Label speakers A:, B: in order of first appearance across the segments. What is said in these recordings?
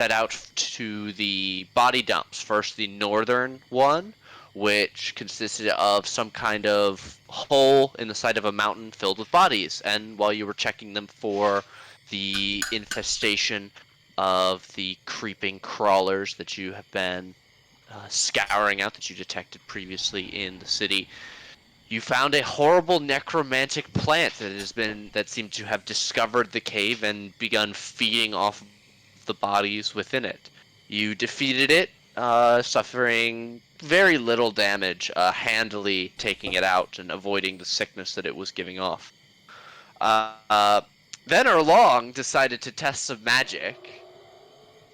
A: set out to the body dumps. First, the northern one, which consisted of some kind of hole in the side of a mountain filled with bodies. And while you were checking them for the infestation of the creeping crawlers that you have been scouring out, that you detected previously in the city, you found a horrible necromantic plant that seemed to have discovered the cave and begun feeding off the bodies within it. You defeated it, suffering very little damage, handily taking it out and avoiding the sickness that it was giving off. Then Erlong decided to test some magic,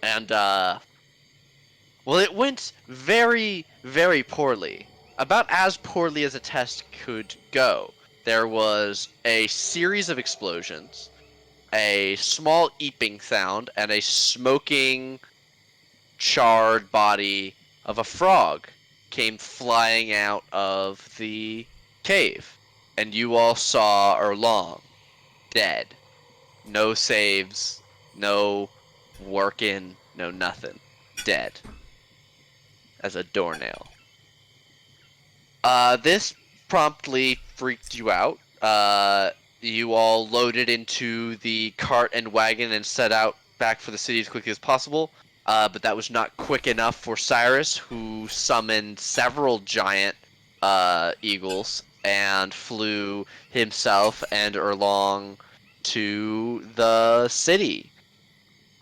A: and well, it went very, very poorly. About as poorly as a test could go. There was a series of explosions, a small eeping sound, and a smoking, charred body of a frog came flying out of the cave. And you all saw Erlong dead. No saves, no working, no nothing. Dead. As a doornail. This promptly freaked you out. You all loaded into the cart and wagon and set out back for the city as quickly as possible. But that was not quick enough for Cyrus, who summoned several giant eagles and flew himself and Erlong to the city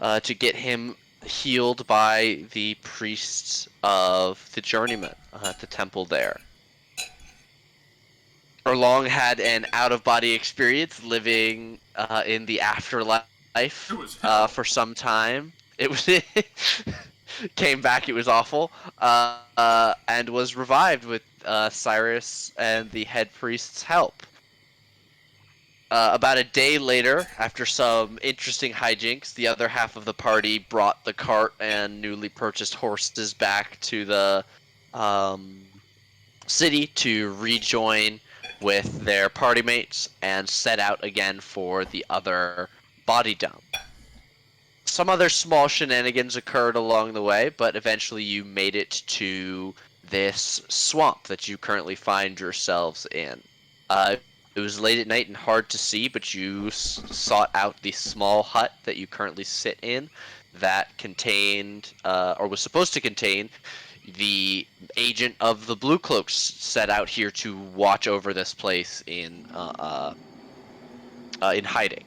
A: to get him healed by the priests of the journeyman at the temple there. Erlong had an out-of-body experience living in the afterlife for some time. It was came back. It was awful, and was revived with Cyrus and the head priest's help. About a day later, after some interesting hijinks, the other half of the party brought the cart and newly purchased horses back to the city to rejoin with their party mates and set out again for the other body dump. Some other small shenanigans occurred along the way, but eventually you made it to this swamp that you currently find yourselves in. It was late at night and hard to see, but you sought out the small hut that you currently sit in that contained, or was supposed to contain, the agent of the Blue Cloaks set out here to watch over this place in hiding.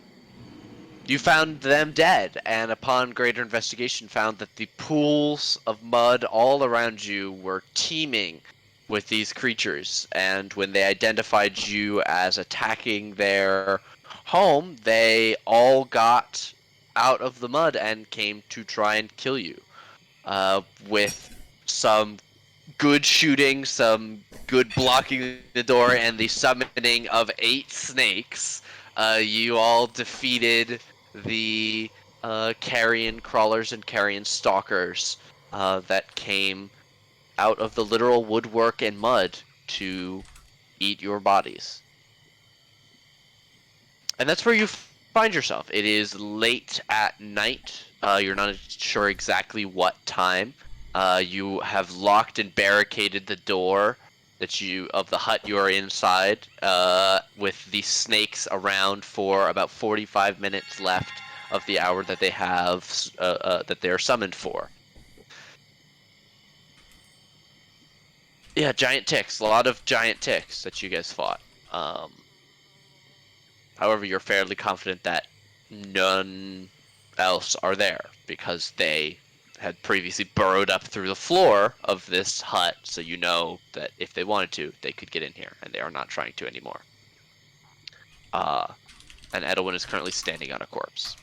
A: You found them dead, and upon greater investigation found that the pools of mud all around you were teeming with these creatures, and when they identified you as attacking their home, they all got out of the mud and came to try and kill you. With some good shooting, some good blocking the door, and the summoning of 8 snakes, you all defeated the carrion crawlers and carrion stalkers that came out of the literal woodwork and mud to eat your bodies. And that's where you find yourself. It is late at night. You're not sure exactly what time. You have locked and barricaded the door of the hut you are inside, with the snakes around for about 45 minutes left of the hour that they have that they are summoned for. Yeah, giant ticks. A lot of giant ticks that you guys fought. However, you're fairly confident that none else are there, because they had previously burrowed up through the floor of this hut, so you know that if they wanted to, they could get in here, and they are not trying to anymore. And Edwin is currently standing on a corpse.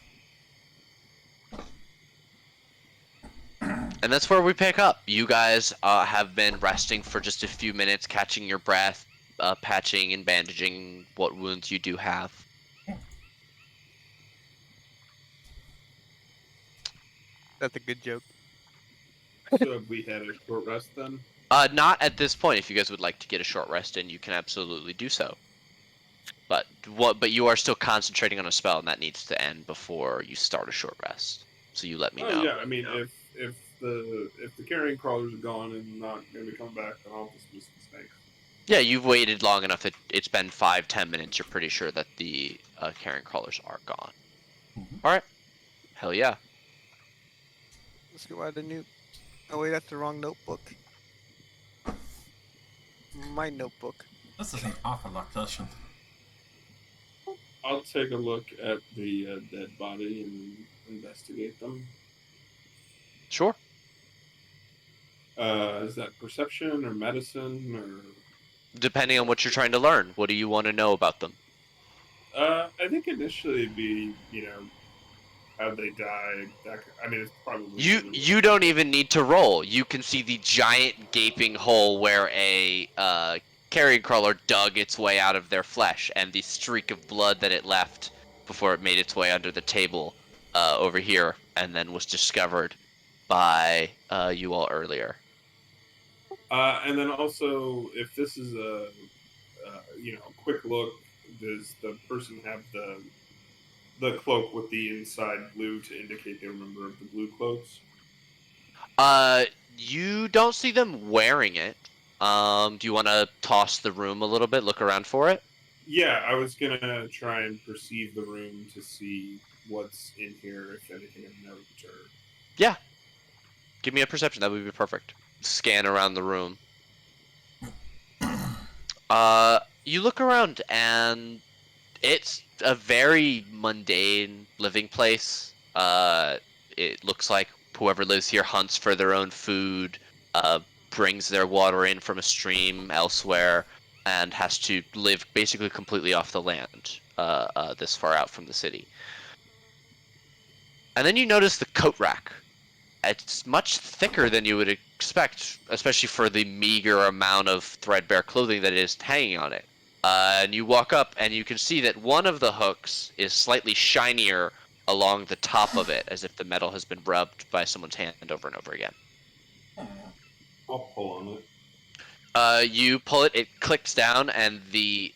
A: And that's where we pick up. You guys have been resting for just a few minutes, catching your breath, patching and bandaging what wounds you do have.
B: That's a good joke.
C: So have we had a short rest then?
A: Not at this point. If you guys would like to get a short rest in, you can absolutely do so. But you are still concentrating on a spell, and that needs to end before you start a short rest. So you let me
C: Oh
A: know.
C: yeah, I mean, if the carrion crawlers are gone and not going to be coming back, then I'll dismiss the snakes.
A: Yeah, you've waited long enough that it's been 5-10 minutes. You're pretty sure that the carrion crawlers are gone. All right. Hell yeah.
B: Let's go add a new. Oh wait, that's the wrong notebook. My notebook.
D: This is an awful location.
C: I'll take a look at the dead body and investigate them.
A: Sure.
C: Is that perception or medicine or?
A: Depending on what you're trying to learn, what do you want to know about them?
C: I think initially it'd be, how'd they die? I mean, it's probably
A: You don't even need to roll. You can see the giant gaping hole where a carrion crawler dug its way out of their flesh, and the streak of blood that it left before it made its way under the table over here, and then was discovered by you all earlier.
C: And then also, if this is a quick look, does the person have the cloak with the inside blue to indicate they're a member of the blue cloaks?
A: You don't see them wearing it. Do you want to toss the room a little bit, look around for it?
C: Yeah, I was gonna try and perceive the room to see what's in here, if anything of note or.
A: Yeah. Give me a perception. That would be perfect. Scan around the room. You look around and it's a very mundane living place. It looks like whoever lives here hunts for their own food, brings their water in from a stream elsewhere, and has to live basically completely off the land, this far out from the city. And then you notice the coat rack. It's much thicker than you would expect, especially for the meager amount of threadbare clothing that is hanging on it. And you walk up and you can see that one of the hooks is slightly shinier along the top of it, as if the metal has been rubbed by someone's hand over and over again.
C: I'll pull on it.
A: You pull it, it clicks down, and the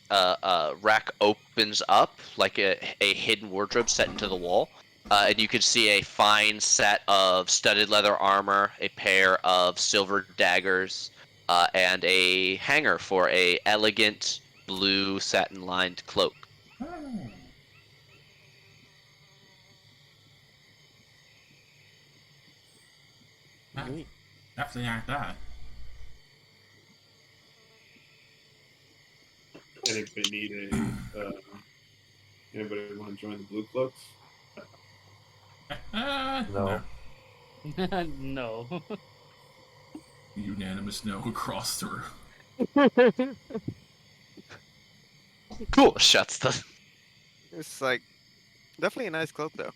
A: rack opens up like a hidden wardrobe set into the wall. And you can see a fine set of studded leather armor, a pair of silver daggers, and a hanger for a elegant blue satin-lined cloak.
D: Definitely aren't that.
C: And if they need anybody want to join the blue cloaks?
D: No.
E: No.
D: Unanimous no across the room.
A: Cool. Shuts the.
B: It's like definitely a nice cloak though.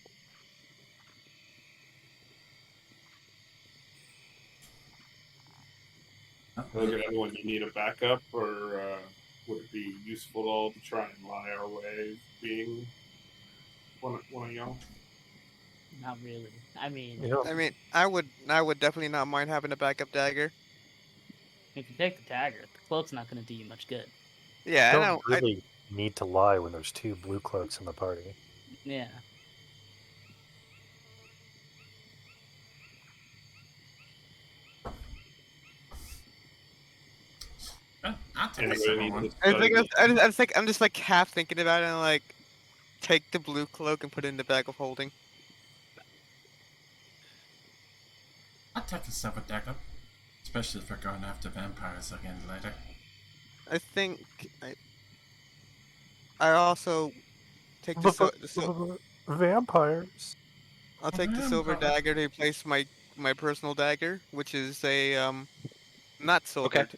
C: Look at everyone. You need a backup, or would it be useful at all to try and lie our way, being one of y'all?
E: Not really. I mean,
B: I mean, I would definitely not mind having a backup dagger.
E: if you take the dagger, the cloak's not going to do you much good.
B: Yeah, I
F: don't
B: know.
F: really need to lie when there's two blue cloaks in the party.
E: Yeah.
D: I'll take a
C: Anybody
D: silver
C: need
D: one.
C: this
B: I think
C: study?
B: I think I'm just like half thinking about it and like take the blue cloak and put it in the bag of holding.
D: I'll take a silver dagger. Especially if we're going after vampires again later.
B: I think I also take the
F: Vampires.
B: I'll take the silver
D: Vampire.
B: dagger to replace my personal dagger, which is a not silvered.
A: Okay.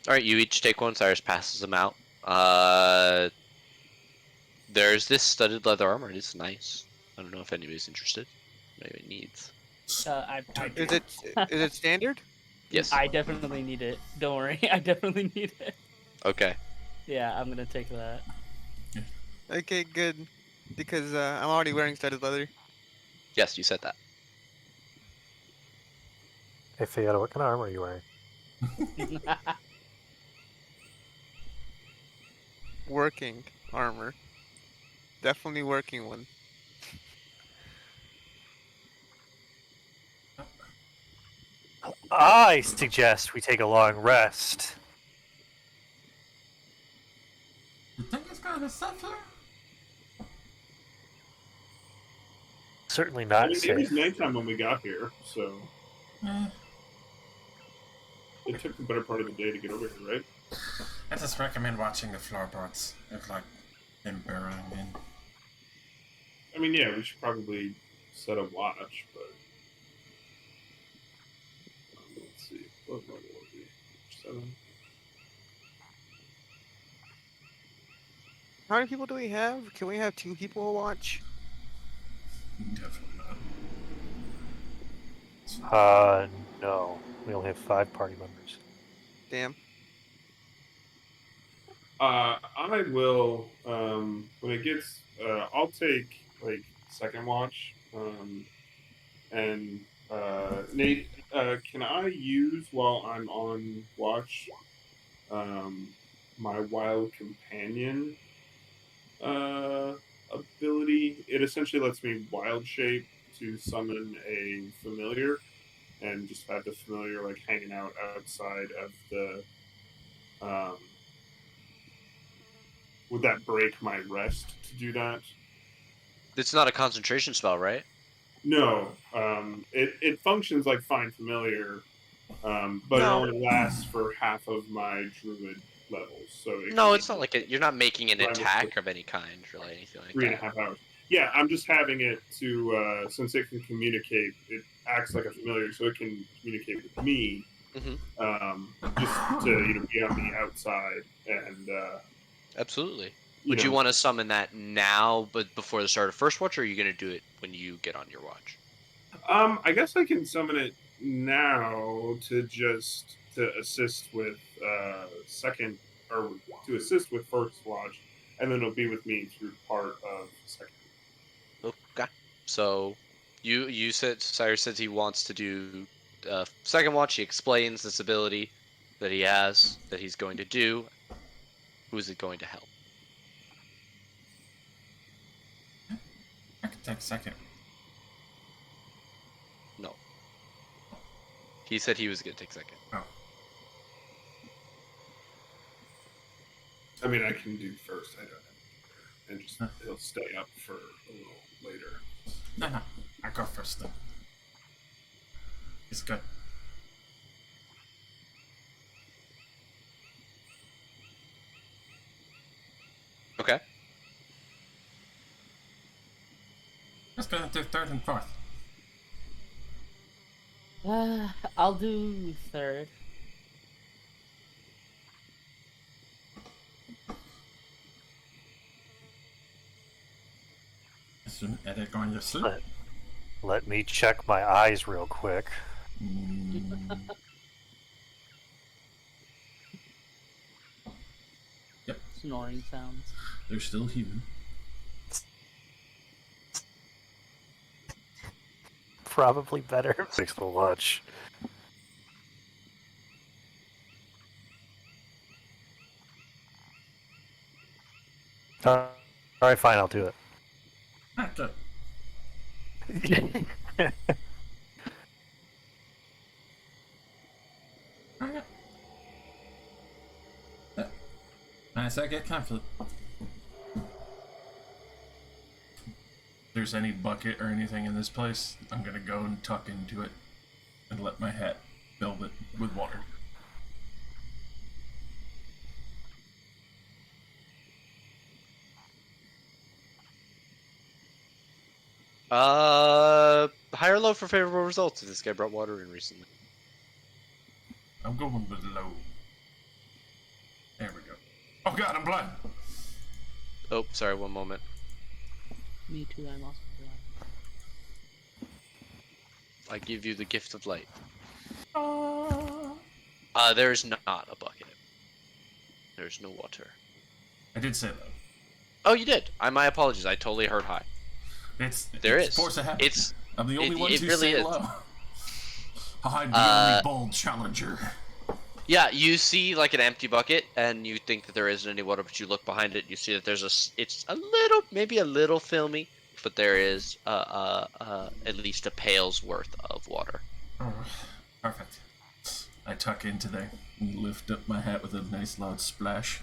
A: All right, you each take one. Cyrus passes them out. There's this studded leather armor. It's nice. I don't know if anybody's interested. Maybe it needs.
B: Is it standard?
A: Yes.
E: I definitely need it. Don't worry. I definitely need it.
A: Okay.
E: Yeah, I'm going to take that.
B: Okay, good. Because I'm already wearing studded leather.
A: Yes, you said that.
F: Hey, Fiona, what kind of armor are you wearing?
B: Working armor. Definitely working one.
F: I suggest we take a long rest.
D: You think it's gonna suffer?
F: Certainly
C: I
F: not
C: mean, it was
F: safe.
C: nighttime when we got here, so
D: Eh,
C: it took the better part of the day to get over here, right?
D: I just recommend watching the floorboards. It's like them burrowing in.
C: I mean, yeah, we should probably set a watch, but let's see. What level are we? 7.
B: How many people do we have? Can we have 2 people watch?
D: Definitely not.
F: No. We only have 5 party members.
B: Damn.
C: I will when it gets. I'll take like second watch. And Nate, can I use while I'm on watch my wild companion ability? It essentially lets me wild shape to summon a familiar, and just have the familiar like hanging out outside of the. Would that break my rest to do that?
A: It's not a concentration spell, right?
C: No, it functions like Find Familiar, but it
B: No.
C: only lasts for half of my druid levels. So it
A: No,
C: can
A: it's not like you're not making an
C: Right, what's
A: attack of any kind, really, anything like
C: 3.5
A: that.
C: hours. Yeah, I'm just having it to since it can communicate. It acts like a familiar, so it can communicate with me. Just to be on the outside and.
A: Absolutely. Would you want to summon that now, but before the start of first watch, or are you going to do it when you get on your watch?
C: I guess I can summon it now to assist with second, or to assist with first watch, and then it'll be with me through part of second.
A: Okay. So you said Cyrus says he wants to do second watch. He explains this ability that he has that he's going to do. Who is it going to help?
D: I could take second.
A: No. He said he was going to take second.
D: Oh.
C: I mean, I can do first. I don't know, and just he'll stay up for a little later.
D: No, I go first then. It's good.
A: Okay.
D: Let's go into third and fourth.
E: I'll do third.
D: Is an edit going to sleep?
F: Let me check my eyes real quick.
D: Yep,
E: Snoring sounds.
D: they're still human.
F: Probably better. Thanks so much. Alright, fine, I'll do it.
D: Ah, good. Alright. Nice, I get confident. If there's any bucket or anything in this place, I'm gonna go and tuck into it and let my hat fill it with water.
A: High or low for favorable results if this guy brought water in recently.
D: I'm going with low. There we go. Oh god, I'm blind!
A: Oh, sorry, one moment.
E: Me too, I'm also blind.
A: I give you the gift of light. There is not a bucket. There's no water.
D: I did say low.
A: Oh, you did. My apologies. I totally heard high.
D: It's
A: It's
D: force of habit. I'm the only one
A: it
D: who
A: really
D: say
A: is.
D: low. I'm the only bold challenger.
A: Yeah, you see like an empty bucket, and you think that there isn't any water, but you look behind it, and you see that there's it's a little, maybe a little filmy, but there is at least a pail's worth of water.
D: Oh, perfect. I tuck into there and lift up my hat with a nice loud splash.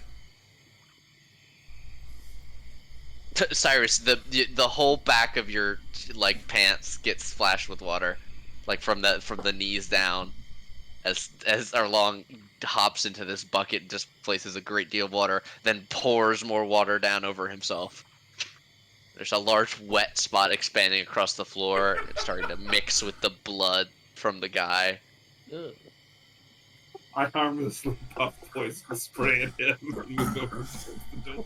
A: Cyrus, the whole back of your like pants gets splashed with water, like from the knees down. As Arlong hops into this bucket and just places a great deal of water, then pours more water down over himself. There's a large wet spot expanding across the floor. It's starting to mix with the blood from the guy.
E: Ugh.
C: I harmlessly puff poison spray at him and move over towards the door.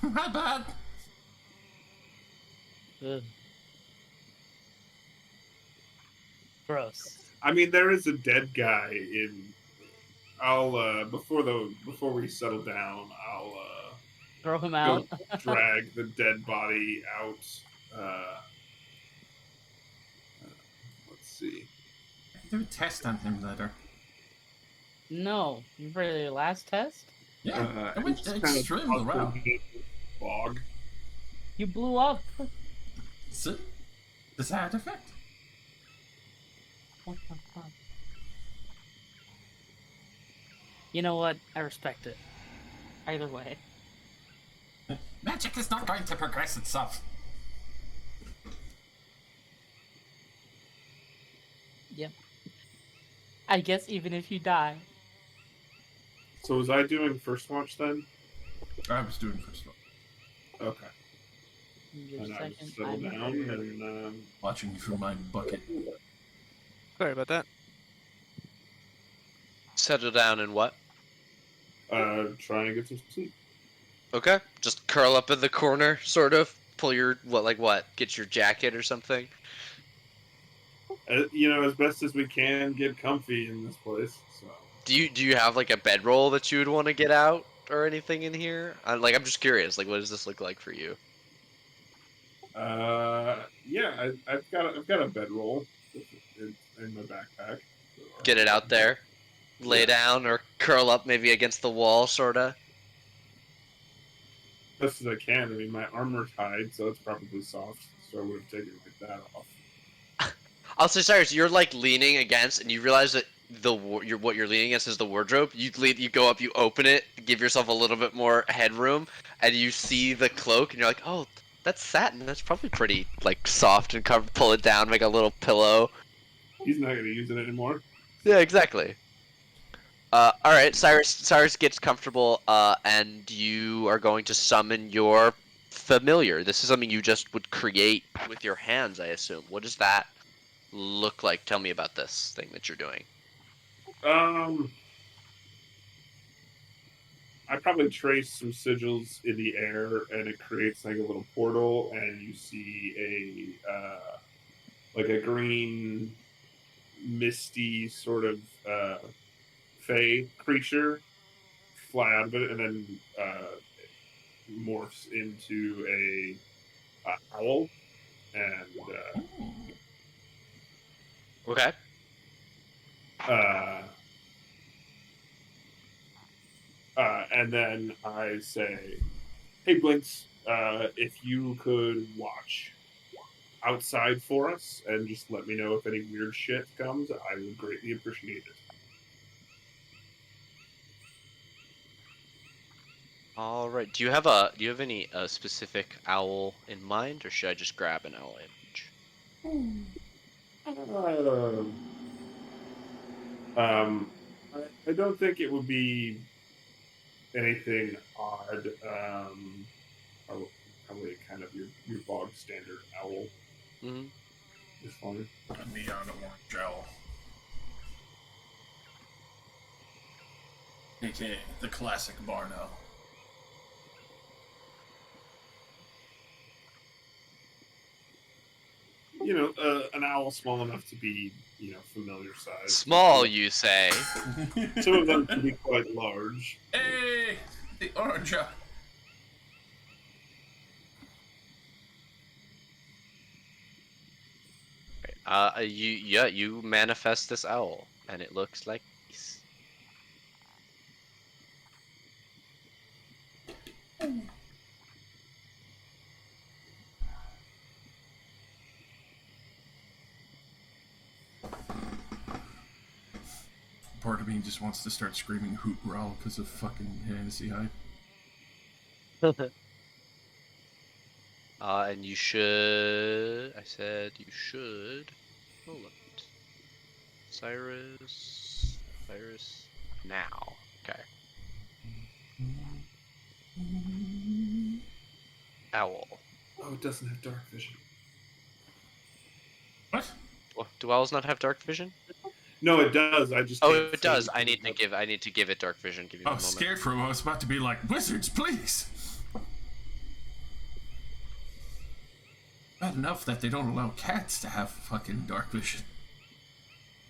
D: My bad.
E: Ugh. Gross.
C: I mean, there is a dead guy in. I'll before we settle down, I'll
E: Throw him
C: go
E: out.
C: drag the dead body out. Let's see.
D: Do a test on him later.
E: No. You for your last test?
D: Yeah, I went
C: just kind of
D: streamed
C: tossed
D: around.
C: him in the bog.
E: You blew up.
D: So, does that affect?
E: What the fuck? You know what? I respect it. Either way.
D: Magic is not going to progress itself.
E: Yep. I guess even if you die.
C: So was I doing first watch then?
D: I was doing first one.
C: Okay.
E: Your
C: And I
E: second,
C: just settle
E: I'm
C: down
E: third.
C: and
D: Watching you from my bucket.
B: Sorry about that.
A: Settle down and what?
C: try and get some sleep.
A: Okay, just curl up in the corner, sort of. Pull your what? Get your jacket or something.
C: As best as we can, get comfy in this place. So.
A: Do you have like a bedroll that you would want to get out or anything in here? I'm just curious. Like, what does this look like for you?
C: Yeah, I've got a bedroll in my backpack.
A: Get it out there, lay
C: Yeah.
A: down or curl up maybe against the wall, sorta.
C: Best as I can. I mean, my armor's hide, so it's probably soft. So I would have taken like that off.
A: I'll say, Cyrus, you're like leaning against, and you realize that what you're leaning against is the wardrobe. You go up, you open it, give yourself a little bit more headroom, and you see the cloak, and you're like, oh, that's satin. That's probably pretty like soft and cover. Pull it down, make a little pillow.
C: He's not gonna use it anymore.
A: Yeah, exactly. All right, Cyrus gets comfortable, and you are going to summon your familiar. This is something you just would create with your hands, I assume. What does that look like? Tell me about this thing that you're doing.
C: I probably trace some sigils in the air, and it creates like a little portal, and you see a green, misty sort of fey creature fly out of it, and then morphs into a owl, and
A: Okay.
C: and then I say, "Hey, Blinks, if you could watch outside for us and just let me know if any weird shit comes, I would greatly appreciate it."
A: All right. Do you have any specific owl in mind, or should I just grab an owl image?
C: I don't think it would be anything odd. Probably kind of your bog standard owl
A: Mm-hmm.
C: is fine.
D: A neon orange owl. AKA the classic barn owl.
C: An owl small enough to be, familiar size.
A: Small, you say?
C: Some of them can be quite large.
D: Hey! The orange owl.
A: You manifest this owl, and it looks like this.
D: part of me just wants to start screaming hoot growl because of fucking Hennessy High.
A: And you should. I said you should. Hold on. Cyrus. Now. Okay. Owl.
C: Oh, it doesn't have dark vision.
D: What?
A: Well, do owls not have dark vision?
C: No, it does. I just
A: Oh,
C: can't
A: it
C: see
A: does.
C: anything
A: I need to give it dark vision. Give me
D: I
A: one
D: was
A: moment.
D: scared for a moment. I was about to be like, wizards, please! Bad enough that they don't allow cats to have fucking dark vision.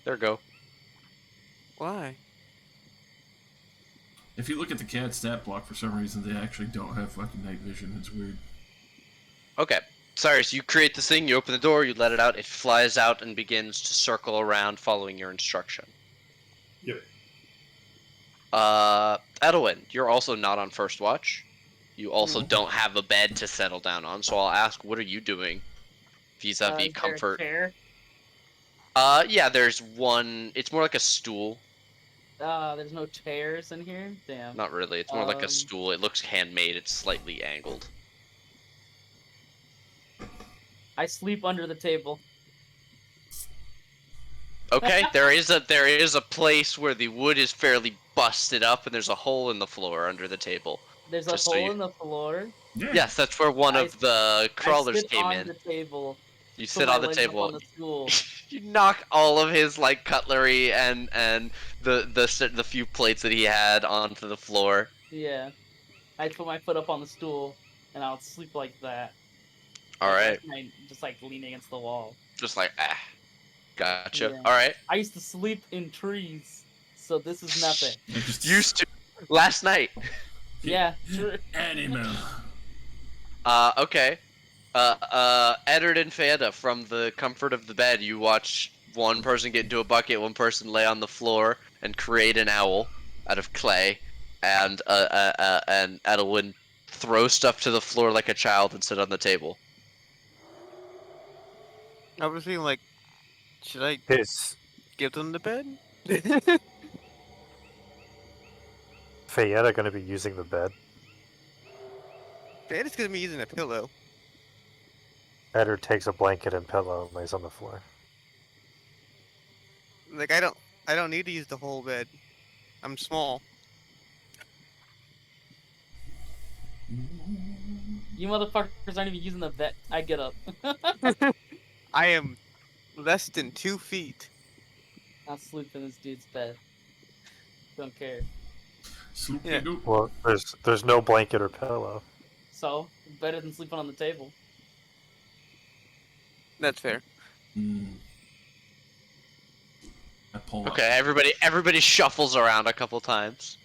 A: There we go.
B: Why?
D: If you look at the cat stat block, for some reason, they actually don't have fucking night vision. It's weird.
A: Okay. Cyrus, you create this thing, you open the door, you let it out, it flies out and begins to circle around following your instruction.
C: Yep.
A: Edwin, you're also not on first watch. You also don't have a bed to settle down on, so I'll ask, what are you doing vis-a-vis
E: Is there a
A: comfort?
E: chair?
A: Yeah, there's one. It's more like a stool.
E: There's no chairs in here? Damn.
A: Not really. It's more like a
E: Um,
A: stool. It looks handmade. It's slightly angled.
E: I sleep under the table.
A: Okay, there is a place where the wood is fairly busted up, and there's a hole in the floor under the table.
E: There's a
A: Just so
E: hole
A: you-
E: in the floor.
D: Yeah.
A: Yes, that's where one
E: I-
A: of the crawlers
E: I sit
A: came
E: on
A: in.
E: the table.
A: You
E: put
A: sit
E: my
A: on the
E: legs up
A: table.
E: on the stool.
A: You knock all of his like cutlery and the few plates that he had onto the floor.
E: Yeah. I put my foot up on the stool, and I'll sleep like that.
A: All right,
E: Just like leaning against the wall.
A: just like gotcha.
E: Yeah.
A: All right,
E: I used to sleep in trees, so this is nothing.
A: used to last night.
E: Yeah, true.
D: Animal.
A: Okay. Eddard and Fada, from the comfort of the bed, you watch one person get into a bucket, one person lay on the floor and create an owl out of clay, and Edwin throw stuff to the floor like a child and sit on the table.
B: I was thinking, like, should I
F: Is
B: give them the bed?
F: Fayetta going to be using the bed?
B: Dad is gonna be using a pillow.
F: Eddard takes a blanket and pillow and lays on the floor.
B: Like, I don't need to use the whole bed. I'm small.
E: You motherfuckers aren't even using the vet. I get up.
B: I am less than 2 feet.
E: I'll sleep in this dude's bed. Don't care.
B: Yeah.
F: Well, there's no blanket or pillow.
E: So, better than sleeping on the table.
B: That's fair.
D: I pull up.
A: Okay, everybody shuffles around a couple times.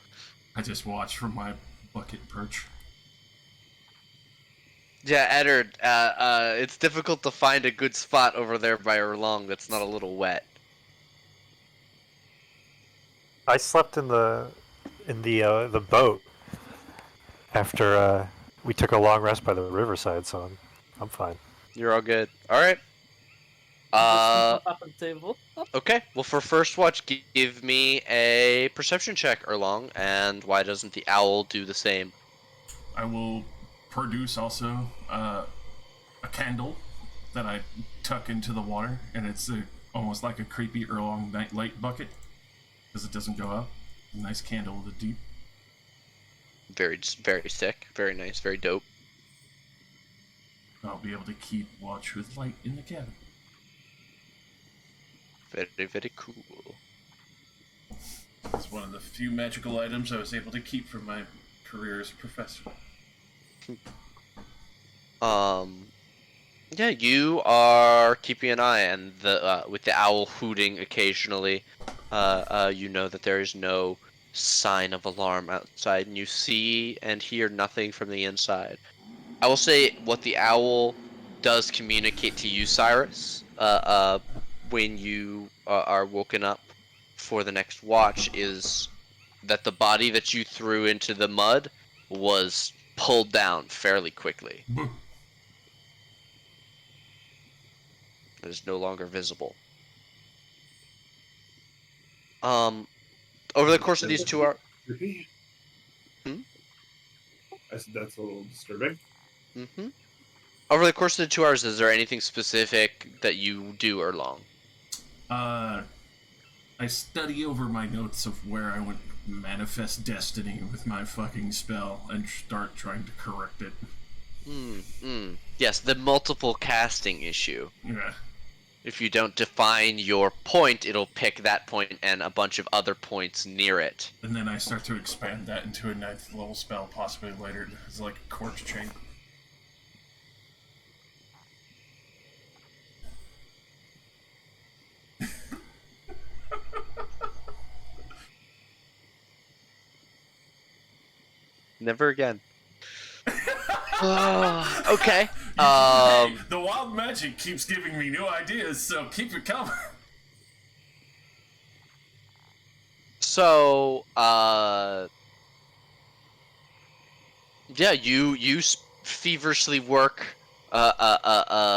D: I just watch from my bucket perch.
A: Yeah, Eddard, it's difficult to find a good spot over there by Erlong that's not a little wet.
F: I slept in the boat after we took a long rest by the riverside, so I'm fine.
A: You're all good. All right.
E: I'll sleep on top of the table.
A: Okay. Well, for first watch, give me a perception check, Erlong, and why doesn't the owl do the same?
D: I will produce also a candle that I tuck into the water, and it's almost like a creepy Erlong nightlight bucket because it doesn't go out. A nice candle with a deep.
A: Very sick. Very nice. Very dope.
D: I'll be able to keep watch with light in the cabin.
A: Very cool.
D: It's one of the few magical items I was able to keep from my career as a professor.
A: Yeah, you are keeping an eye, and with the owl hooting occasionally, you know that there is no sign of alarm outside, and you see and hear nothing from the inside. I will say what the owl does communicate to you, Cyrus, when you are woken up for the next watch, is that the body that you threw into the mud was pulled down fairly quickly. It is no longer visible. Over the course of these 2 hours.
C: Creepy.
A: Hmm?
C: I said that's a little disturbing.
A: Mm-hmm. Over the course of the 2 hours, is there anything specific that you do or long?
D: I study over my notes of where I would manifest destiny with my fucking spell and start trying to correct it.
A: Yes, the multiple casting issue.
D: Yeah.
A: If you don't define your point, it'll pick that point and a bunch of other points near it.
D: And then I start to expand that into a 9th level spell, possibly later. It's like a corpse chain.
A: Never again. Okay.
D: Hey, the wild magic keeps giving me new ideas, so keep it coming.
A: So, yeah, you feverishly work,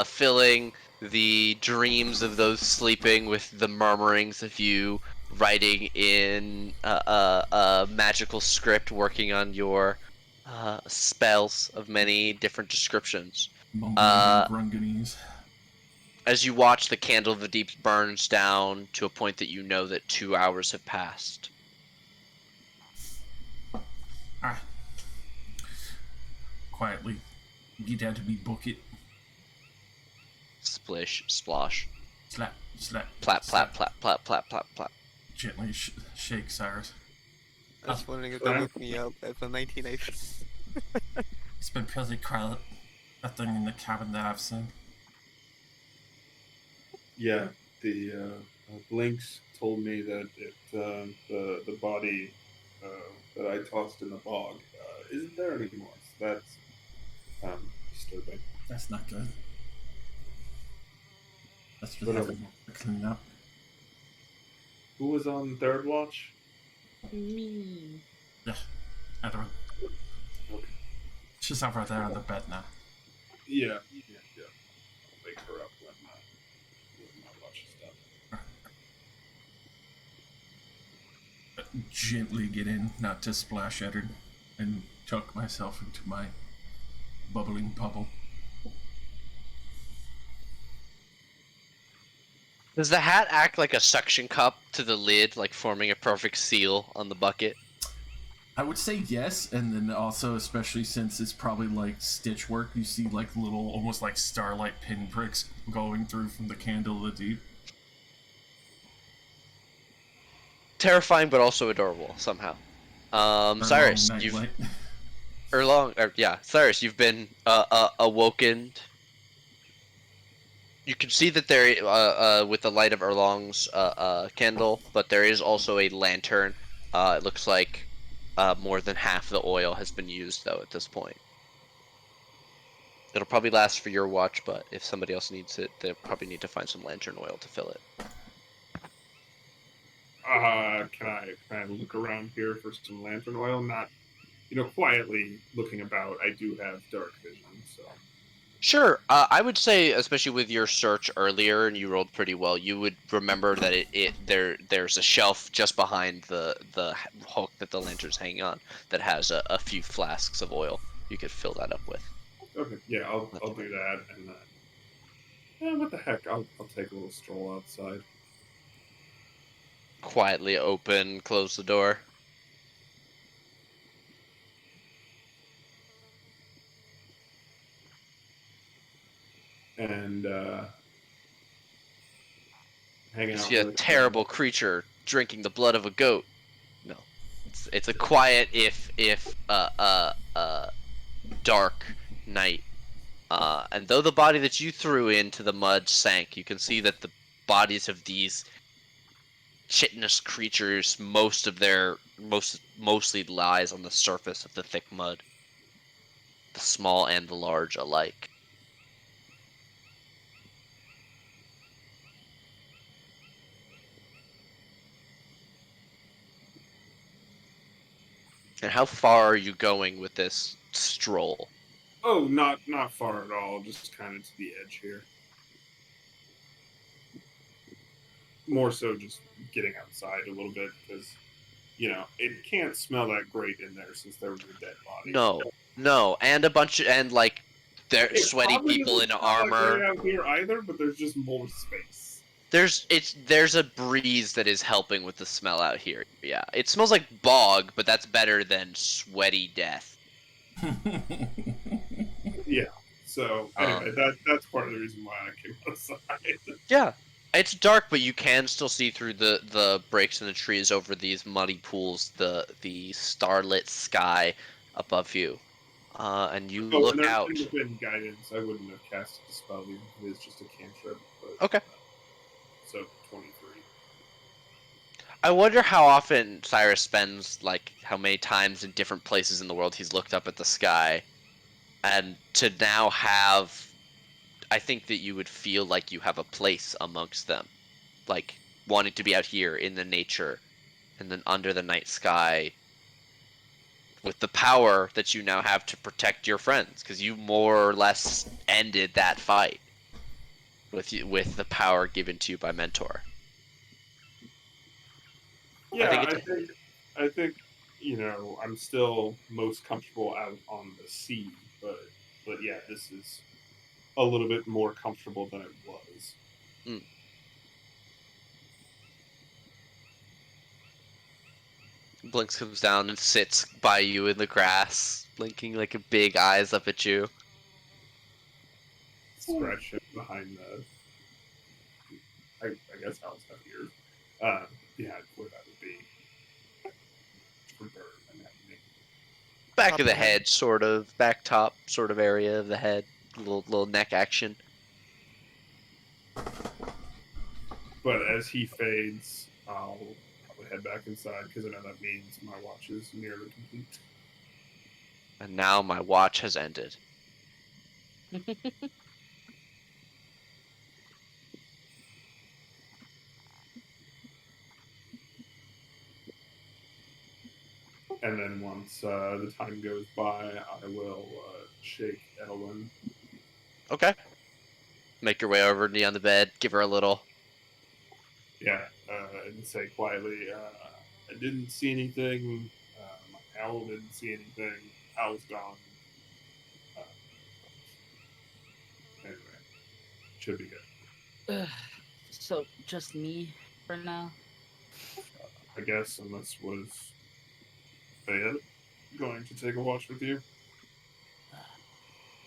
A: filling the dreams of those sleeping with the murmurings of you writing in a magical script, working on your spells of many different descriptions.
D: Mumbling
A: Uh,
D: and grunganese.
A: As you watch, the candle of the deep burns down to a point that you know that 2 hours have passed.
D: Ah. Quietly, get out of me bucket.
A: Splish, splosh,
D: Slap, slap,
A: plap,
D: slap.
A: plap, plap, plap, plap, plap, plap.
D: Gently shake Cyrus.
B: I was wondering if that woke me up as a 1980s.
D: It's been pretty quiet. Nothing in the cabin that I've seen.
C: Yeah, the Blinks told me that the body that I tossed in the bog isn't there anymore. So that's disturbing.
D: That's not good. Let's just
C: Whatever.
D: have to clean up.
C: Who was on third watch?
E: Me.
D: Yeah, Edward.
C: Okay.
D: She's over there on the bed now.
C: Yeah. I'll wake her up when my watch is done.
D: Gently get in, not to splash Edward, and tuck myself into my bubbling bubble.
A: Does the hat act like a suction cup to the lid, like forming a perfect seal on the bucket?
D: I would say yes, and then also, especially since it's probably like stitch work, you see like little, almost like starlight pinpricks going through from the candle of the deep.
A: Terrifying, but also adorable somehow. Cyrus, you've Cyrus, you've been awokened. You can see that there, with the light of Erlong's candle, but there is also a lantern. It looks like more than half the oil has been used, though, at this point. It'll probably last for your watch, but if somebody else needs it, they'll probably need to find some lantern oil to fill it.
C: Can I look around here for some lantern oil? Not, quietly looking about. I do have dark vision, so.
A: Sure. I would say, especially with your search earlier, and you rolled pretty well, you would remember that there's a shelf just behind the hook that the lantern's hanging on that has a few flasks of oil. You could fill that up with.
C: Okay, yeah, I'll do that, and what the heck? I'll take a little stroll outside.
A: Quietly open, close the door.
C: And hanging
A: You
C: out.
A: see a
C: with-
A: terrible creature drinking the blood of a goat. No, it's a quiet if dark night. And though the body that you threw into the mud sank, you can see that the bodies of these chitinous creatures, mostly lies on the surface of the thick mud. The small and the large alike. And how far are you going with this stroll?
C: Oh, not far at all. Just kind of to the edge here. More so, just getting outside a little bit because it can't smell that great in there since there was a dead body.
A: No, and they're
C: It
A: sweaty
C: probably
A: people
C: doesn't
A: in
C: smell that
A: armor.
C: great out here either, but there's just more space.
A: There's a breeze that is helping with the smell out here. Yeah, it smells like bog, but that's better than sweaty death.
C: Yeah. So anyway, that's part of the reason why I came outside.
A: Yeah, it's dark, but you can still see through the breaks in the trees over these muddy pools, the starlit sky above you, and you
C: Oh, and
A: look
C: there's
A: out.
C: been guidance. I wouldn't have cast a spell even if it's just a cantrip. But,
A: Okay.
C: So 23.
A: I wonder how often Cyrus spends, like, how many times in different places in the world he's looked up at the sky, and to now have, I think that you would feel like you have a place amongst them, like wanting to be out here in the nature, and then under the night sky, with the power that you now have to protect your friends, because you more or less ended that fight with the power given to you by Mentor.
C: Yeah, I think I'm still most comfortable out on the sea, but yeah, this is a little bit more comfortable than it was.
A: Mm. Blinks comes down and sits by you in the grass, blinking like a big eyes up at you.
C: Scratch it behind the, I guess owls have ears. Behind where that would be. For bird and everything.
A: Back
B: Top
A: of the
B: of the head.
A: head, sort of, back top sort of area of the head, little neck action.
C: But as he fades, I'll probably head back inside because I know that means my watch is nearly complete.
A: And now my watch has ended.
C: And then once the time goes by, I will shake Edelyn.
A: Okay. Make your way over to on the bed, give her a little.
C: Yeah, and say quietly, I didn't see anything. My owl didn't see anything. Owl's gone. Anyway, should be good.
E: So just me for now.
C: I guess, unless was Fayed going to take a watch with you.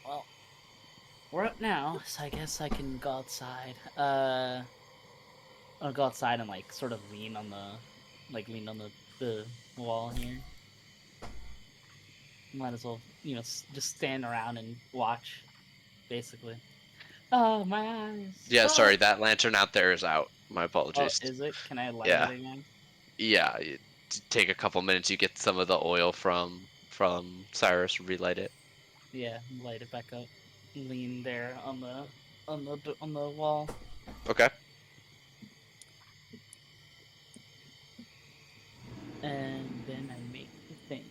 E: Well, we're up now, so I guess I can go outside. I'll go outside and like sort of lean on the wall here. Might as well, just stand around and watch, basically. Oh, my eyes.
A: Yeah,
E: Oh!
A: sorry, that lantern out there is out. My
E: Oh,
A: apologies.
E: is it? Can I light
A: Yeah.
E: it again?
A: Yeah, take a couple minutes, you get some of the oil from Cyrus, relight it.
E: Yeah, light it back up. Lean there on the wall.
A: Okay.
E: And then I make the thing.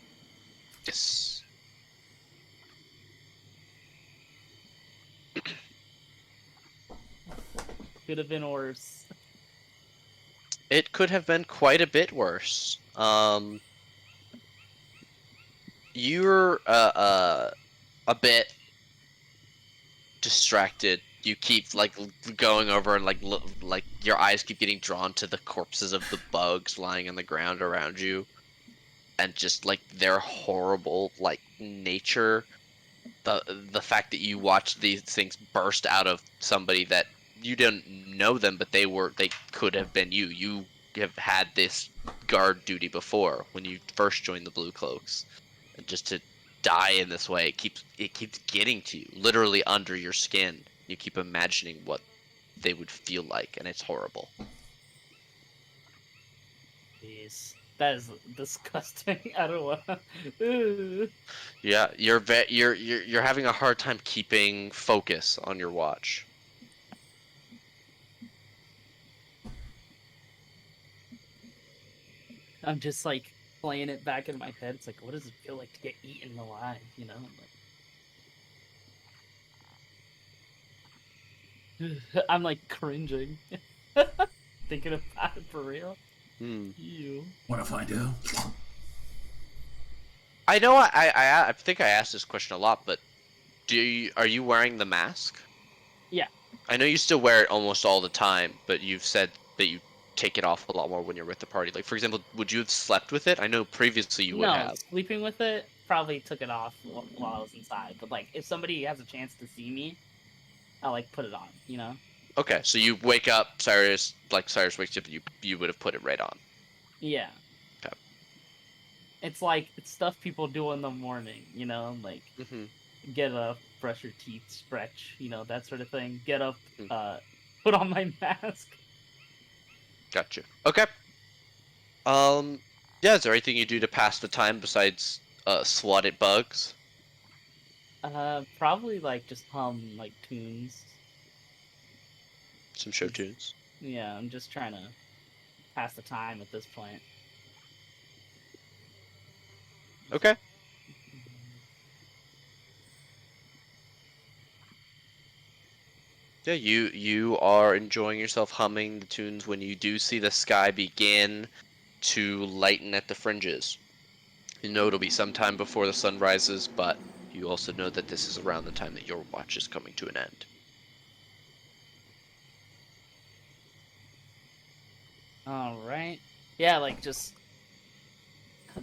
A: Yes.
E: Could have been worse.
A: It could have been quite a bit worse. You're a bit distracted. You keep going over and like your eyes keep getting drawn to the corpses of the bugs lying on the ground around you, and just like their horrible nature. The fact that you watched these things burst out of somebody that you didn't know them, but they could have been you. You have had this guard duty before when you first joined the Blue Cloaks, and just to die in this way, it keeps getting to you, literally under your skin. You keep imagining what they would feel like, and it's horrible.
E: Jeez. That is disgusting. I don't want.
A: Yeah, you're having a hard time keeping focus on your watch.
E: I'm just like playing it back in my head. It's like, what does it feel like to get eaten alive? I'm like cringing, thinking about it for real.
A: Hmm.
E: You.
D: What if I do?
A: I know I think I asked this question a lot, but are you wearing the mask?
E: Yeah.
A: I know you still wear it almost all the time, but you've said that you take it off a lot more when you're with the party. Like, for example, would you have slept with it? I know previously you would
E: No,
A: have.
E: sleeping with it, probably took it off while I was inside. But like, if somebody has a chance to see me, I'll like put it on. You know?
A: Okay, so you wake up, Cyrus wakes you up, you would have put it right on.
E: Yeah.
A: Okay.
E: It's like it's stuff people do in the morning. You know, like
A: Mm-hmm.
E: get up, brush your teeth, stretch. You know, that sort of thing. Get up,
A: Mhm.
E: put on my mask.
A: Gotcha. Okay. Yeah, is there anything you do to pass the time besides swat at bugs?
E: Probably like just hum like tunes.
A: Some show tunes.
E: Yeah, I'm just trying to pass the time at this point.
A: Okay. Yeah, you are enjoying yourself humming the tunes when you do see the sky begin to lighten at the fringes. You know it'll be sometime before the sun rises, but you also know that this is around the time that your watch is coming to an end.
E: All right. Yeah, like just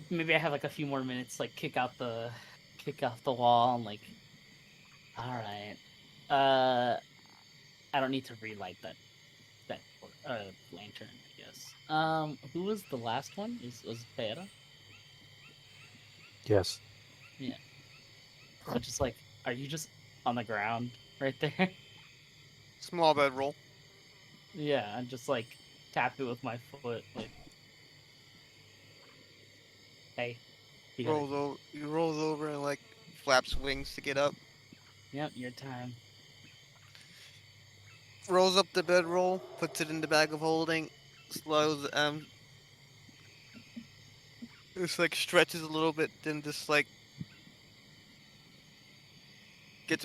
E: maybe I have like a few more minutes. Like kick off the wall. And like, all right. I don't need to relight that lantern. I guess. Who was the last one? Was Pera?
F: Yes.
E: Yeah. So just like, are you just on the ground right there?
B: Small bedroll.
E: Yeah, I just like tap it with my foot. Like, hey, you gotta.
B: He rolls over and like flaps wings to get up.
E: Yep, your time.
B: Rolls up the bedroll, puts it in the bag of holding, slows just like stretches a little bit, then just like gets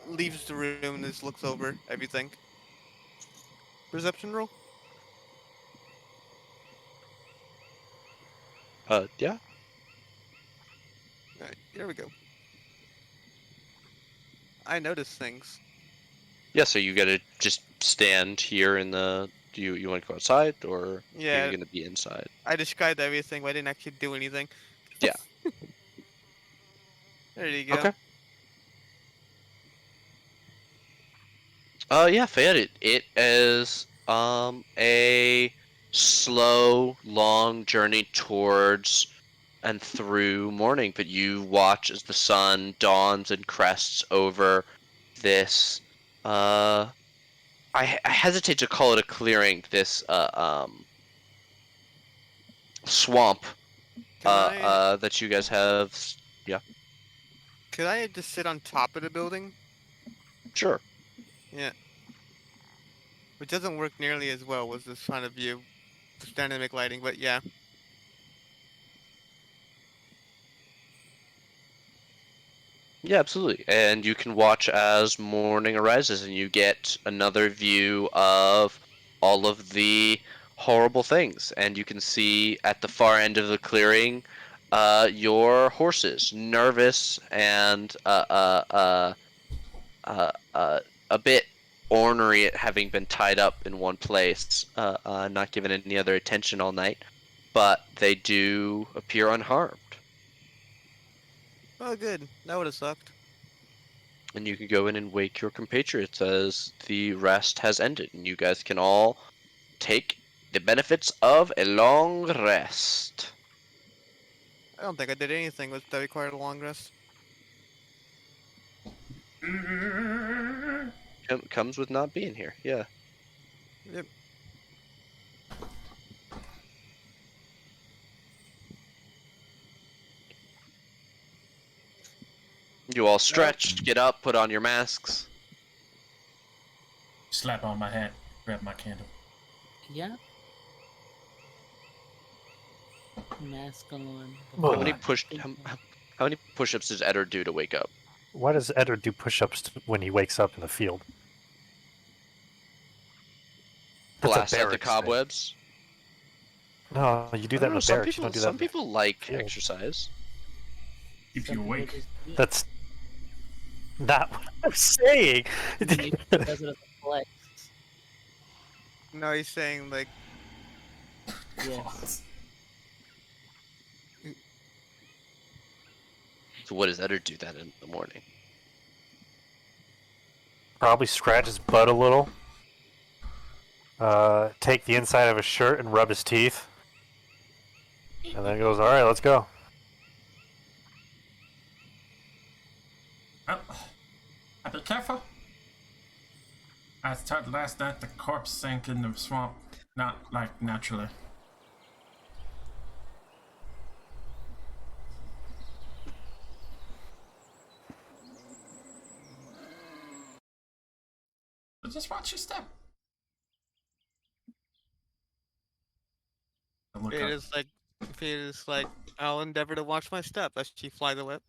B: leaves the room and just looks over everything. Perception roll.
A: Yeah.
B: All right, here we go. I notice things.
A: Yeah, so you gotta just stand here in the. Do you want to go outside or are you
B: Yeah,
A: gonna be inside?
B: I described everything, but I didn't actually do anything.
A: Yeah.
B: There you go.
A: Okay. Yeah, Fayette, it is a slow, long journey towards and through morning, but you watch as the sun dawns and crests over this I hesitate to call it a clearing, this swamp
B: Can I
A: that you guys have. Yeah,
B: could I just sit on top of the building?
A: sure.
B: Yeah. Which doesn't work nearly as well with this kind of view. Just dynamic lighting, but yeah.
A: Yeah, absolutely. And you can watch as morning arises and you get another view of all of the horrible things. And you can see at the far end of the clearing your horses, nervous and a bit ornery at having been tied up in one place, not given any other attention all night. But they do appear unharmed.
B: Oh good. That would have sucked.
A: And you can go in and wake your compatriots as the rest has ended, and you guys can all take the benefits of a long rest.
B: I don't think I did anything that required a long rest.
A: Comes with not being here, yeah.
B: Yep.
A: You all stretch, get up, put on your masks.
D: Slap on my hat, grab my candle.
E: Yeah. Mask on.
A: How many how many push-ups does Eder do to wake up?
F: Why does Eder do push-ups when he wakes up in the field? That's a
A: Blast out the
F: barracks thing.
A: cobwebs.
F: No, you do
A: I
F: that
A: don't
F: in
A: know.
F: the
A: Some
F: barracks. You
A: people,
F: don't do that.
A: some
F: in the
A: people like
F: field.
A: exercise.
D: Keep
E: Some
D: you
E: people
D: awake.
E: just do it.
F: That's not what I'm saying.
E: Maybe he does it as a flex.
B: No, he's saying like
E: Yes.
A: So what does Eder do then in the morning?
F: Probably scratch his butt a little. Take the inside of his shirt and rub his teeth. And then goes, alright, let's go.
D: Well, be careful. I was told last night the corpse sank in the swamp, not like naturally. So just watch your step. Look up.
B: Fade is like, I'll endeavor to watch my step as she fly the whip.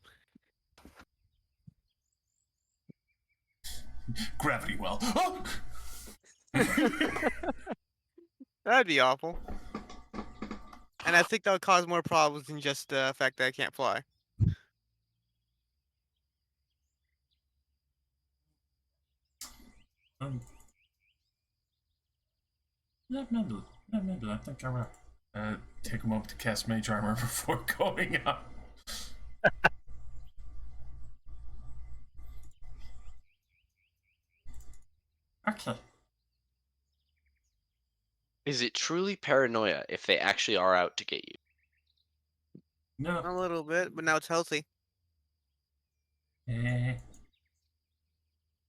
D: Gravity well. Oh!
B: That'd be awful. And I think that would cause more problems than just the fact that I can't fly.
D: Yeah, maybe. Yeah, maybe. I think I will. Take a moment to cast Mage Armor before going up. Okay.
A: Is it truly paranoia if they actually are out to get you?
D: No.
B: A little bit, but now it's healthy.
D: Eh.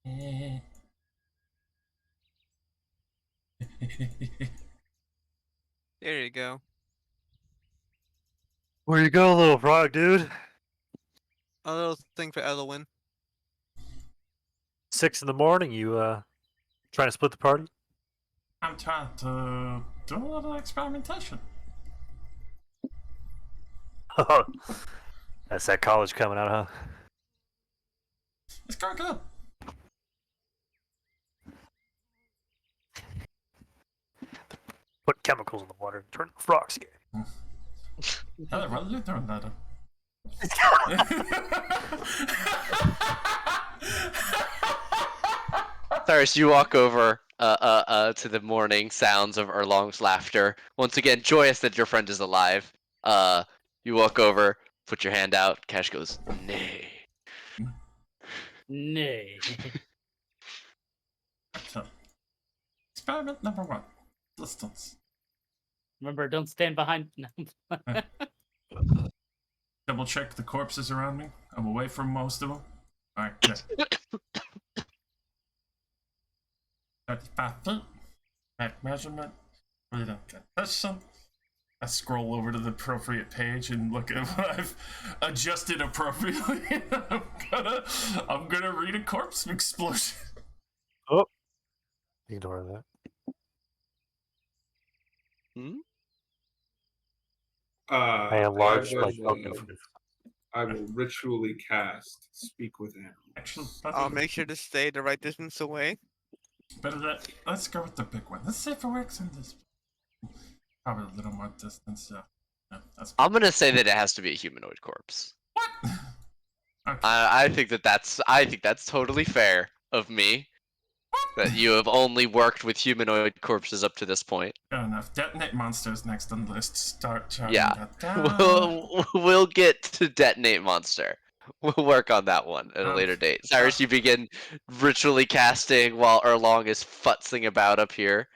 D: Eh.
B: There you go.
F: Where you go, little frog, dude?
B: A little thing for Edelwin.
F: 6 in the morning, you, trying to split the party?
D: I'm trying to do a little experimentation.
F: That's that college coming out, huh?
D: It's going good.
F: Put chemicals in the water and turn the frogs gay.
D: Hey, what are you doing, Adam?
A: Cyrus, you walk over to the morning sounds of Erlong's laughter. Once again, joyous that your friend is alive. You walk over, put your hand out. Cash goes, nay.
E: Nay.
D: Okay. Experiment number 1. Distance.
E: Remember, don't stand behind.
D: Double check the corpses around me. I'm away from most of them. Alright, good. 35 feet. Back measurement. Reading condition. I scroll over to the appropriate page and look at what I've adjusted appropriately. I'm gonna read a corpse explosion.
F: Oh. Ignore that. I enlarged my focus.
C: I will ritually cast Speak with Animals.
D: Actually,
B: I'll make sure to stay the right distance away.
D: better that. Let's go with the big one. Let's see if it works in this. Probably a little more distance. Yeah, that's
A: I'm gonna say that it has to be a humanoid corpse.
D: what. Okay.
A: I think that's totally fair of me. That you have only worked with humanoid corpses up to this point.
D: Fair enough. Detonate monsters next on the list. Start charting
A: Yeah.
D: that down.
A: We'll get to detonate monster. We'll work on that one at a later date. Cyrus, you begin ritually casting while Erlong is futzing about up here.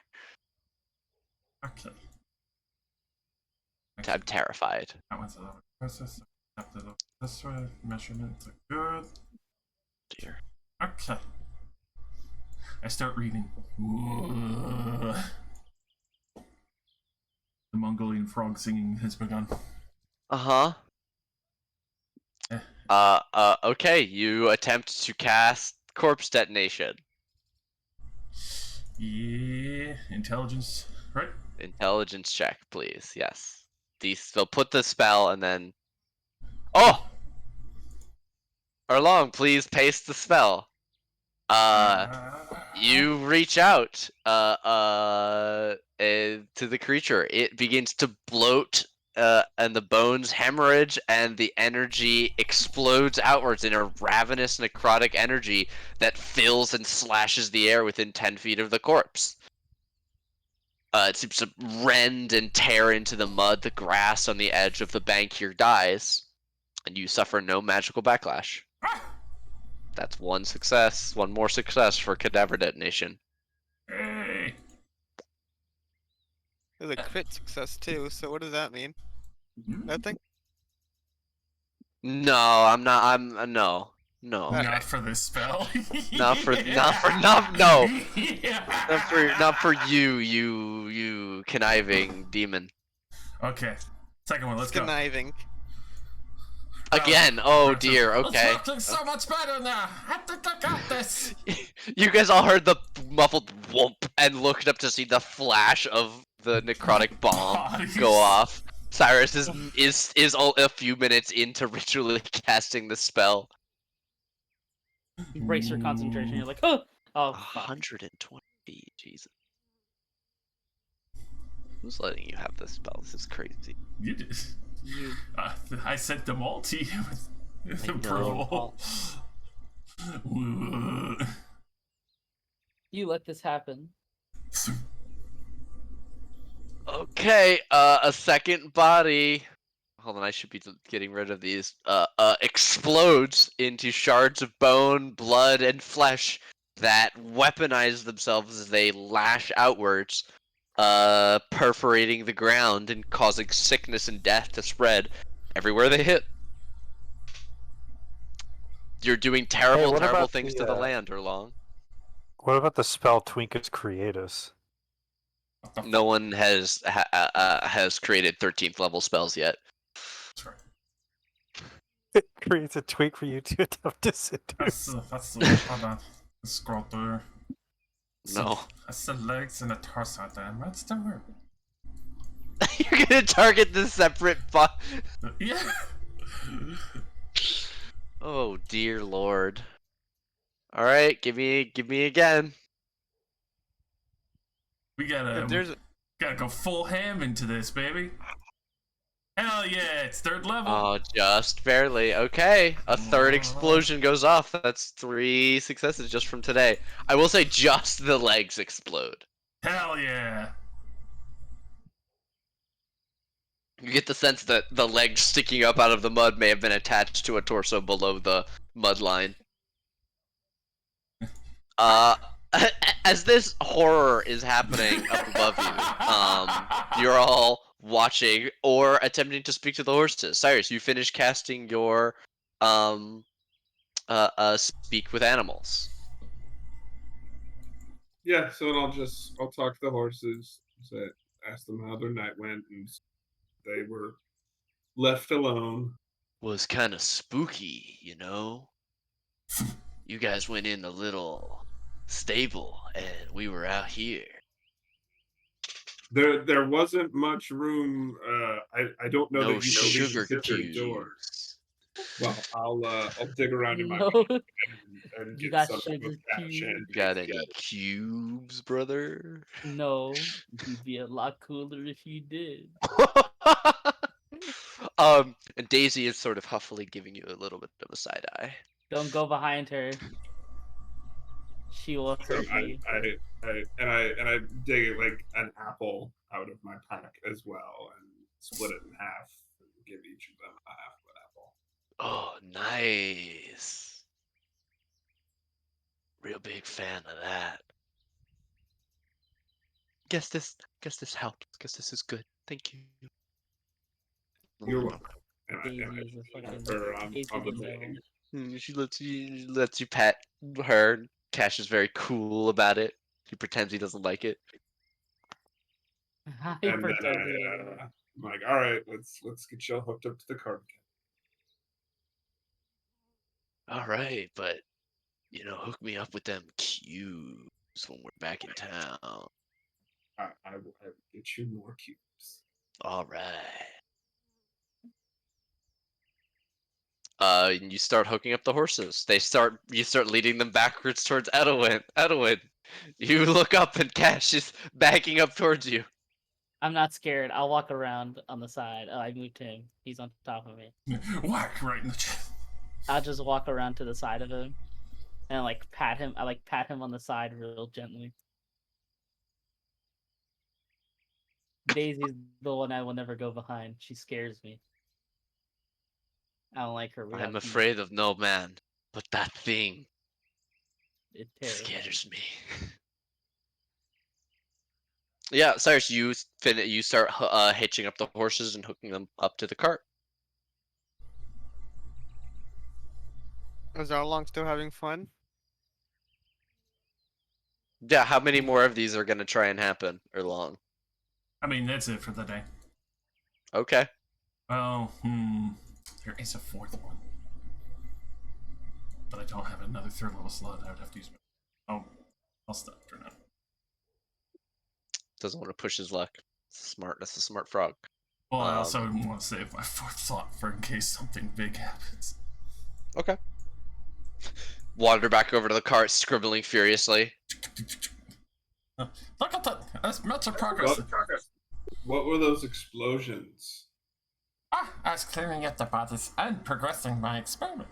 D: Okay.
A: I'm terrified.
D: That one's a little process. Have to look this way. Measurements are good.
A: Dear.
D: Okay. I start reading. The Mongolian frog singing has begun.
A: Uh-huh. Okay, you attempt to cast corpse detonation.
D: Yeah, intelligence, right?
A: Intelligence check, please. Yes. They'll put the spell and then. Oh! Erlong, please paste the spell. You reach out. to the creature. It begins to bloat, and the bones hemorrhage, and the energy explodes outwards in a ravenous necrotic energy that fills and slashes the air within 10 feet of the corpse. It seems to rend and tear into the mud. The grass on the edge of the bank here dies, and you suffer no magical backlash. That's one success. One more success for Cadaver Detonation.
D: Hey.
B: It was a crit success too. So what does that mean? Nothing.
A: No, I'm not. No.
B: Alright.
D: Not for this spell.
A: Not for you conniving demon.
D: Okay. Second one, let's go.
B: Conniving.
A: Again, oh
D: That's
A: dear,
D: It's
A: okay.
D: working so much better now. I think I got this.
A: You guys all heard the muffled whoomp and looked up to see the flash of the necrotic bomb
D: Bodies.
A: go off. Cyrus is all a few minutes into ritually casting the spell.
E: You brace your concentration. You're like, oh, oh, fuck.
A: 120 feet, Jesus. Who's letting you have this spell? This is crazy.
D: You did.
E: You.
D: I sent them all to you with
A: I know.
D: approval.
E: You let this happen.
A: Okay, a second body. Hold on, I should be getting rid of these. Explodes into shards of bone, blood, and flesh that weaponize themselves as they lash outwards, perforating the ground and causing sickness and death to spread everywhere they hit. You're doing terrible,
F: what
A: terrible
F: about
A: things
F: the,
A: to the land, Erlong.
F: What about the spell Twinkus Creatus?
A: No one has created 13th level spells yet.
D: That's right.
F: It creates a twink for you to attempt to seduce.
D: That's the hold on. Let's scroll through.
A: No.
D: That's the legs and the torso. Then that's the word.
A: You're gonna target the separate
D: Yeah.
A: Oh dear lord. Alright, give me again.
D: We gotta
B: There's
D: go full ham into this, baby. Hell yeah, it's third level.
A: Oh, just barely. Okay, a third explosion goes off. That's 3 successes just from today. I will say just the legs explode.
D: Hell yeah.
A: You get the sense that the legs sticking up out of the mud may have been attached to a torso below the mud line. As this horror is happening up above you, you're all watching or attempting to speak to the horses. Cyrus, you finished casting your speak with animals.
C: Yeah, so I'll talk to the horses, ask them how their night went, and they were left alone.
A: Was kind of spooky, you know. You guys went in the little stable, and we were out here.
C: There wasn't much room. I don't know
A: No
C: that you can leave
A: sugar
C: the kitchen door.
A: cubes.
C: Well, I'll dig around in my
E: No.
C: pocket and
E: You
C: get
E: got
C: some
E: sugar
C: cash
E: cubes?
C: and
A: You got any cubes, brother?
E: No, you'd be a lot cooler if you did.
A: And Daisy is sort of huffily giving you a little bit of a side eye.
E: Don't go behind her. She will
C: So
E: hurt you.
C: I dig like an apple out of my pack as well and split it in half and give each of them a half of an apple.
A: Oh, nice. Real big fan of that. Guess this helps. Guess this is good. Thank you.
C: You're welcome. And
E: Daisy
C: I
E: is a fucking
C: her on
E: Daisy
C: the
E: the
C: thing.
A: She lets you pet her. Cash is very cool about it. He pretends he doesn't like it.
C: And then
E: Hyper
C: I'm like, all right, let's get y'all hooked up to the card
A: All right, but hook me up with them cubes when we're back in town.
C: I will get you more cubes.
A: All right. And you start hooking up the horses. You start leading them backwards towards Edwin. Edwin, You look up and Cash is backing up towards you.
E: I'm not scared. I'll walk around on the side. Oh, I moved him. He's on top of me.
D: Whack right in the chest.
E: I'll just walk around to the side of him and like pat him. I like pat him on the side real gently. Daisy's the one I will never go behind. She scares me. I don't like her. We
A: I'm
E: have beef.
A: afraid of no man, but that thing
E: It terrifies.
A: scares me. Yeah, Cyrus, you start hitching up the horses and hooking them up to the cart.
B: Is Arlong still having fun?
A: Yeah, how many more of these are gonna try and happen or long?
D: I mean, that's it for the day.
A: Okay.
D: Well, there is a fourth one. But I don't have another third level slot. I would have to use my... Oh, I'll stop for now.
A: Doesn't want to push his luck. Smart. That's a smart frog.
D: Well, I also want to save my fourth slot for in case something big happens.
A: Okay. Wander back over to the cart, scribbling furiously.
D: Look at that! That's much of progress.
C: What were those explosions?
D: Ah, I was clearing up the bodies and progressing my experiment.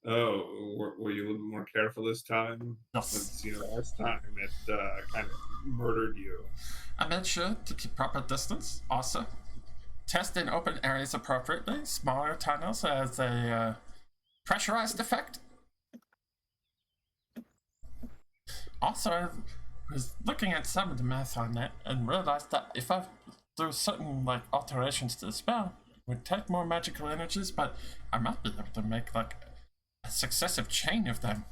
C: Oh, were you a little more careful this time?
D: Yes.
C: Since, last time it kind of murdered you.
D: I made sure to keep proper distance. Also, test in open areas appropriately. Smaller tunnels as a pressurized effect. Also, I was looking at some of the math on that and realized that if I do certain alterations to the spell, it would take more magical energies, but I might be able to make a successive chain of them.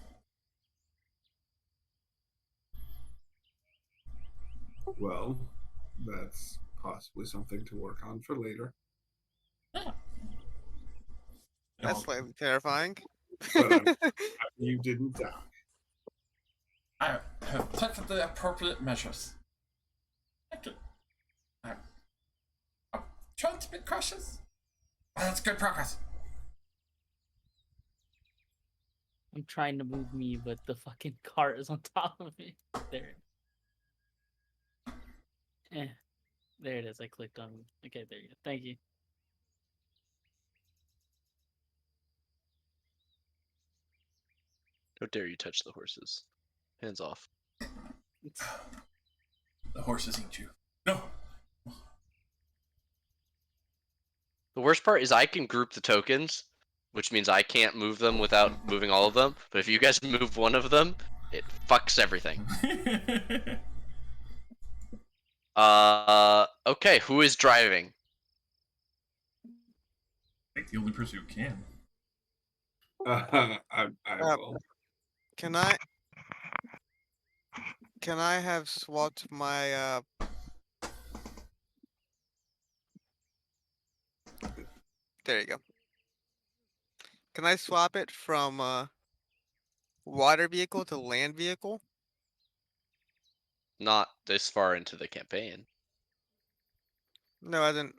C: Well, that's possibly something to work on for later.
D: Yeah.
B: That's slightly terrifying.
C: But you didn't die.
D: I have taken the appropriate measures. Thank you. I'm trying to be cautious. That's good progress.
E: I'm trying to move me, but the fucking cart is on top of me. There. There it is. I clicked on. Okay, there you go. Thank you.
A: How dare you touch the horses? Hands off.
D: The horses eat you. No.
A: The worst part is I can group the tokens, which means I can't move them without moving all of them. But if you guys move one of them, it fucks everything. Okay, who is driving?
D: I think the only person who can.
C: I will.
B: Can I have swapped my There you go. Can I swap it from water vehicle to land vehicle?
A: Not this far into the campaign.
B: No, I didn't.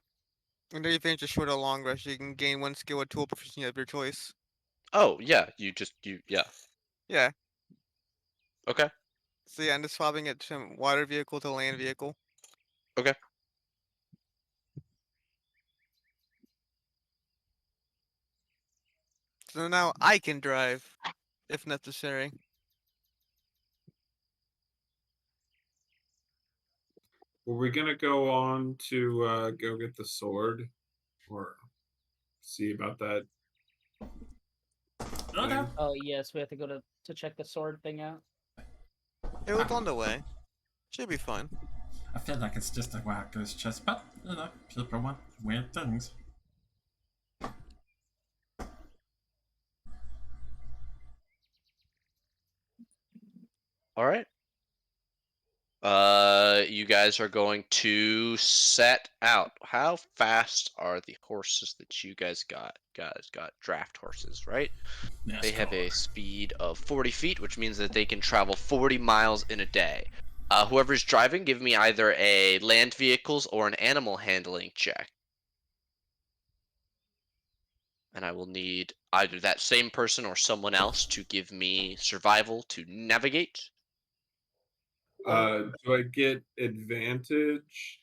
B: Whenever you finish a short or long rest, you can gain one skill or tool proficiency of your choice.
A: Oh, yeah, yeah.
B: Yeah.
A: Okay.
B: So yeah, I'm just swapping it from water vehicle to land vehicle.
A: Okay.
B: So now I can drive, if necessary.
C: Were we gonna go on to go get the sword, or see about that?
D: Okay.
E: Oh yes, we have to go to check the sword thing out.
B: It was on the way. Should be fun.
D: I feel like it's just a wacker's chest, but people want weird things.
A: All right. You guys are going to set out. How fast are the horses that you guys got? Guys got draft horses, right? They have a speed of 40 feet, which means that they can travel 40 miles in a day. Whoever's driving, give me either a land vehicles or an animal handling check. And I will need either that same person or someone else to give me survival to navigate.
C: Do I get advantage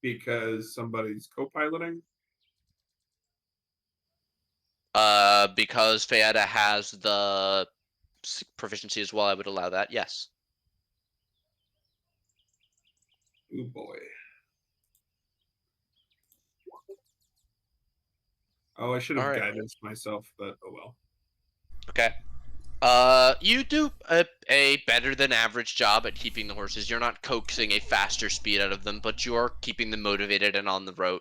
C: because somebody's co-piloting?
A: Because Fayetta has the proficiency as well, I would allow that. Yes.
C: Oh boy. Oh, I should have
A: All right.
C: guidance myself, but oh well.
A: Okay. You do a better than average job at keeping the horses. You're not coaxing a faster speed out of them, but you're keeping them motivated and on the road,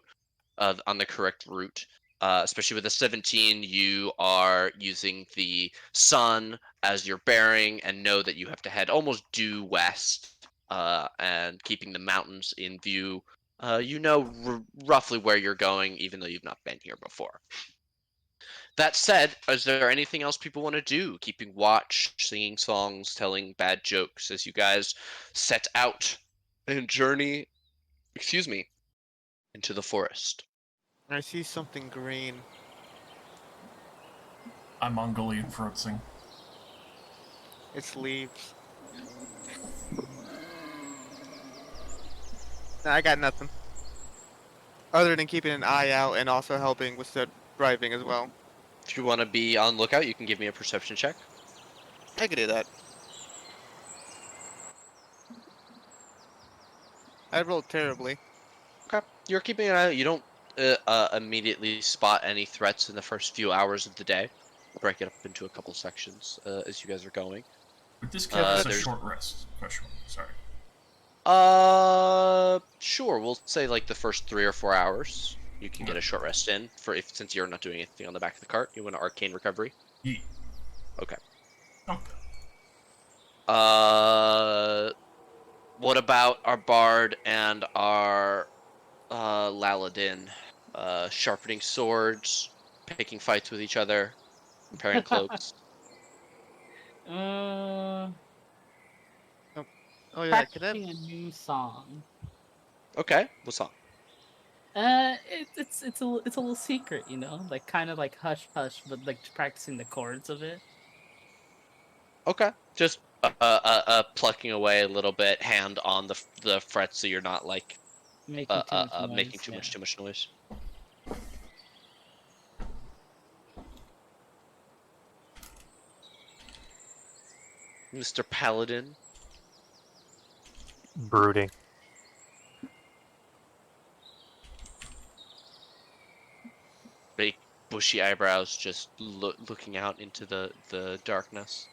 A: on the correct route. Especially with a 17, you are using the sun as your bearing and know that you have to head almost due west, and keeping the mountains in view. You know roughly where you're going, even though you've not been here before. That said, is there anything else people want to do? Keeping watch, singing songs, telling bad jokes as you guys set out and journey, excuse me, into the forest.
B: I see something green.
D: I'm Mongolian frotzing.
B: It's leaves. Nah, I got nothing. Other than keeping an eye out and also helping with the driving as well.
A: If you want to be on lookout, you can give me a perception check.
B: I could do that. I rolled terribly.
A: Okay. You're keeping an eye out. You don't immediately spot any threats in the first few hours of the day. Break it up into a couple sections as you guys are going.
D: Would this count as a
A: there's-
D: short rest? Question. Sorry.
A: Sure. We'll say like the first 3 or 4 hours. You can get
D: Okay.
A: a short rest in since you're not doing anything on the back of the cart. You want an arcane recovery.
D: Yeet.
A: Okay.
D: Okay.
A: What about our bard and our Laladin? Sharpening swords, picking fights with each other, comparing cloaks.
B: Oh yeah, could I?
E: Practicing a new song.
A: Okay, what's on?
E: It's a little secret, you know, like kind of like hush hush, but like practicing the chords of it.
A: Okay, just plucking away a little bit, hand on the fret, so you're not like
E: Making too much noise.
A: making
E: yeah.
A: too much noise. Mr. Paladin.
F: Brooding.
A: Big bushy eyebrows, just looking out into the darkness.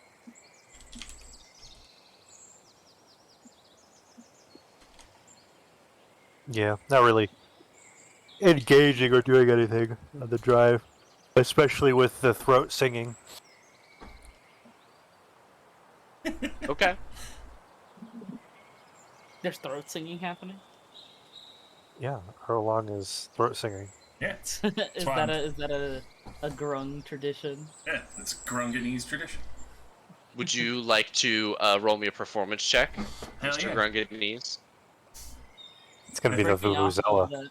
F: Yeah, not really engaging or doing anything on the drive, especially with the throat singing.
A: Okay.
E: There's throat singing happening.
F: Yeah, Erlong is throat singing.
D: Yeah.
E: is
D: why
E: that a grung tradition?
D: Yeah. It's Grunganese tradition.
A: Would you like to roll me a performance check,
D: Hell
A: Mr.
D: yeah.
A: Grunganese?
F: It's gonna be the
E: Break me off
F: Vuvuzela.
E: of that.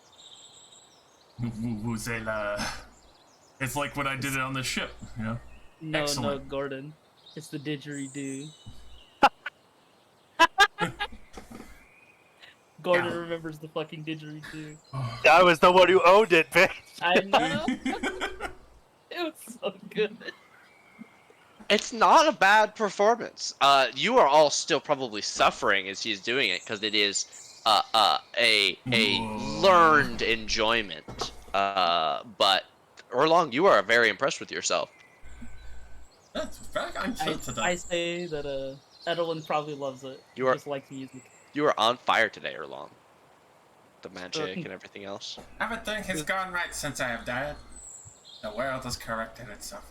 D: Vuvuzela. It's like when I did it on the ship, you know?
E: No,
D: Excellent.
E: Gordon. It's the didgeridoo. Gordon
D: Yeah.
E: remembers the fucking didgeridoo.
F: I was the one who owned it, bitch.
E: I know. It was so good.
A: It's not a bad performance. You are all still probably suffering as he's doing it because it is a learned enjoyment. But Erlong, you are very impressed with yourself.
D: That's fact. I'm so to
E: I
D: that.
E: say that Edelwin probably loves it.
A: You
E: He
A: are-
E: just likes music.
A: You are on fire today, Erlong. The magic and everything else.
D: Everything has gone right since I have died. The world has corrected itself.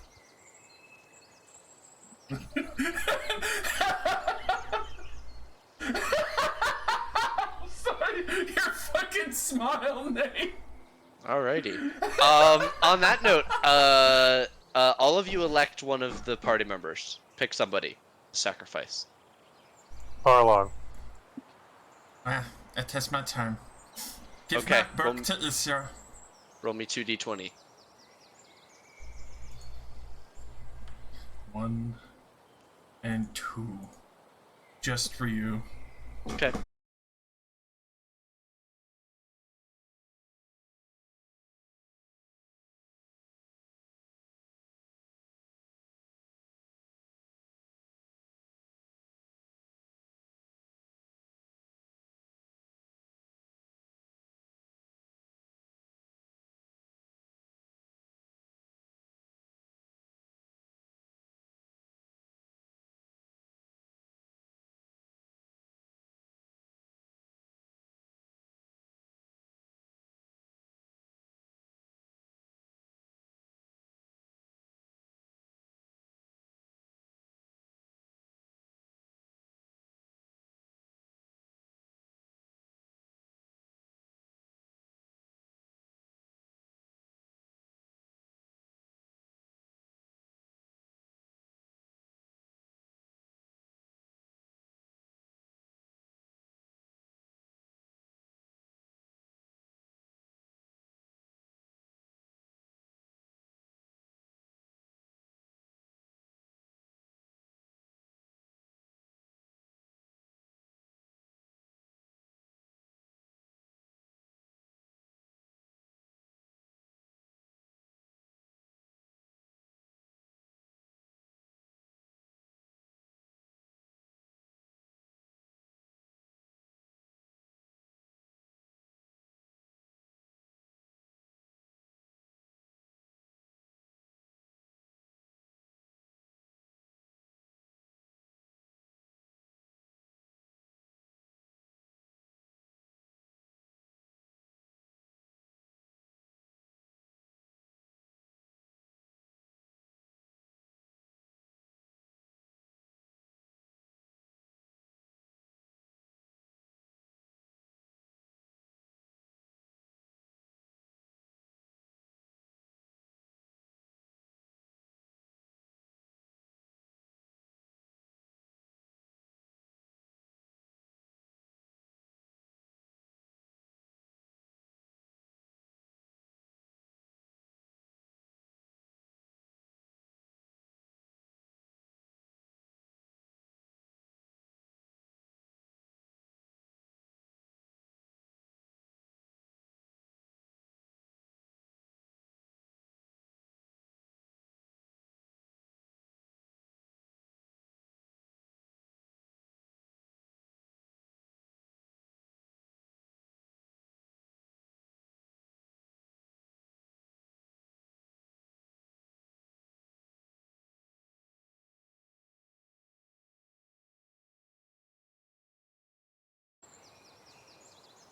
D: Sorry, your fucking smile, Nate.
A: Alrighty. On that note, all of you elect one of the party members. Pick somebody. Sacrifice.
F: Erlong.
D: It is my turn. Give
A: Okay,
D: back Burke
A: well-
D: to Isra.
A: Roll me 2d20.
D: 1 and 2. Just for you.
A: Okay.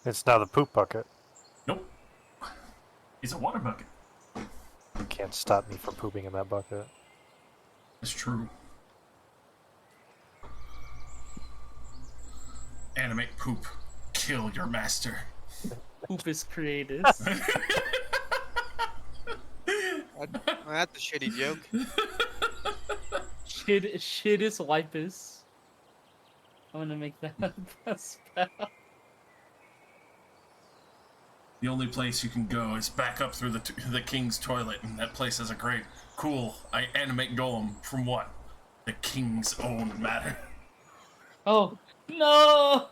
F: It's now the poop bucket.
D: Nope. It's a water bucket.
F: You can't stop me from pooping in that bucket.
D: It's true. Animate poop. Kill your master.
E: Poop is created.
B: That's a shitty joke.
E: Shit is wipus. I'm gonna make that a spell.
D: The only place you can go is back up through the king's toilet, and that place has a grate. Cool. I animate Golem from what? The king's own matter.
E: Oh no!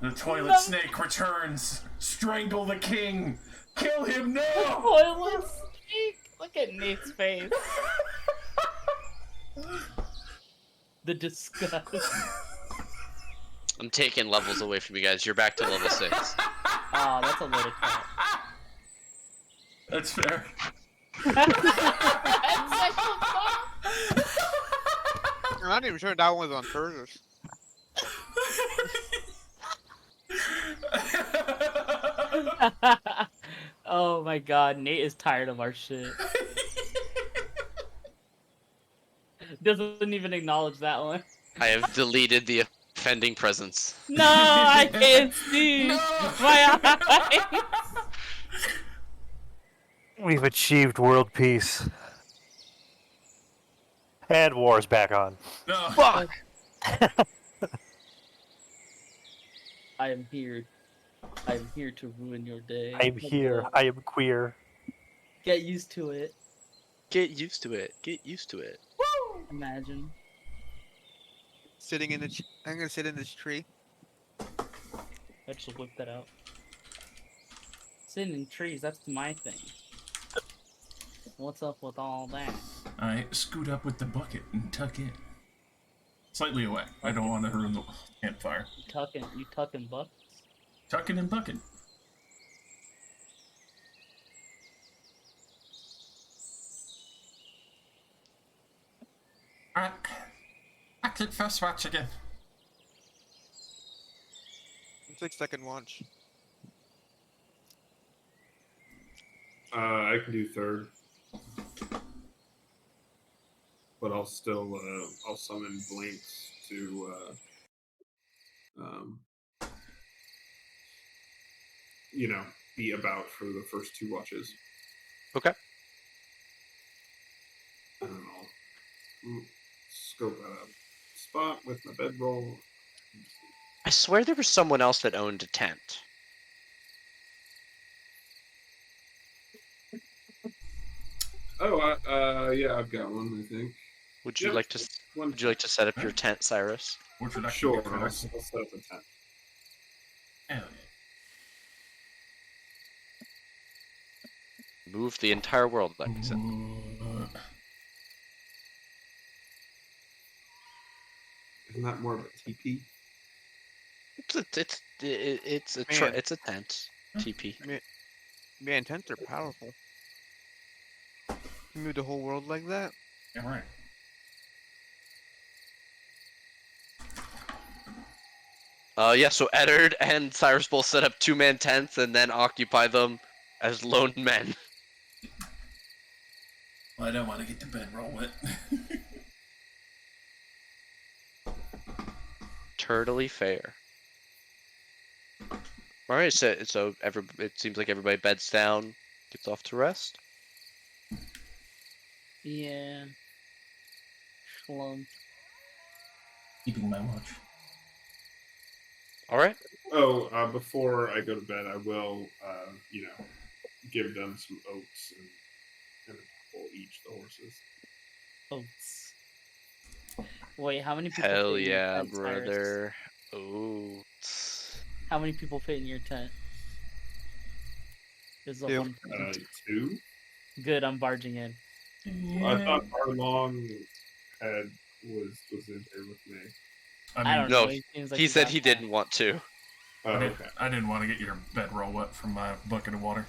D: The toilet
E: No.
D: snake returns. Strangle the king. Kill him now.
E: Toilet snake. Look at Nate's face. The disgust.
A: I'm taking levels away from you guys. You're back to level 6.
E: Oh, that's a little crap.
D: That's fair.
B: I'm not even sure that one was on purpose.
E: Oh my god, Nate is tired of our shit. Doesn't even acknowledge that one.
A: I have deleted the offending presence.
E: No, I can't see my eyes.
F: We've achieved world peace. And war's back on.
D: No.
A: Fuck!
E: I am here. I am here to ruin your day.
F: I am here. I am queer.
E: Get used to it.
A: Get used to it. Get used to it.
E: Imagine.
B: Sitting in the. I'm gonna sit in this tree.
E: I just whip that out. Sitting in trees, that's my thing. What's up with all that?
D: I scoot up with the bucket and tuck in. Slightly away. I don't want to ruin the campfire.
E: You tucking buckets?
D: Tucking and bucking. Alright. Back to first watch again.
B: 6-second watch.
C: I can do third, but I'll still I'll summon blinks to be about for the first 2 watches.
A: Okay.
C: And I'll scope out a spot with my bedroll.
A: I swear there was someone else that owned a tent.
C: Oh, yeah, I've got one, I think.
A: Would you
C: Yep.
A: like to? Would you like to set up your tent, Cyrus?
D: Which would actually
C: Sure,
D: be
C: I'll
D: correct.
C: set up a tent.
D: Hell
A: Move the entire world, like
D: yeah.
A: you said.
C: Isn't that more of a TP?
A: It's a tent. TP.
B: Man, tents are powerful. You move the whole world like that?
D: Yeah, right.
A: Yeah, so Eddard and Cyrus both set up 2-man tents and then occupy them as lone men.
D: Well, I don't want to get the bedroll wet.
A: Totally fair. All right, so it seems like everybody beds down, gets off to rest.
E: Yeah. Shlump.
D: Keeping my watch.
A: All right.
C: Oh, before I go to bed, I will, give them some oats and a couple each, the horses.
E: Oats. Wait, how many people
A: Hell
E: fit in your
A: yeah,
E: tent, Cyrus?
A: brother. Oats.
E: How many people fit in your tent? There's a
B: 2.
E: one person.
C: 2?
E: Good, I'm barging in.
C: I thought Arlong was in there with me.
E: I don't
A: no,
E: know. It seems like
A: He said
E: got
A: he
E: that.
A: didn't want to.
C: Oh, okay.
D: I didn't want to get your bedroll wet from my bucket of water.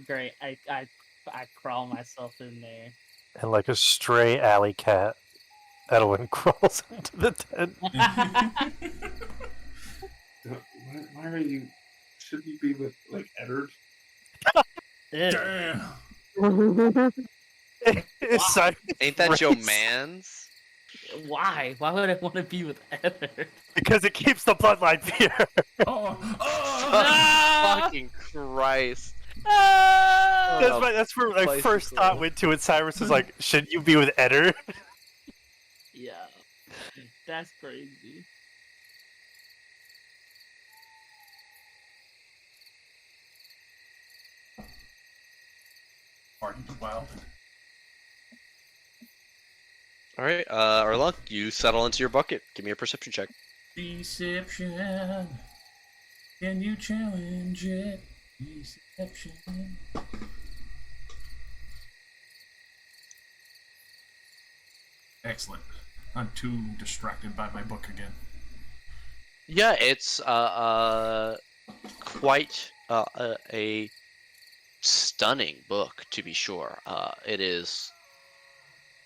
E: Great. I crawl myself in there.
F: And like a stray alley cat, Edwin crawls into the tent.
C: Why are you? Should you be with like Eddard?
E: Ew.
D: Damn!
A: Ain't that your
F: Race.
A: man's?
E: Why? Why would I want to be with Eddard?
F: Because it keeps the bloodline pure.
D: Oh! Oh!
E: Ah!
A: Fucking Christ.
E: Ah!
F: That's where my
A: Place
F: first
A: is
F: thought
A: low.
F: went to. And Cyrus was like, "Should you be with Eddard?"
E: Yeah. That's crazy.
D: Pardon the wild.
A: All right, Arlong, you settle into your bucket. Give me a perception check.
D: Deception. Can you challenge it? Deception. Excellent. I'm too distracted by my book again.
A: Yeah, it's quite a stunning book, to be sure. It is,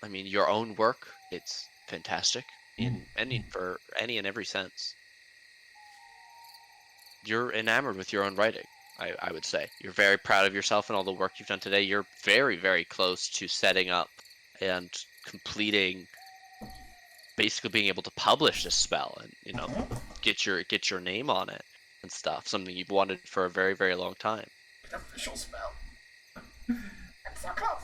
A: I mean, your own work. It's fantastic in for any and every sense. You're enamored with your own writing, I would say. You're very proud of yourself and all the work you've done today. You're very, very close to setting up and completing, basically being able to publish this spell and, you know, get your name on it and stuff. Something you've wanted for a very, very long time.
D: Official spell. I'm so close.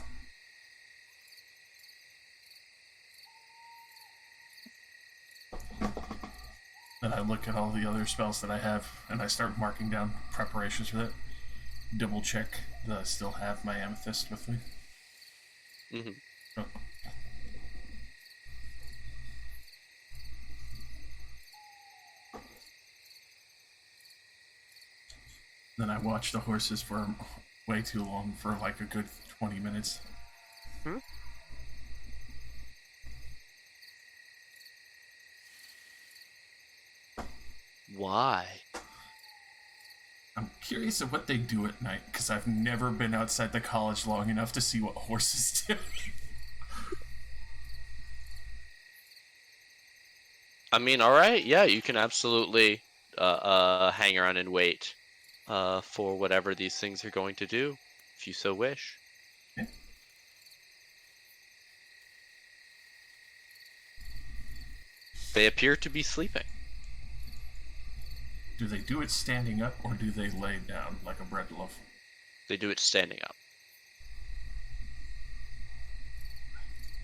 D: Then I look at all the other spells that I have, and I start marking down preparations for that. double check that I still have my amethyst with me.
A: Mm-hmm.
D: Oh. Then I watch the horses for way too long, for like a good 20 minutes.
B: Hmm?
A: Why?
D: I'm curious of what they do at night, because I've never been outside the college long enough to see what horses do.
A: I mean, all right, yeah, you can absolutely hang around and wait for whatever these things are going to do, if you so wish.
D: Yeah.
A: They appear to be sleeping.
D: Do they do it standing up, or do they lay down like a bread loaf?
A: They do it standing up.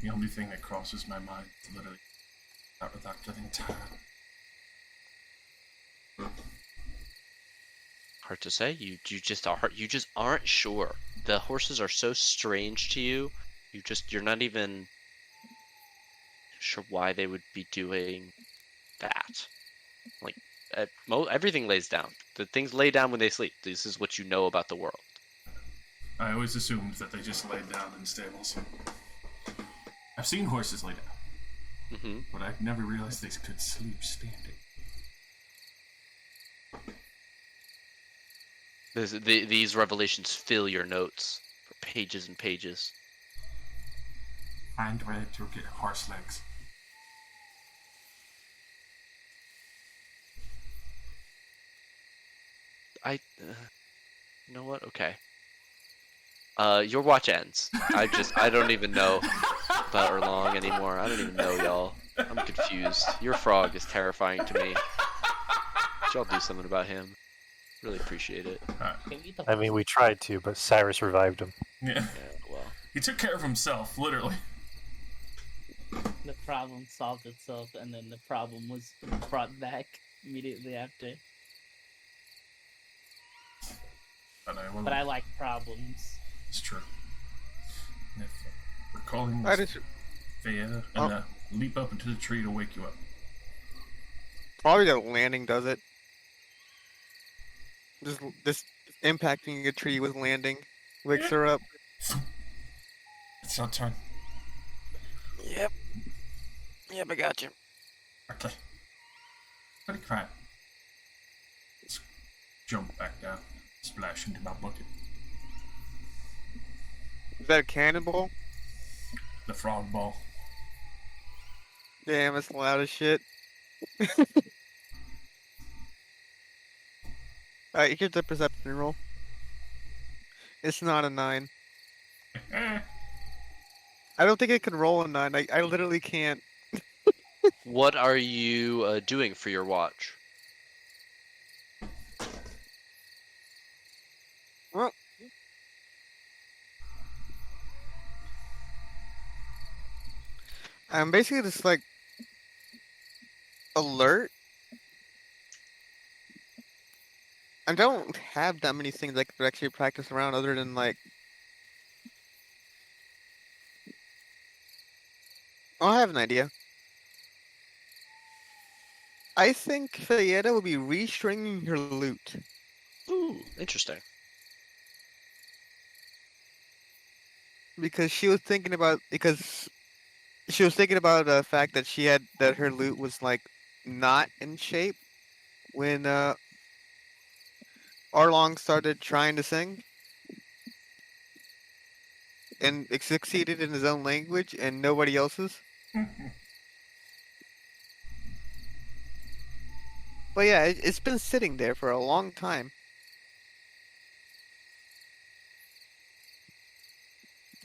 D: The only thing that crosses my mind is literally that without getting tired.
A: Hard to say. You just aren't sure. The horses are so strange to you. You're not even sure why they would be doing that. Like everything lays down. The things lay down when they sleep. This is what you know about the world.
D: I always assumed that they just laid down in stables. I've seen horses lay down,
A: Mm-hmm.
D: but I've never realized they could sleep standing.
A: These revelations fill your notes for pages and pages.
D: Find where to get horse legs.
A: You know what? Okay. Your watch ends. I don't even know about Erlong anymore. I don't even know, y'all. I'm confused. Your frog is terrifying to me. Should y'all do something about him? Really appreciate it.
E: Can we eat the
F: I mean, we tried to, but Cyrus revived him.
D: Yeah.
A: Yeah, well.
D: He took care of himself, literally.
E: The problem solved itself, and then the problem was brought back immediately after. But I like problems.
D: It's true. And if we're calling
B: I
D: this
B: just
D: Fayetta,
B: Oh.
D: and leap up into the tree to wake you up.
B: probably the landing does it. Just impacting a tree with landing wakes her up.
D: It's your turn.
B: Yep, I got you.
D: Okay. Pretty quiet. Let's jump back down. Splash into my bucket.
B: Is that a cannonball?
D: The frog ball.
B: Damn, it's loud as shit. Alright, here's the perception roll. It's not a 9. I don't think I could roll a 9. I literally can't.
A: What are you doing for your watch?
B: Well, I'm basically just like alert. I don't have that many things I could actually practice around other than like. Oh, I have an idea. I think Fayetta will be restringing her lute.
A: Ooh, interesting.
B: Because she was thinking about the fact that her lute was like not in shape when Arlong started trying to sing and it succeeded in his own language and nobody else's. But yeah, it's been sitting there for a long time.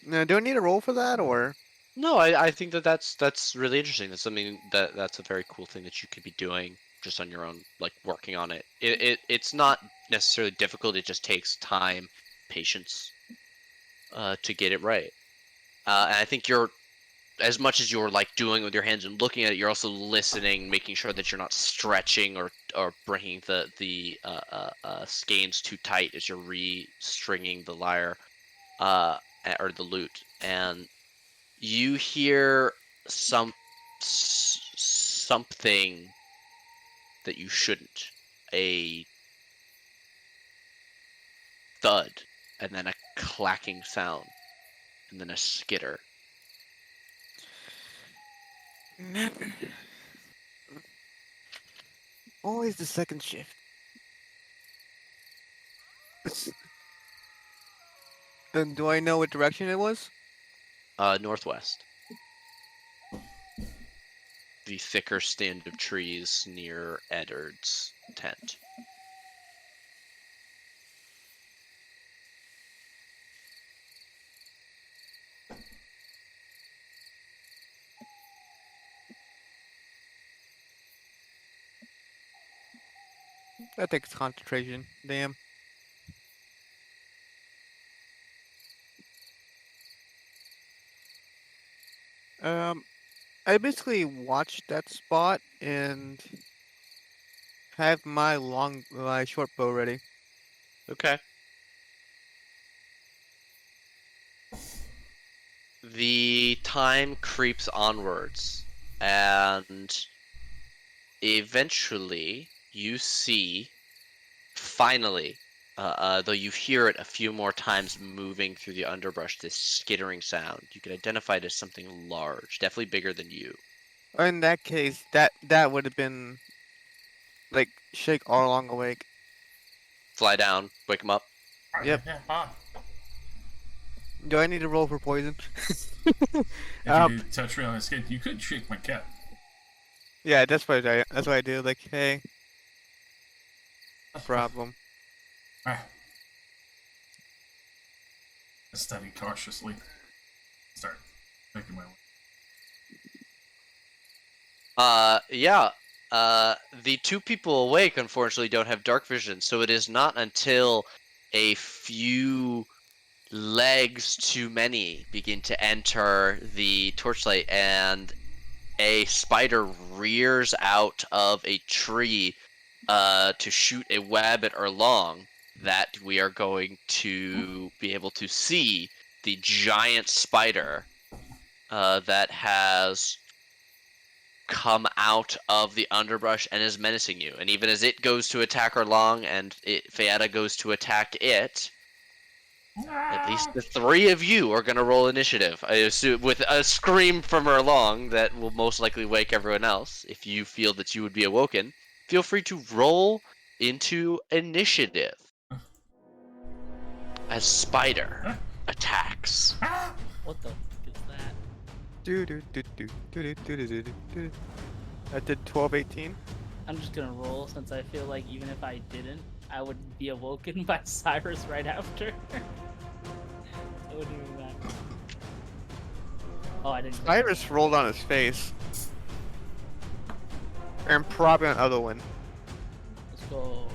B: Now, do I need a roll for that or?
A: No, I think that's really interesting. That's something that's a very cool thing that you could be doing just on your own, like working on it. It's not necessarily difficult. It just takes time, patience, to get it right. And I think you're, as much as you're like doing it with your hands and looking at it, you're also listening, making sure that you're not stretching or or bringing the skeins too tight as you're re-stringing the lyre, or the lute, and you hear something that you shouldn't. A thud, and then a clacking sound, and then a skitter.
B: Never. Always the second shift. And do I know what direction it was?
A: Northwest. The thicker stand of trees near Eddard's tent.
B: That takes concentration. Damn. I basically watched that spot and have my short bow ready.
A: Okay. The time creeps onwards, and eventually you see, finally, though you hear it a few more times moving through the underbrush, this skittering sound. You can identify it as something large, definitely bigger than you.
B: In that case, that would have been like shake all along awake.
A: Fly down, wake him up.
B: Yep. Do I need to roll for poison?
D: If you touch me on the skin, you could shake my cat.
B: Yeah, that's what I do. Like, hey, problem.
D: I study cautiously. Start making my way.
A: Yeah. The two people awake, unfortunately, don't have dark vision, so it is not until a few legs too many begin to enter the torchlight, and a spider rears out of a tree to shoot a web at Erlong, that we are going to be able to see the giant spider that has come out of the underbrush and is menacing you. And even as it goes to attack Erlong and Feata goes to attack it, at least the three of you are going to roll initiative. I assume with a scream from Erlong that will most likely wake everyone else. If you feel that you would be awoken, feel free to roll into initiative as Spider attacks.
E: What the fuck is that?
B: I did 12, 18.
E: I'm just gonna roll since I feel like even if I didn't, I would be awoken by Cyrus right after. It wouldn't even matter. Oh, I didn't.
B: Cyrus rolled on his face. And probably another one.
E: Let's go.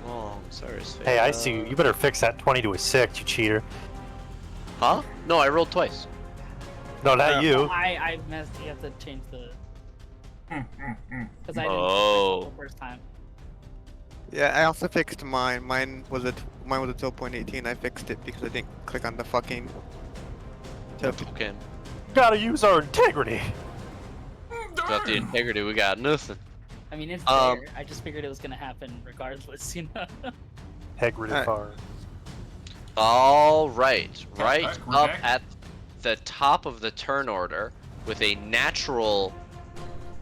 A: Erlong, Cyrus.
F: Hey, I see you. You better fix that 20 to a 6, you cheater.
A: Huh? No, I rolled twice.
F: No, not you.
E: I messed. You have to change the. Because I didn't
A: Oh.
E: the first time.
B: Yeah, I also fixed mine. Mine was a 12.18. I fixed it because I didn't click on the fucking token.
A: Okay.
F: Gotta use our integrity.
A: Without the integrity, we got nothing.
E: I mean, it's there. I just figured it was gonna happen regardless, you know.
F: Integrity
B: Alright.
F: far.
A: All right, right
D: we're
A: up
D: back.
A: at the top of the turn order with a natural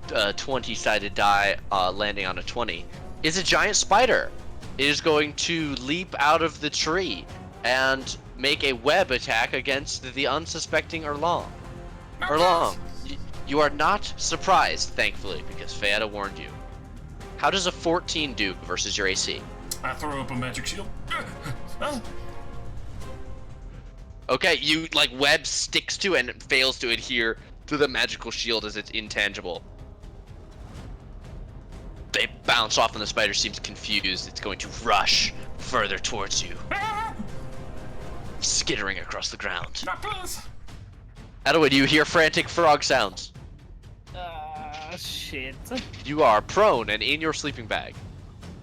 A: 20-sided die landing on a 20 is a giant spider. It is going to leap out of the tree and make a web attack against the unsuspecting Erlong. Erlong, you are not surprised, thankfully, because Feata warned you. How does a 14 do versus your AC?
D: I throw up a magic shield.
A: Okay, you web sticks to and fails to adhere to the magical shield as it's intangible. They bounce off and the spider seems confused. It's going to rush further towards you, skittering across the ground.
D: Not please.
A: Adaway, do you hear frantic frog sounds?
E: shit.
A: You are prone and in your sleeping bag.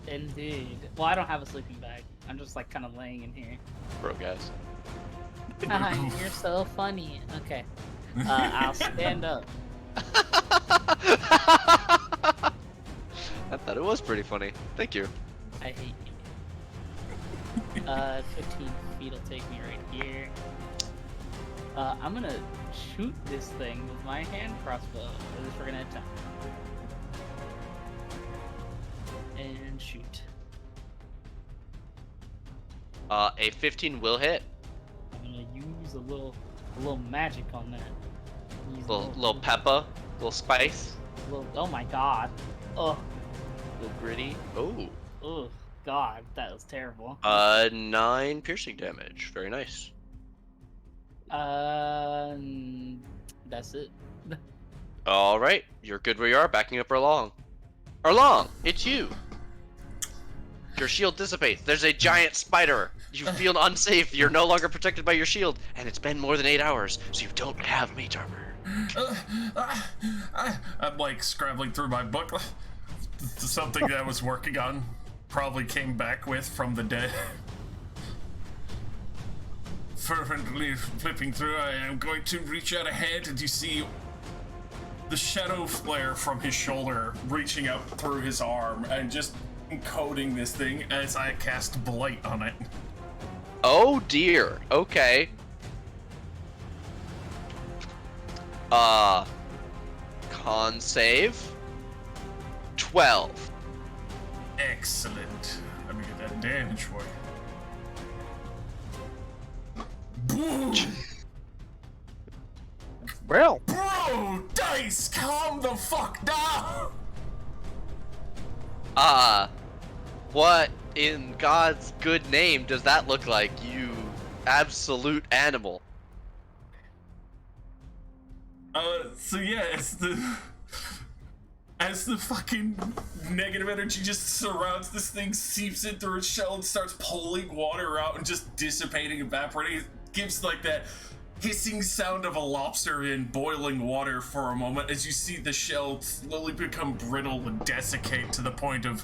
E: Indeed. Well, I don't have a sleeping bag. I'm just like kind of laying in here.
A: Bro, guys.
E: You're so funny. Okay. I'll stand up.
A: I thought it was pretty funny. Thank you.
E: I hate you. 15 feet will take me right here. I'm gonna shoot this thing with my hand crossbow. At least we're gonna attempt. And shoot.
A: A 15 will hit.
E: I'm gonna use a little magic on that. Use a
A: Little pepper, little spice,
E: oh my god. Oh,
A: little gritty. Oh.
E: oh god, that was terrible.
A: 9 piercing damage. Very nice.
E: That's it.
A: All right, you're good where you are. Backing up Erlong. Erlong, it's you. Your shield dissipates. There's a giant spider. You feel unsafe. You're no longer protected by your shield, and it's been more than 8 hours, so you don't have mage armor.
D: I'm like scrambling through my book. Something that I was working on, probably came back with from the dead. Fervently flipping through, I am going to reach out a hand, and you see the shadow flare from his shoulder reaching out through his arm and just encoding this thing as I cast Blight on it.
A: Oh dear. Okay. Con save. 12.
D: Excellent. Let me get that damage for you. Boom!
B: Well,
D: Bro, Dice, calm the fuck down!
A: What in God's good name does that look like, you absolute animal?
D: So yeah, as the fucking negative energy just surrounds this thing, seeps in through its shell and starts pulling water out and just dissipating, evaporating, it gives like that hissing sound of a lobster in boiling water for a moment as you see the shell slowly become brittle and desiccate to the point of